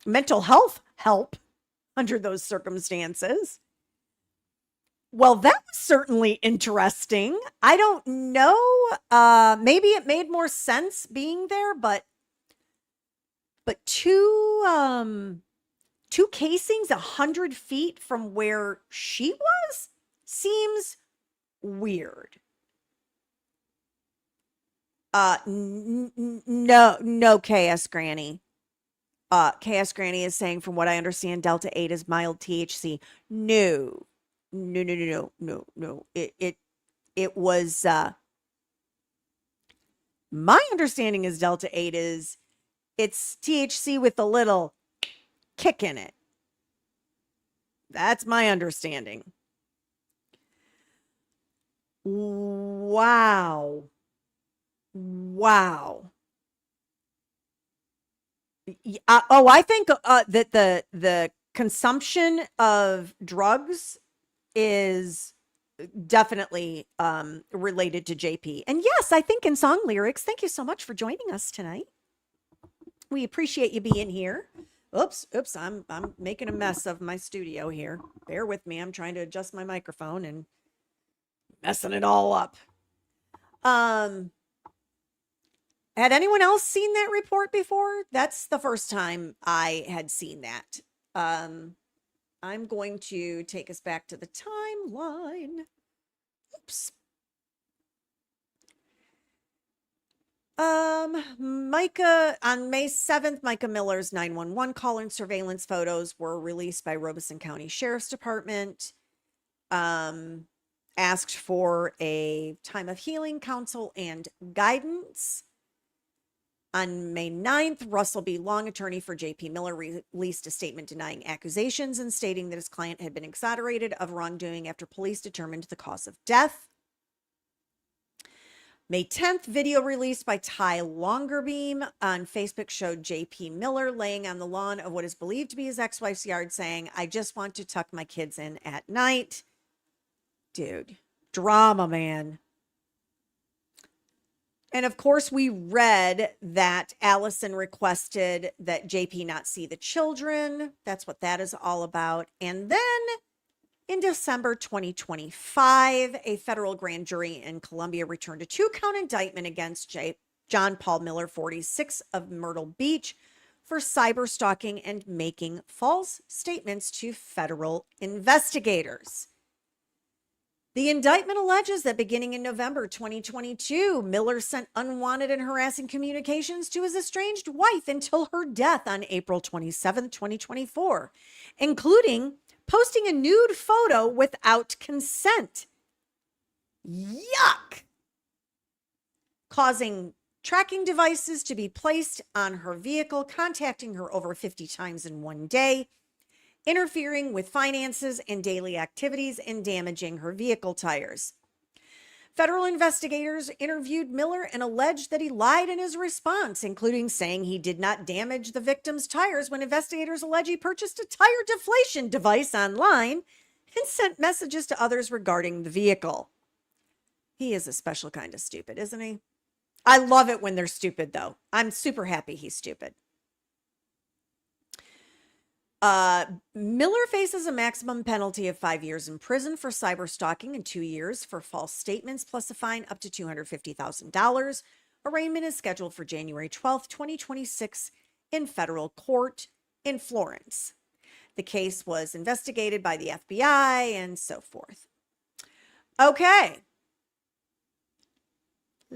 mental health help under those circumstances. Well, that was certainly interesting. I don't know. Maybe it made more sense being there, but two casings 100 feet from where she was seems weird. No, KS Granny. KS Granny is saying, from what I understand, Delta 8 is mild THC. No. It was, my understanding is Delta 8 is, it's THC with a little kick in it. That's my understanding. Wow. I think that the consumption of drugs is definitely related to JP. And yes, I think in song lyrics. Thank you so much for joining us tonight. We appreciate you being here. Oops, I'm making a mess of my studio here. Bear with me. I'm trying to adjust my microphone and messing it all up. Had anyone else seen that report before? That's the first time I had seen that. I'm going to take us back to the timeline. Oops. Micah, on May 7th, Micah Miller's 911 call and surveillance photos were released by Robeson County Sheriff's Department. Asked for a time of healing, counsel, and guidance. On May 9th, Russell B. Long, attorney for J.P. Miller, released a statement denying accusations and stating that his client had been exonerated of wrongdoing after police determined the cause of death. May 10th, video released by Ty Longerbeam on Facebook showed J.P. Miller laying on the lawn of what is believed to be his ex-wife's yard saying, "I just want to tuck my kids in at night." Dude, drama, man. And of course, we read that Allison requested that JP not see the children. That's what that is all about. And then in December 2025, a federal grand jury in Columbia returned a 2-count indictment against John Paul Miller, 46, of Myrtle Beach, for cyberstalking and making false statements to federal investigators. The indictment alleges that beginning in November 2022, Miller sent unwanted and harassing communications to his estranged wife until her death on April 27, 2024, including posting a nude photo without consent. Yuck! Causing tracking devices to be placed on her vehicle, contacting her over 50 times in one day, interfering with finances and daily activities, and damaging her vehicle tires. Federal investigators interviewed Miller and alleged that he lied in his response, including saying he did not damage the victim's tires when investigators allege he purchased a tire deflation device online and sent messages to others regarding the vehicle. He is a special kind of stupid, isn't he? I love it when they're stupid, though. I'm super happy he's stupid. Miller faces a maximum penalty of 5 years in prison for cyberstalking and 2 years for false statements, plus a fine up to $250,000. Arraignment is scheduled for January 12th, 2026 in federal court in Florence. The case was investigated by the FBI and so forth. Okay.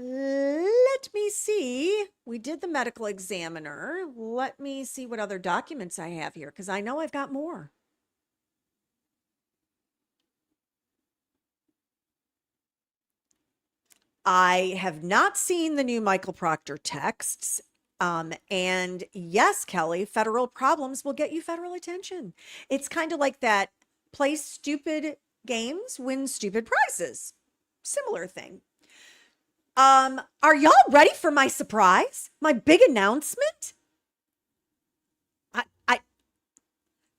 Let me see. We did the medical examiner. Let me see what other documents I have here, because I know I've got more. I have not seen the new Michael Proctor texts. And yes, Kelly, federal problems will get you federal attention. It's kind of like that play stupid games, win stupid prizes. Similar thing. Are y'all ready for my surprise? My big announcement? I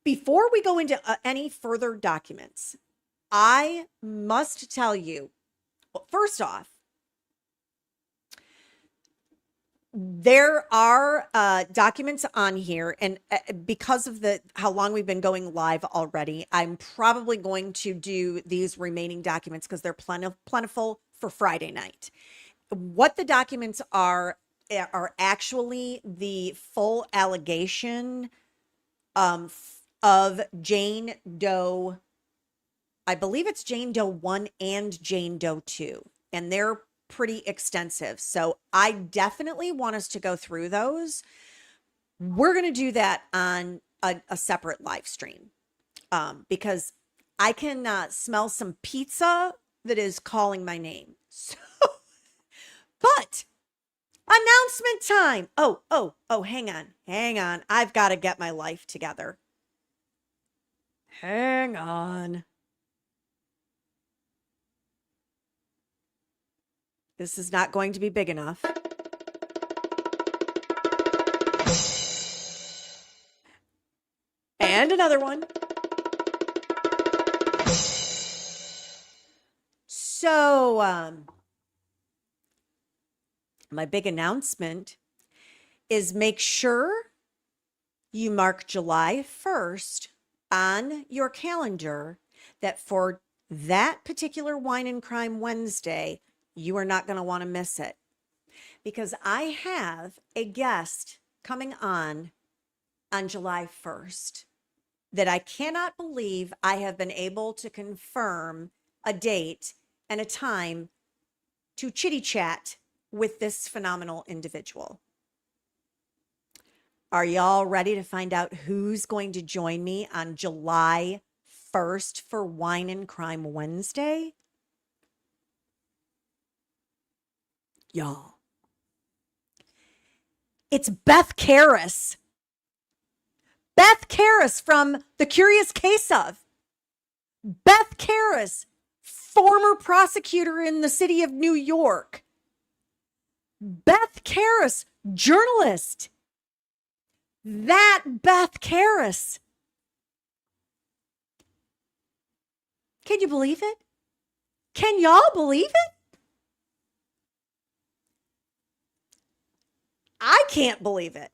before we go into any further documents, I must tell you, well, first off, there are documents on here, and because of how long we've been going live already, I'm probably going to do these remaining documents because they're plentiful for Friday night. What the documents are actually the full allegation of Jane Doe. I believe it's Jane Doe 1 and Jane Doe 2, and they're pretty extensive. So I definitely want us to go through those. We're going to do that on a separate live stream because I can smell some pizza that is calling my name. So, but announcement time. Oh, hang on. I've got to get my life together. Hang on. This is not going to be big enough. And another one. So, my big announcement is make sure you mark July 1st on your calendar that for that particular Wine and Crime Wednesday, you are not going to want to miss it because I have a guest coming on July 1st that I cannot believe I have been able to confirm a date and a time to chitty chat with this phenomenal individual. Are y'all ready to find out who's going to join me on July 1st for Wine and Crime Wednesday? Y'all. It's Beth Karras. Beth Karras from The Curious Case of. Beth Karras, former prosecutor in the city of New York. Beth Karras, journalist. That Beth Karras. Can you believe it? Can y'all believe it? I can't believe it.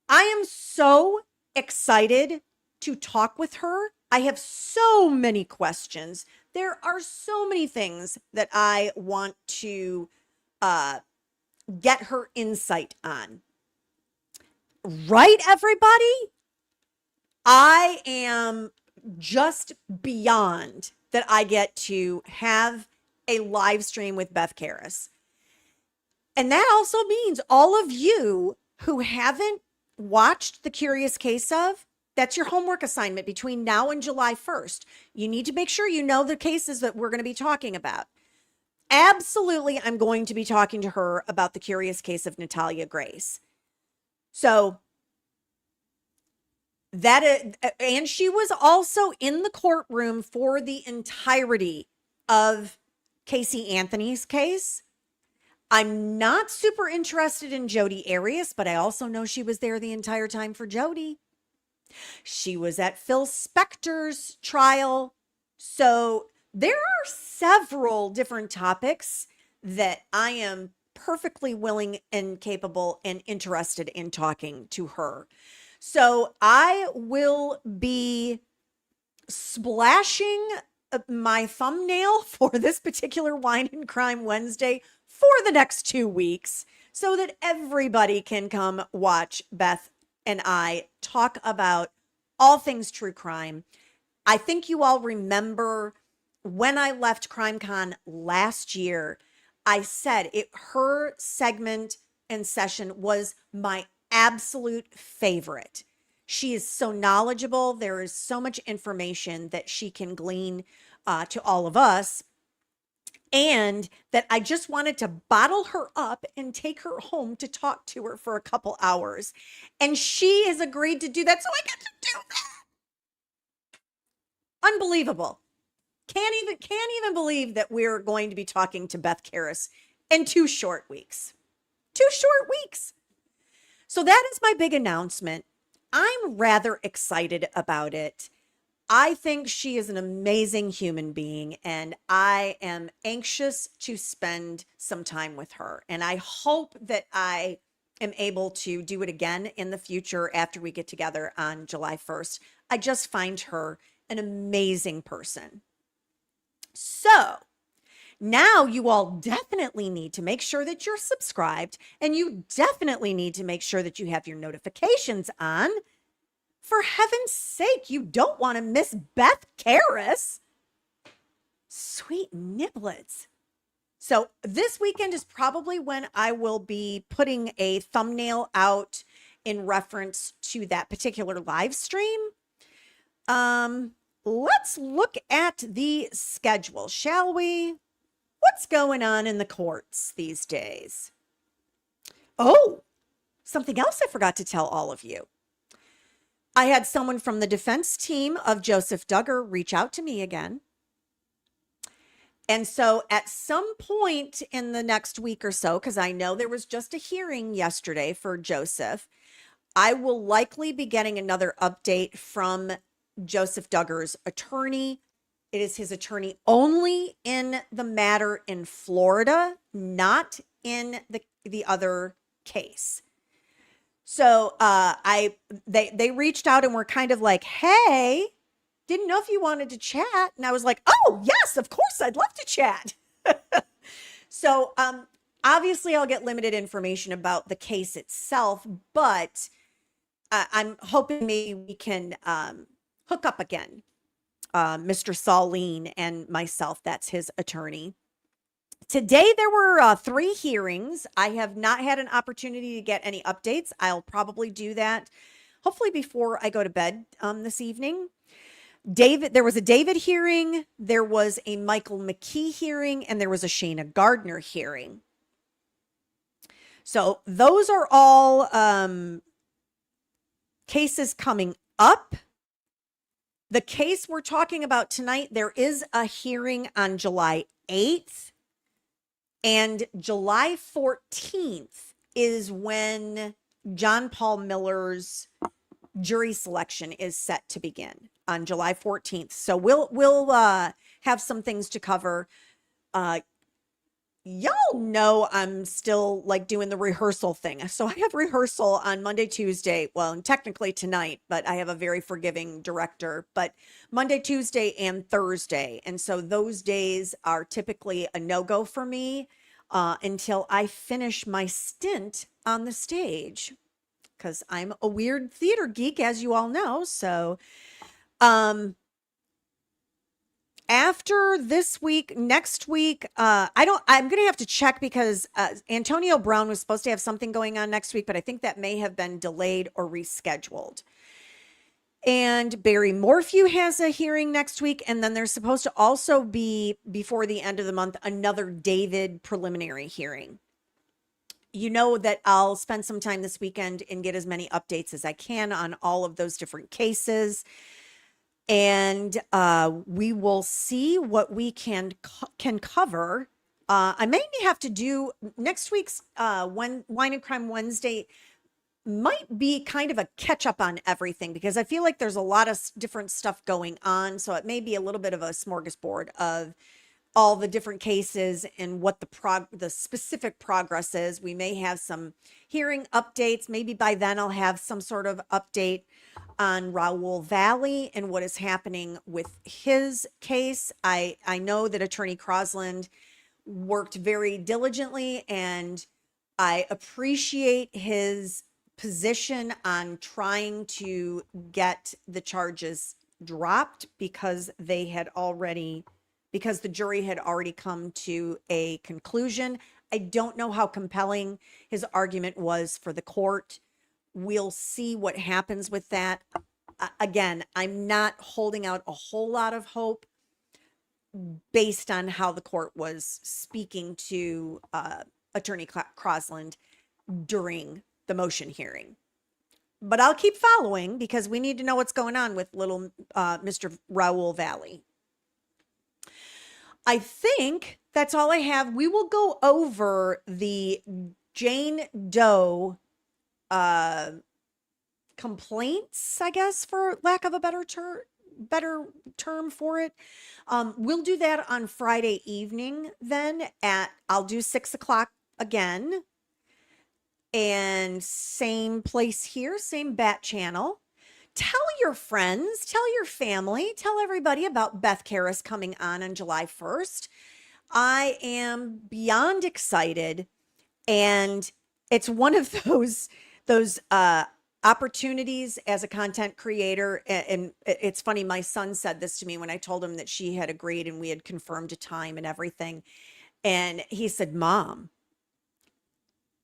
I am so excited to talk with her. I have so many questions. There are so many things that I want to get her insight on. Right, everybody? I am just beyond that I get to have a live stream with Beth Karras. And that also means all of you who haven't watched The Curious Case of, that's your homework assignment between now and July 1st. You need to make sure you know the cases that we're going to be talking about. Absolutely, I'm going to be talking to her about The Curious Case of Natalia Grace. So and she was also in the courtroom for the entirety of Casey Anthony's case. I'm not super interested in Jodi Arias, but I also know she was there the entire time for Jodi. She was at Phil Spector's trial. So there are several different topics that I am perfectly willing and capable and interested in talking to her. So I will be splashing my thumbnail for this particular Wine and Crime Wednesday for the next 2 weeks so that everybody can come watch Beth and I talk about all things true crime. I think you all remember when I left CrimeCon last year, I said her segment and session was my absolute favorite. She is so knowledgeable. There is so much information that she can glean to all of us. and that I just wanted to bottle her up and take her home to talk to her for a couple hours. And she has agreed to do that. So I get to do that. Unbelievable. Can't even believe that we're going to be talking to Beth Karras in 2 short weeks. 2 short weeks. So that is my big announcement. I'm rather excited about it. I think she is an amazing human being, and I am anxious to spend some time with her. And I hope that I am able to do it again in the future after we get together on July 1st. I just find her an amazing person. So now you all definitely need to make sure that you're subscribed, and you definitely need to make sure that you have your notifications on. For heaven's sake, you don't want to miss Beth Karras. Sweet niblets. So this weekend is probably when I will be putting a thumbnail out in reference to that particular live stream. Let's look at the schedule, shall we? What's going on in the courts these days? Oh, something else I forgot to tell all of you. I had someone from the defense team of Joseph Duggar reach out to me again. And so at some point in the next week or so, because I know there was just a hearing yesterday for Joseph, I will likely be getting another update from Joseph Duggar's attorney. It is his attorney only in the matter in Florida, not in the other case. So they reached out and were kind of like, hey, didn't know if you wanted to chat. And I was like, oh, yes, of course, I'd love to chat. So obviously I'll get limited information about the case itself, but I'm hoping maybe we can hook up again. Mr. Saulene and myself, that's his attorney. Today, there were 3 hearings. I have not had an opportunity to get any updates. I'll probably do that hopefully before I go to bed this evening. There was a David hearing, there was a Michael McKee hearing, and there was a Shayna Gardner hearing. So those are all cases coming up. The case we're talking about tonight, there is a hearing on July 8th. And July 14th is when John Paul Miller's jury selection is set to begin on July 14th. So we'll have some things to cover. Y'all know I'm still like doing the rehearsal thing. So I have rehearsal on Monday, Tuesday. Well, and technically tonight, but I have a very forgiving director, but Monday, Tuesday, and Thursday. And so those days are typically a no-go for me until I finish my stint on the stage, because I'm a weird theater geek, as you all know. So after this week, next week, I'm going to have to check, because Antonio Brown was supposed to have something going on next week, but I think that may have been delayed or rescheduled. And Barry Morphew has a hearing next week. And then there's supposed to also be, before the end of the month, another David preliminary hearing. You know that I'll spend some time this weekend and get as many updates as I can on all of those different cases. And we will see what we can cover. I may have to do next week's Wine and Crime Wednesday. Might be kind of a catch up on everything, because I feel like there's a lot of different stuff going on. So it may be a little bit of a smorgasbord of all the different cases and what the specific progress is. We may have some hearing updates. Maybe by then I'll have some sort of update on Raoul Valley and what is happening with his case. I know that Attorney Crosland worked very diligently, and I appreciate his position on trying to get the charges dropped, because the jury had already come to a conclusion. I don't know how compelling his argument was for the court. We'll see what happens with that. Again, I'm not holding out a whole lot of hope, based on how the court was speaking to Attorney Crosland during the motion hearing. But I'll keep following because we need to know what's going on with little Mr. Raul Valley. I think that's all I have. We will go over the Jane Doe complaints, I guess, for lack of a better term for it. We'll do that on Friday evening then I'll do 6:00 again. And same place here, same bat channel. Tell your friends, tell your family, tell everybody about Beth Karras coming on July 1st. I am beyond excited. And it's one of those opportunities as a content creator. And it's funny, my son said this to me when I told him that she had agreed and we had confirmed a time and everything. And he said, Mom,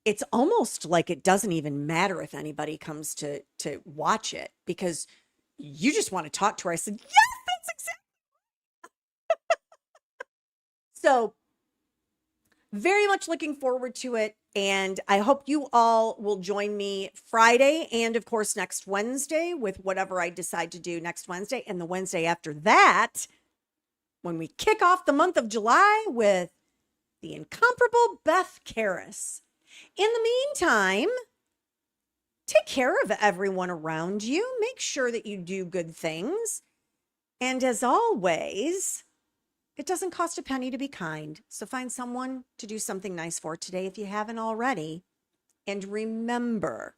it's almost like it doesn't even matter if anybody comes to watch it because you just want to talk to her. I said, yes, that's exactly. So very much looking forward to it. And I hope you all will join me Friday and of course next Wednesday with whatever I decide to do next Wednesday and the Wednesday after that, when we kick off the month of July with the incomparable Beth Karras. In the meantime, take care of everyone around you. Make sure that you do good things. And as always, it doesn't cost a penny to be kind. So find someone to do something nice for today if you haven't already. And remember,